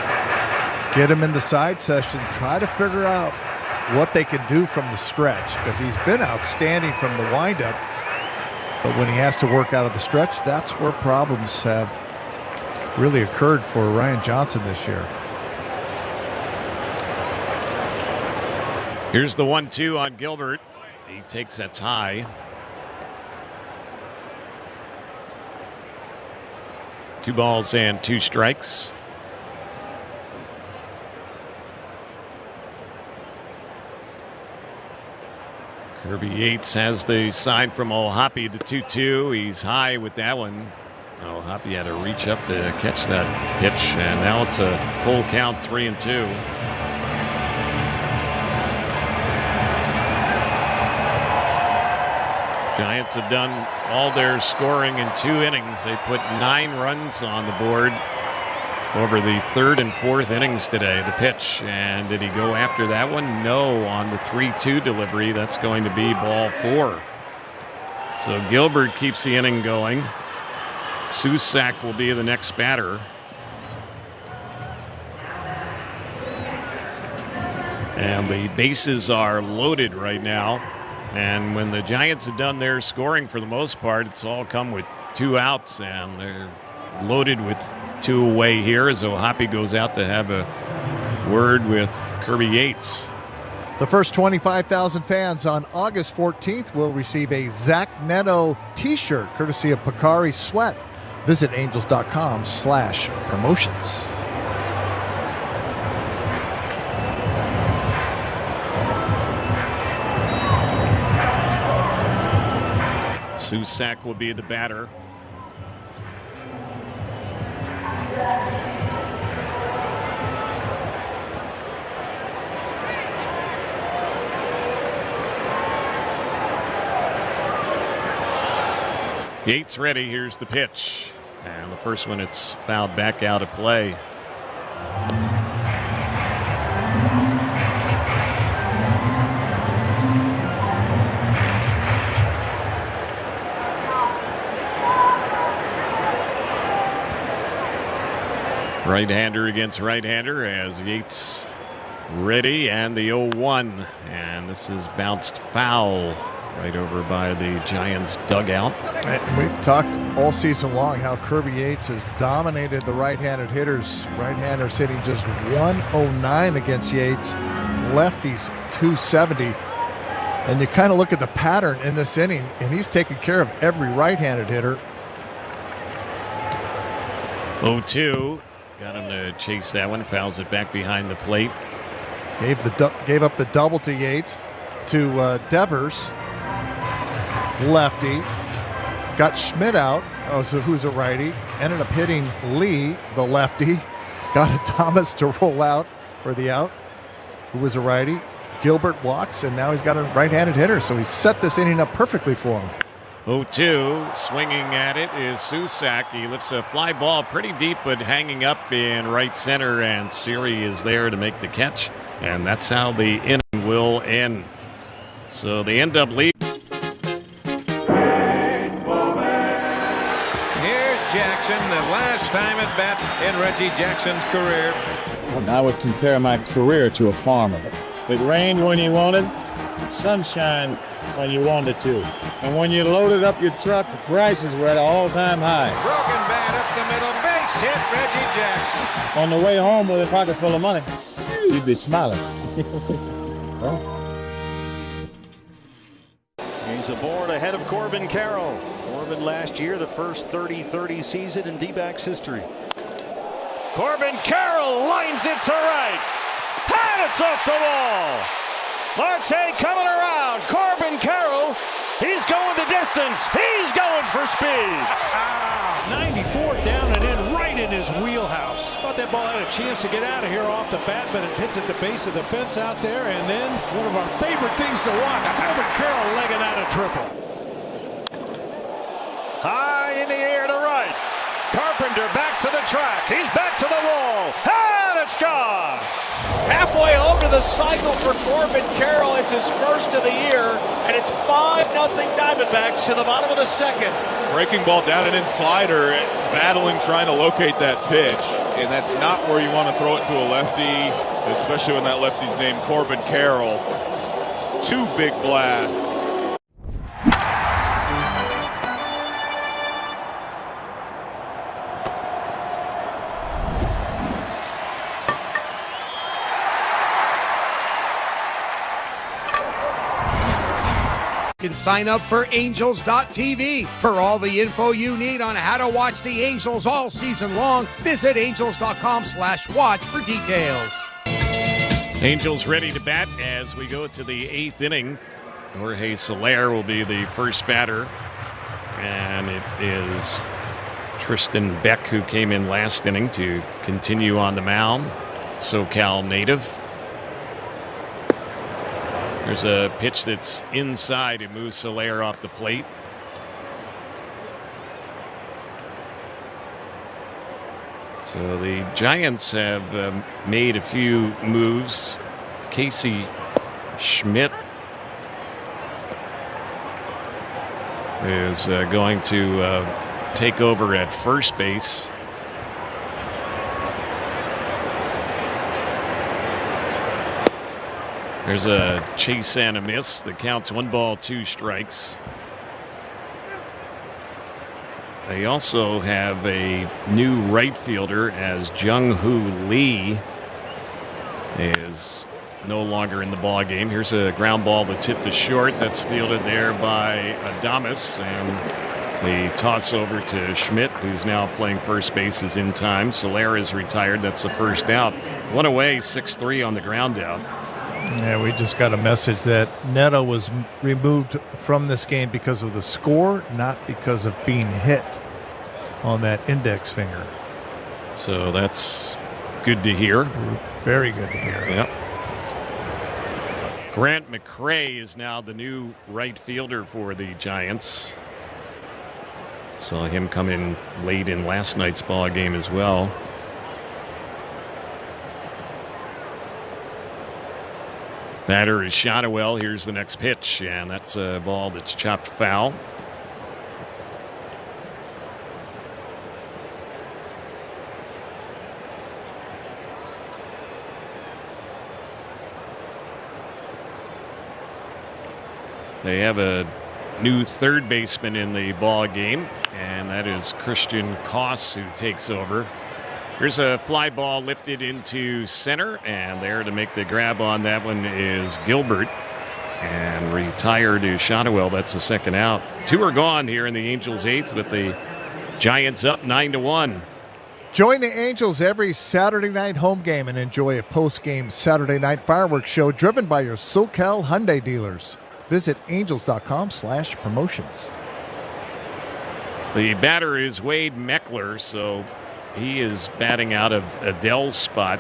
get him in the side session, try to figure out what they can do from the stretch, because he's been outstanding from the windup, but when he has to work out of the stretch, that's where problems have really occurred for Ryan Johnson this year. Here's the 1-2 on Gilbert. He takes that high. 2 balls and 2 strikes. Kirby Yates has the sign from O'Hoppe, the 2-2. He's high with that one. O'Hoppe had to reach up to catch that pitch, and now it's a full count, 3-2. Giants have done all their scoring in 2 innings. They put 9 runs on the board over the 3rd and 4th innings today. The pitch, and did he go after that one? No, on the 3-2 delivery. That's going to be ball 4. So Gilbert keeps the inning going. Susak will be the next batter. And the bases are loaded right now. And when the Giants have done their scoring for the most part, it's all come with 2 outs, and they're loaded with 2 away here as O'Hoppe goes out to have a word with Kirby Yates. The first 25,000 fans on August 14th will receive a Zach Neto t-shirt courtesy of Picari Sweat. Visit angels.com/promotions. Susak will be the batter. Yates ready. Here's the pitch. And the first one, it's fouled back out of play. Right-hander against right-hander as Yates ready, and the 0-1. And this is bounced foul right over by the Giants dugout. We've talked all season long how Kirby Yates has dominated the right-handed hitters. Right-handers hitting just 109 against Yates. Lefties 270. And you kind of look at the pattern in this inning, and he's taking care of every right-handed hitter. 0-2. Got him to chase that one. Fouls it back behind the plate. Gave up the double to Yates, to Devers. Lefty. Got Schmidt out, who's a righty. Ended up hitting Lee, the lefty. Got Thomas to roll out for the out, who was a righty. Gilbert walks, and now he's got a right-handed hitter, so he set this inning up perfectly for him. 0-2, swinging at it is Susak. He lifts a fly ball pretty deep, but hanging up in right center, and Siri is there to make the catch, and that's how the inning will end. So they end up leading. Here's Jackson, the last time at bat in Reggie Jackson's career. I would compare my career to a farmer. It rained when you wanted, sunshine when you wanted to. And when you loaded up your truck, the prices were at an all-time high. Broken bat up the middle, base hit, Reggie Jackson. On the way home with a pocket full of money, you'd be smiling. Huh? He's aboard ahead of Corbin Carroll. Corbin last year, the first 30-30 season in D-backs history. Corbin Carroll lines it to right. And it's off the wall. Marte coming around. Corbin Carroll, he's going the distance. He's going for speed. 94 down and in, right in his wheelhouse. Thought that ball had a chance to get out of here off the bat, but it hits at the base of the fence out there. And then one of our favorite things to watch, Corbin Carroll legging out a triple. High in the air to right. Carpenter back to the track. He's back to the wall. And it's gone. Halfway home to the cycle for Corbin Carroll. It's his first of the year, and it's 5-0 Diamondbacks to the bottom of the second. Breaking ball down and in slider, battling, trying to locate that pitch. And that's not where you want to throw it to a lefty, especially when that lefty's named Corbin Carroll. 2 big blasts. You can sign up for Angels.tv for all the info you need on how to watch the Angels all season long. Visit Angels.com/watch for details. Angels ready to bat as we go to the 8th inning. Jorge Soler will be the first batter, and it is Tristan Beck who came in last inning to continue on the mound. SoCal native. There's a pitch that's inside. It moves Soler off the plate. So the Giants have made a few moves. Casey Schmidt is going to take over at first base. There's a chase and a miss. The count's 1 ball, 2 strikes. They also have a new right fielder as Jung-Hoo Lee is no longer in the ball game. Here's a ground ball that's hit to short. That's fielded there by Adames, and the toss over to Schmidt, who's now playing first base, is in time. Soler is retired. That's the first out. 1 away, 6-3 on the ground out. Yeah, we just got a message that Neto was removed from this game because of the score, not because of being hit on that index finger. So that's good to hear. Very good to hear. Yep. Grant McCray is now the new right fielder for the Giants. Saw him come in late in last night's ball game as well. Batter is Shotwell. Here's the next pitch, and that's a ball that's chopped foul. They have a new third baseman in the ball game, and that is Christian Koss, who takes over. Here's a fly ball lifted into center, and there to make the grab on that one is Gilbert. And retired to Shotwell. That's the second out. 2 are gone here in the Angels' 8th with the Giants up 9-1. Join the Angels every Saturday night home game and enjoy a post-game Saturday night fireworks show driven by your SoCal Hyundai dealers. Visit angels.com/promotions. The batter is Wade Meckler, so he is batting out of Adele's spot.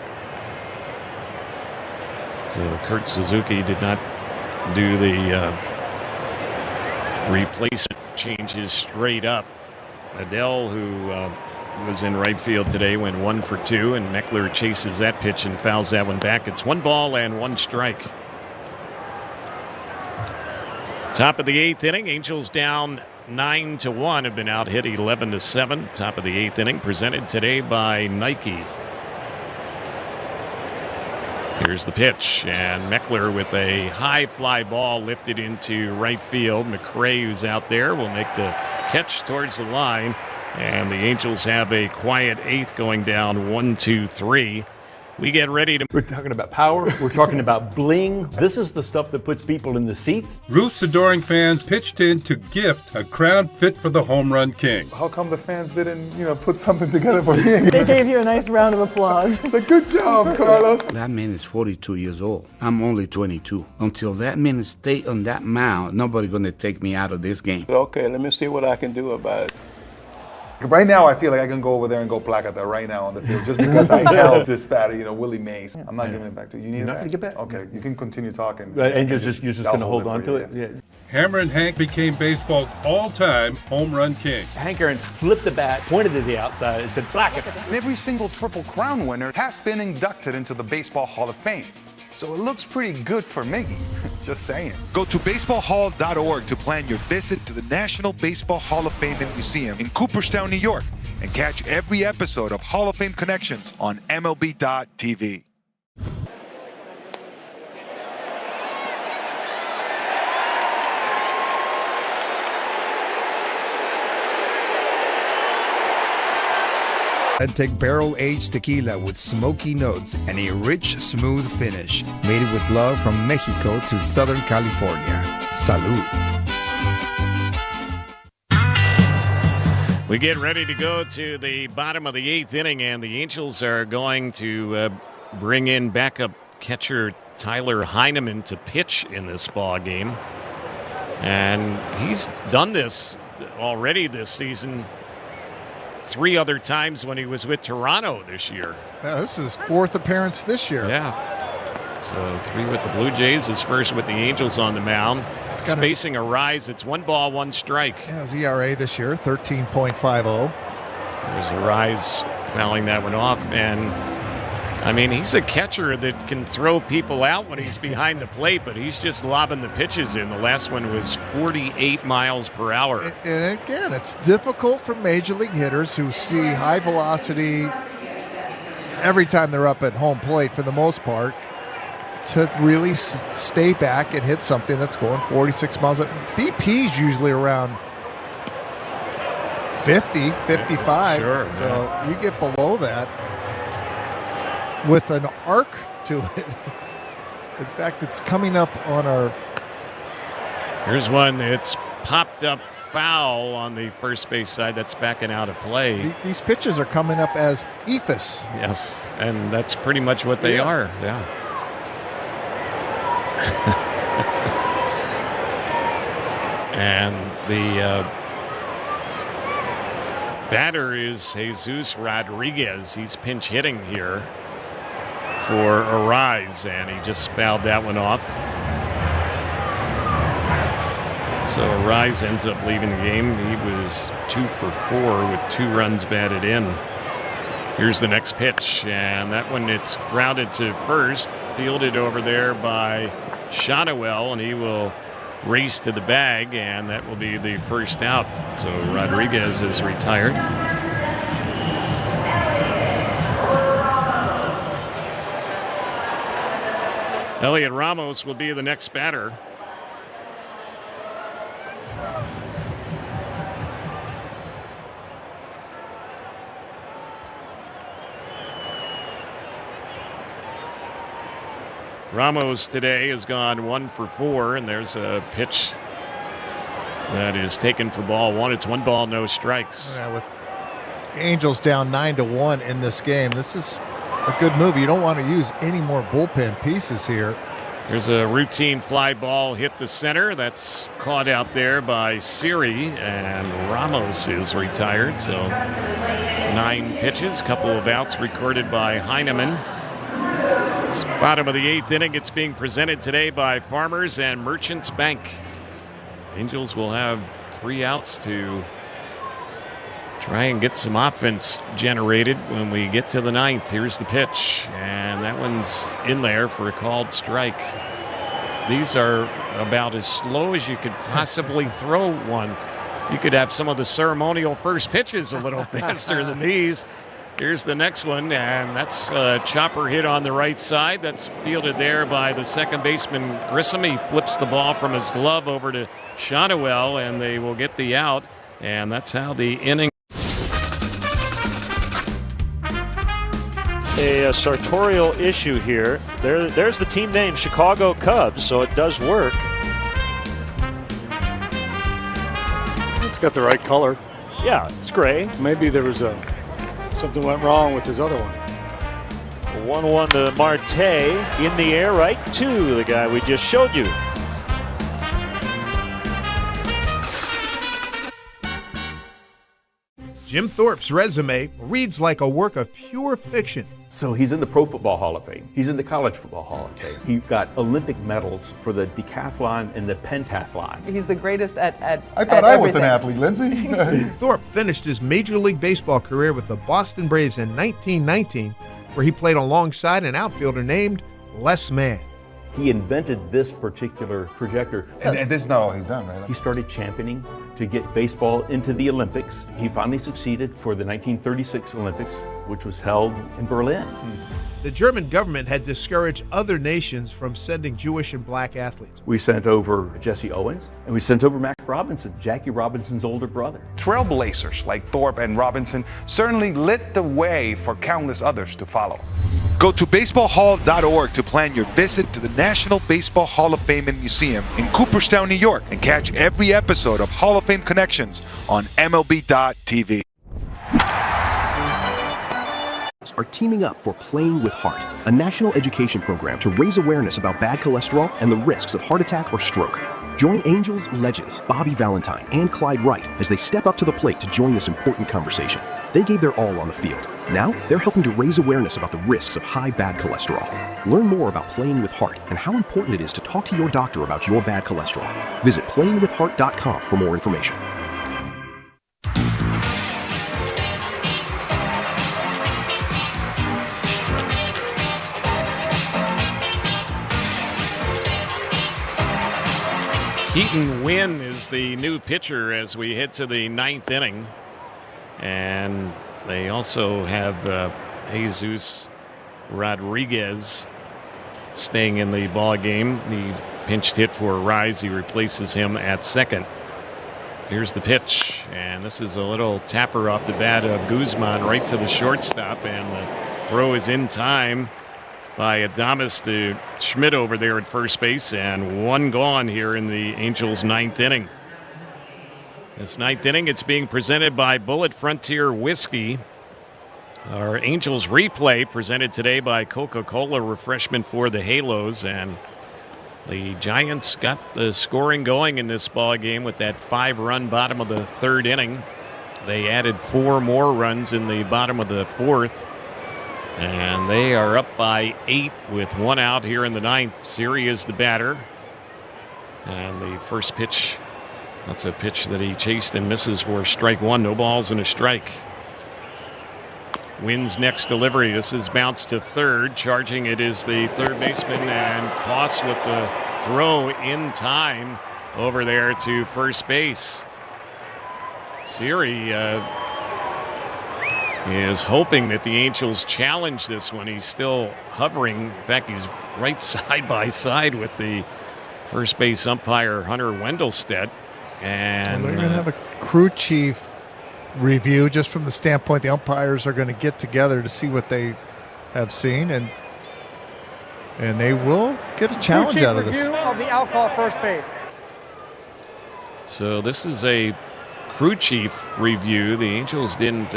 So Kurt Suzuki did not do the replacement changes straight up. Adele, who was in right field today, went 1 for 2, and Meckler chases that pitch and fouls that one back. It's 1 ball and 1 strike. Top of the 8th inning, Angels down 9-1, have been out hit 11-7. Top of the 8th inning, presented today by Nike. Here's the pitch, and Meckler with a high fly ball lifted into right field. McRae, who's out there, will make the catch towards the line, and the Angels have a quiet 8th going down 1-2-3. We get ready to... We're talking about power. We're talking about bling. This is the stuff that puts people in the seats. Ruth's adoring fans pitched in to gift a crown fit for the home run king. How come the fans didn't, put something together for me? They gave you a nice round of applause. It's a good job, Carlos. That man is 42 years old. I'm only 22. Until that man stay on that mound, nobody gonna take me out of this game. Okay, let me see what I can do about it. Right now, I feel like I can go over there and go placata right now on the field just because I held this batter, Willie Mays. I'm not giving it back to you. You need it not back? going to get back. Okay, you can continue talking. And you're just going to hold on to it? Yeah. Hammer and Hank became baseball's all-time home run king. Hank Aaron flipped the bat, pointed to the outside, and said, placata. Every single Triple Crown winner has been inducted into the Baseball Hall of Fame. So it looks pretty good for Miggy. Just saying. Go to baseballhall.org to plan your visit to the National Baseball Hall of Fame and Museum in Cooperstown, New York, and catch every episode of Hall of Fame Connections on MLB.tv. And take barrel-aged tequila with smoky notes and a rich, smooth finish. Made it with love from Mexico to Southern California. Salud. We get ready to go to the bottom of the 8th inning, and the Angels are going to bring in backup catcher Tyler Heineman to pitch in this ball game. And he's done this already this season 3 other times when he was with Toronto this year. Yeah, this is his 4th appearance this year. Yeah. So 3 with the Blue Jays, his first with the Angels on the mound. Spacing a rise. It's 1 ball, 1 strike. Yeah, his ERA this year, 13.50. There's a rise, fouling that one off. And, I mean, he's a catcher that can throw people out when he's behind the plate, but he's just lobbing the pitches in. The last one was 48 miles per hour. And again, it's difficult for major league hitters who see high velocity every time they're up at home plate for the most part to really stay back and hit something that's going 46 miles an hour. BP's usually around 50, 55. Sure, so yeah. you get below that with an arc to it. In fact, it's coming up on our... Here's one that's popped up foul on the first base side. That's backing out of play. These pitches are coming up as ephus. Yes, and that's pretty much what they are. Yeah. And the batter is Jesus Rodriguez. He's pinch hitting here for a rise, and he just fouled that one off. So Rise ends up leaving the game. He was 2 for 4 with 2 runs batted in. Here's the next pitch, and that one, it's grounded to first, fielded over there by Shotwell, and he will race to the bag, and that will be the first out. So Rodriguez is retired. Elliot Ramos will be the next batter. Ramos today has gone 1 for 4, and there's a pitch that is taken for ball 1. It's 1 ball, no strikes. Yeah, with Angels down 9-1 in this game, this is a good move. You don't want to use any more bullpen pieces here. There's a routine fly ball hit the center. That's caught out there by Siri, and Ramos is retired. So 9 pitches, couple of outs recorded by Heineman. Bottom of the 8th inning. It's being presented today by Farmers and Merchants Bank. Angels will have 3 outs to try and get some offense generated when we get to the 9th. Here's the pitch, and that one's in there for a called strike. These are about as slow as you could possibly throw one. You could have some of the ceremonial first pitches a little faster than these. Here's the next one, and that's a chopper hit on the right side. That's fielded there by the second baseman, Grissom. He flips the ball from his glove over to Shotwell, and they will get the out. And that's how the inning. A sartorial issue here. There's the team name, Chicago Cubs, so it does work. It's got the right color. Yeah, it's gray. Maybe there was something went wrong with his other one. 1-1 to Marte, in the air, right to the guy we just showed you. Jim Thorpe's resume reads like a work of pure fiction. So he's in the Pro Football Hall of Fame. He's in the College Football Hall of Fame. He got Olympic medals for the decathlon and the pentathlon. He's the greatest at I thought I was an athlete, Lindsay. Thorpe finished his Major League Baseball career with the Boston Braves in 1919, where he played alongside an outfielder named Les Mann. He invented this particular projector. And this is not all he's done, right? He started championing to get baseball into the Olympics. He finally succeeded for the 1936 Olympics, which was held in Berlin. The German government had discouraged other nations from sending Jewish and black athletes. We sent over Jesse Owens, and we sent over Mac Robinson, Jackie Robinson's older brother. Trailblazers like Thorpe and Robinson certainly lit the way for countless others to follow. Go to baseballhall.org to plan your visit to the National Baseball Hall of Fame and Museum in Cooperstown, New York, and catch every episode of Hall of Fame Connections on MLB.tv. Are teaming up for Playing with Heart, a national education program to raise awareness about bad cholesterol and the risks of heart attack or stroke. Join Angels legends Bobby Valentine and Clyde Wright as they step up to the plate to join this important conversation. They gave their all on the field. Now, they're helping to raise awareness about the risks of high bad cholesterol. Learn more about Playing with Heart and how important it is to talk to your doctor about your bad cholesterol. Visit playingwithheart.com for more information. Keaton Wynn is the new pitcher as we head to the 9th inning. And they also have Jesus Rodriguez staying in the ball game. He pinched hit for Rise. He replaces him at second. Here's the pitch, and this is a little tapper off the bat of Guzman right to the shortstop, and the throw is in time by Adames to Schmidt over there at first base, and one gone here in the Angels' 9th inning. This 9th inning, it's being presented by Bullet Frontier Whiskey. Our Angels replay presented today by Coca-Cola refreshment for the Halos, and the Giants got the scoring going in this ball game with that 5-run bottom of the 3rd inning. They added 4 more runs in the bottom of the 4th, and they are up by 8 with 1 out here in the 9th. Siri is the batter, and the first pitch, that's a pitch that he chased and misses for strike 1. No balls and a strike. Wins next delivery. This is bounced to third. Charging it is the third baseman, and Koss with the throw in time over there to first base. Siri is hoping that the Angels challenge this one. He's still hovering. In fact, he's right side by side with the first base umpire, Hunter Wendelstedt. And they're going to have a crew chief review just from the standpoint the umpires are going to get together to see what they have seen, and they will get a challenge out of this. Review of the out call first base. So this is a crew chief review. The Angels didn't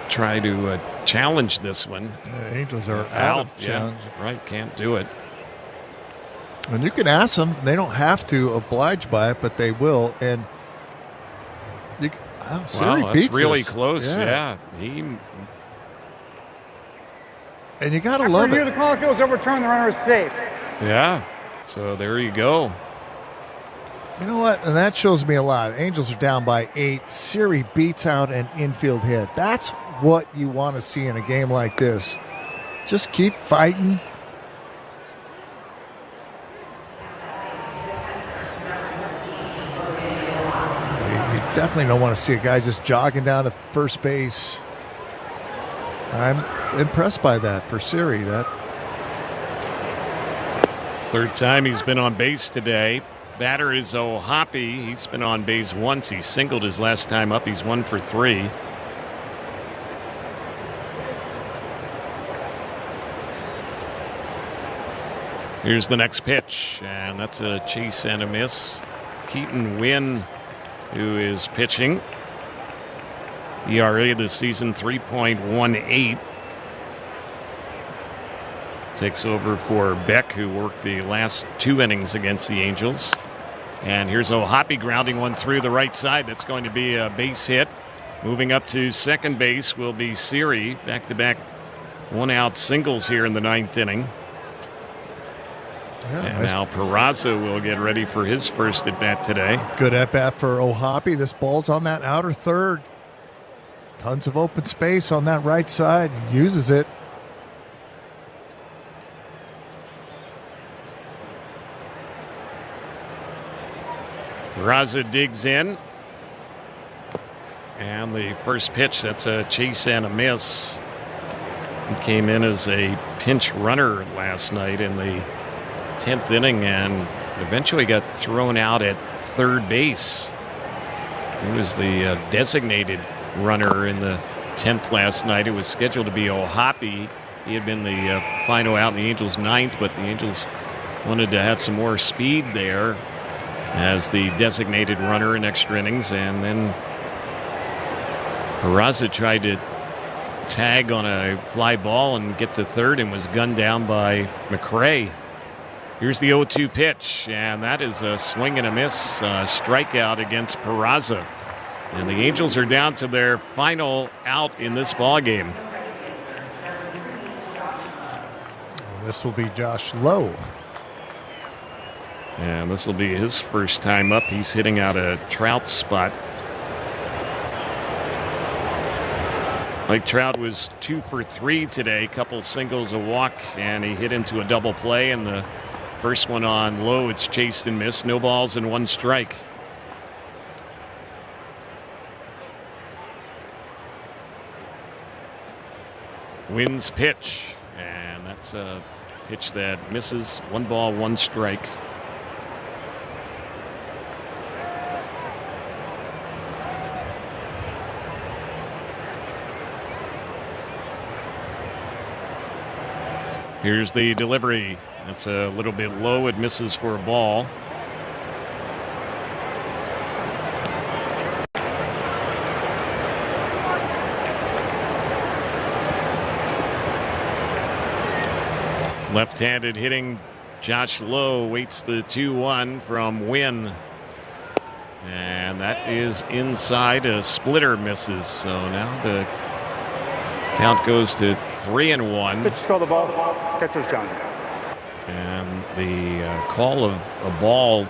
try to challenge this one. The Angels are out of challenge. Yeah, right, can't do it. And you can ask them. They don't have to oblige by it, but they will. And Siri wow, beats that's really us. close. Yeah. And you got to love it. The call goes overturned. The runner is safe. Yeah. So there you go. You know what? And that shows me a lot. Angels are down by 8. Siri beats out an infield hit. That's what you want to see in a game like this. Just keep fighting. You definitely don't want to see a guy just jogging down to first base. I'm impressed by that for Siri. That third time he's been on base today. Batter is O'Hoppe. He's been on base once. He singled his last time up. He's 1 for 3. Here's the next pitch, and that's a chase and a miss. Keaton Wynn, who is pitching. ERA this season 3.18. Takes over for Beck, who worked the last 2 innings against the Angels. And here's O'Hoppe grounding one through the right side. That's going to be a base hit. Moving up to second base will be Siri. Back-to-back one-out singles here in the 9th inning. Yeah, and now Peraza will get ready for his first at-bat today. Good at-bat for O'Hoppe. This ball's on that outer third. Tons of open space on that right side. He uses it. Peraza digs in. And the first pitch, that's a chase and a miss. He came in as a pinch runner last night in the 10th inning and eventually got thrown out at third base. He was the designated runner in the 10th last night. It was scheduled to be O'Hoppe. He had been the final out in the Angels' 9th, but the Angels wanted to have some more speed there as the designated runner in extra innings. And then Peraza tried to tag on a fly ball and get to third and was gunned down by McRae. Here's the 0-2 pitch, and that is a swing and a miss, strikeout against Peraza. And the Angels are down to their final out in this ballgame. This will be Josh Lowe. And this will be his first time up. He's hitting out a Trout spot. Mike Trout was 2 for 3 today. Couple singles, a walk, and he hit into a double play. And the first one on Lowe, it's chased and missed. No balls and 1 strike. Wynn's pitch, and that's a pitch that misses. 1 ball, 1 strike. Here's the delivery. That's a little bit low. It misses for a ball. Left-handed hitting Josh Lowe waits the 2-1 from Wynn. And that is inside. A splitter misses. So now the count goes to 3-1. Pitch called the ball. Catcher's down. And the call of a ball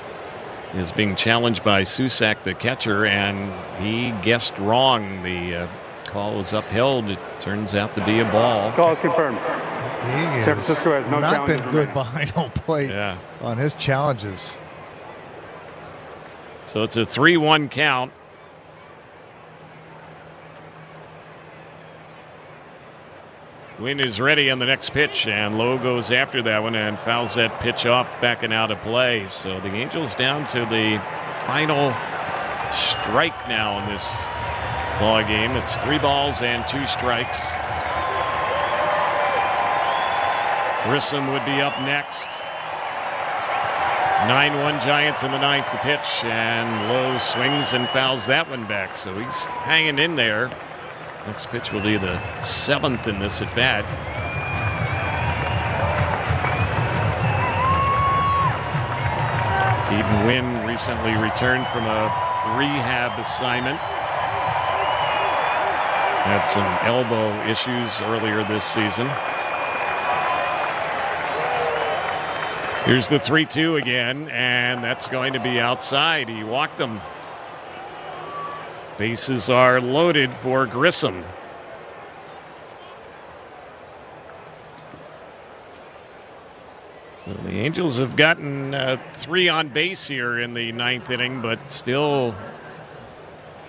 is being challenged by Susak, the catcher, and he guessed wrong. The call is upheld. It turns out to be a ball. Call confirmed. He San Francisco has no not been challenges good remaining. behind home plate on his challenges. So it's a 3-1 count. Wynn is ready on the next pitch, and Lowe goes after that one and fouls that pitch off, backing out of play. So the Angels down to the final strike now in this ball game. It's 3 balls and 2 strikes. Grissom would be up next. 9-1 Giants in the 9th. The pitch, and Lowe swings and fouls that one back. So he's hanging in there. Next pitch will be the 7th in this at bat. Keaton Wynn recently returned from a rehab assignment. Had some elbow issues earlier this season. Here's the 3-2 again, and that's going to be outside. He walked them. Bases are loaded for Grissom. So the Angels have gotten 3 on base here in the 9th inning, but still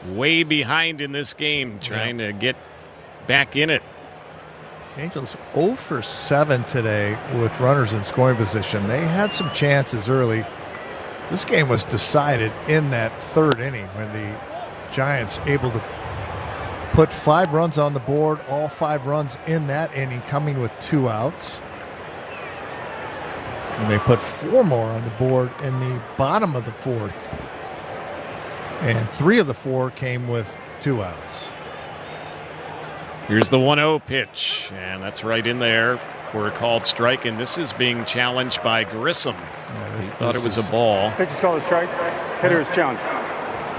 way behind in this game, trying to get back in it. Angels 0 for 7 today with runners in scoring position. They had some chances early. This game was decided in that 3rd inning when the Giants able to put 5 runs on the board, all 5 runs in that inning coming with 2 outs. And they put 4 more on the board in the bottom of the 4th. And 3 of the 4 came with 2 outs. Here's the 1-0 pitch, and that's right in there for a called strike, and this is being challenged by Grissom. He thought it was a ball. Pitch is called a strike. Hitter is challenged.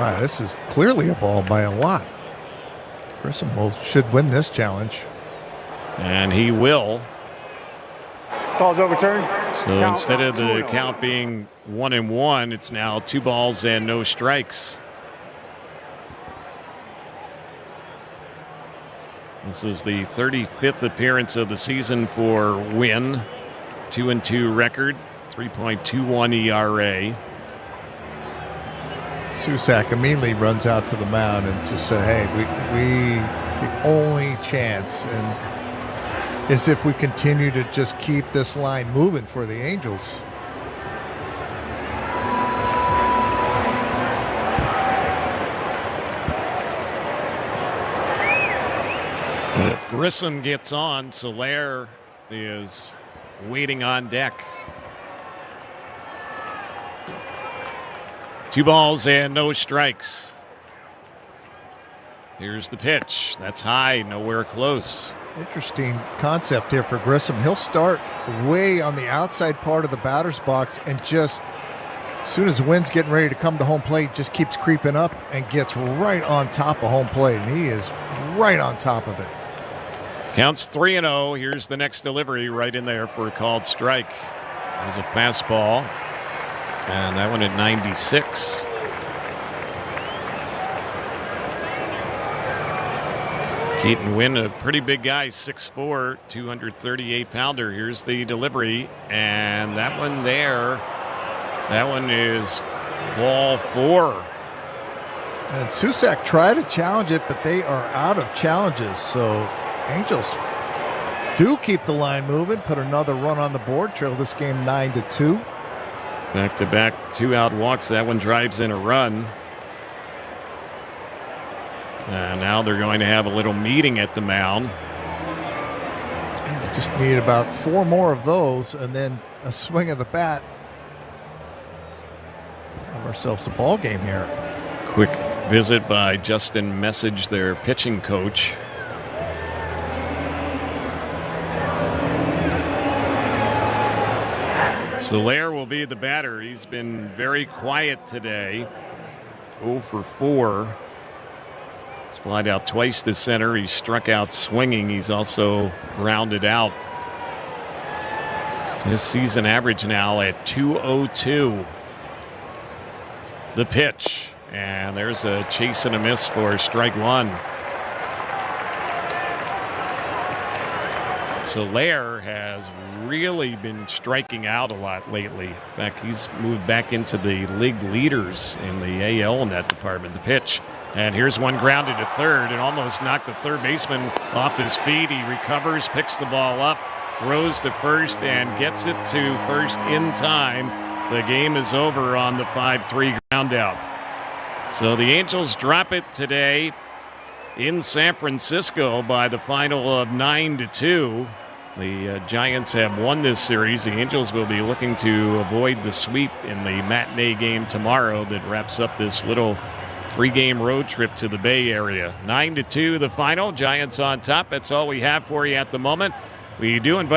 Wow, this is clearly a ball by a lot. Grissom should win this challenge. And he will. Call's overturned. So instead of the count being 1-1, it's now 2 balls and no strikes. This is the 35th appearance of the season for Wynn. 2-2 record, 3.21 ERA. Susak immediately runs out to the mound and just said, hey, we the only chance and is if we continue to just keep this line moving for the Angels. If Grissom gets on, Soler is waiting on deck. 2 balls and no strikes. Here's the pitch. That's high, nowhere close. Interesting concept here for Grissom. He'll start way on the outside part of the batter's box and just as soon as the wind's getting ready to come to home plate, just keeps creeping up and gets right on top of home plate. And he is right on top of it. Counts 3-0. Here's the next delivery right in there for a called strike. There's a fastball. And that one at 96. Keaton Wynn, a pretty big guy, 6'4", 238-pounder. Here's the delivery. And that one there, that one is ball 4. And Susak tried to challenge it, but they are out of challenges. So Angels do keep the line moving, put another run on the board, trail this game 9-2. Back-to-back 2-out walks. That one drives in a run. And now they're going to have a little meeting at the mound. Yeah, just need about 4 more of those and then a swing of the bat. Have ourselves a ball game here. Quick visit by Justin Message, their pitching coach. Soler will be the batter. He's been very quiet today. 0 for 4. He's flied out twice to center. He struck out swinging. He's also grounded out. His season average now at 202. The pitch. And there's a chase and a miss for strike 1. Soler has really been striking out a lot lately. In fact, he's moved back into the league leaders in the AL in that department. The pitch. And here's one grounded to third and almost knocked the third baseman off his feet. He recovers, picks the ball up, throws to first, and gets it to first in time. The game is over on the 5-3 ground out. So the Angels drop it today in San Francisco by the final of 9-2. The Giants have won this series. The Angels will be looking to avoid the sweep in the matinee game tomorrow that wraps up this little 3-game road trip to the Bay Area. 9-2 the final. Giants on top. That's all we have for you at the moment. We do invite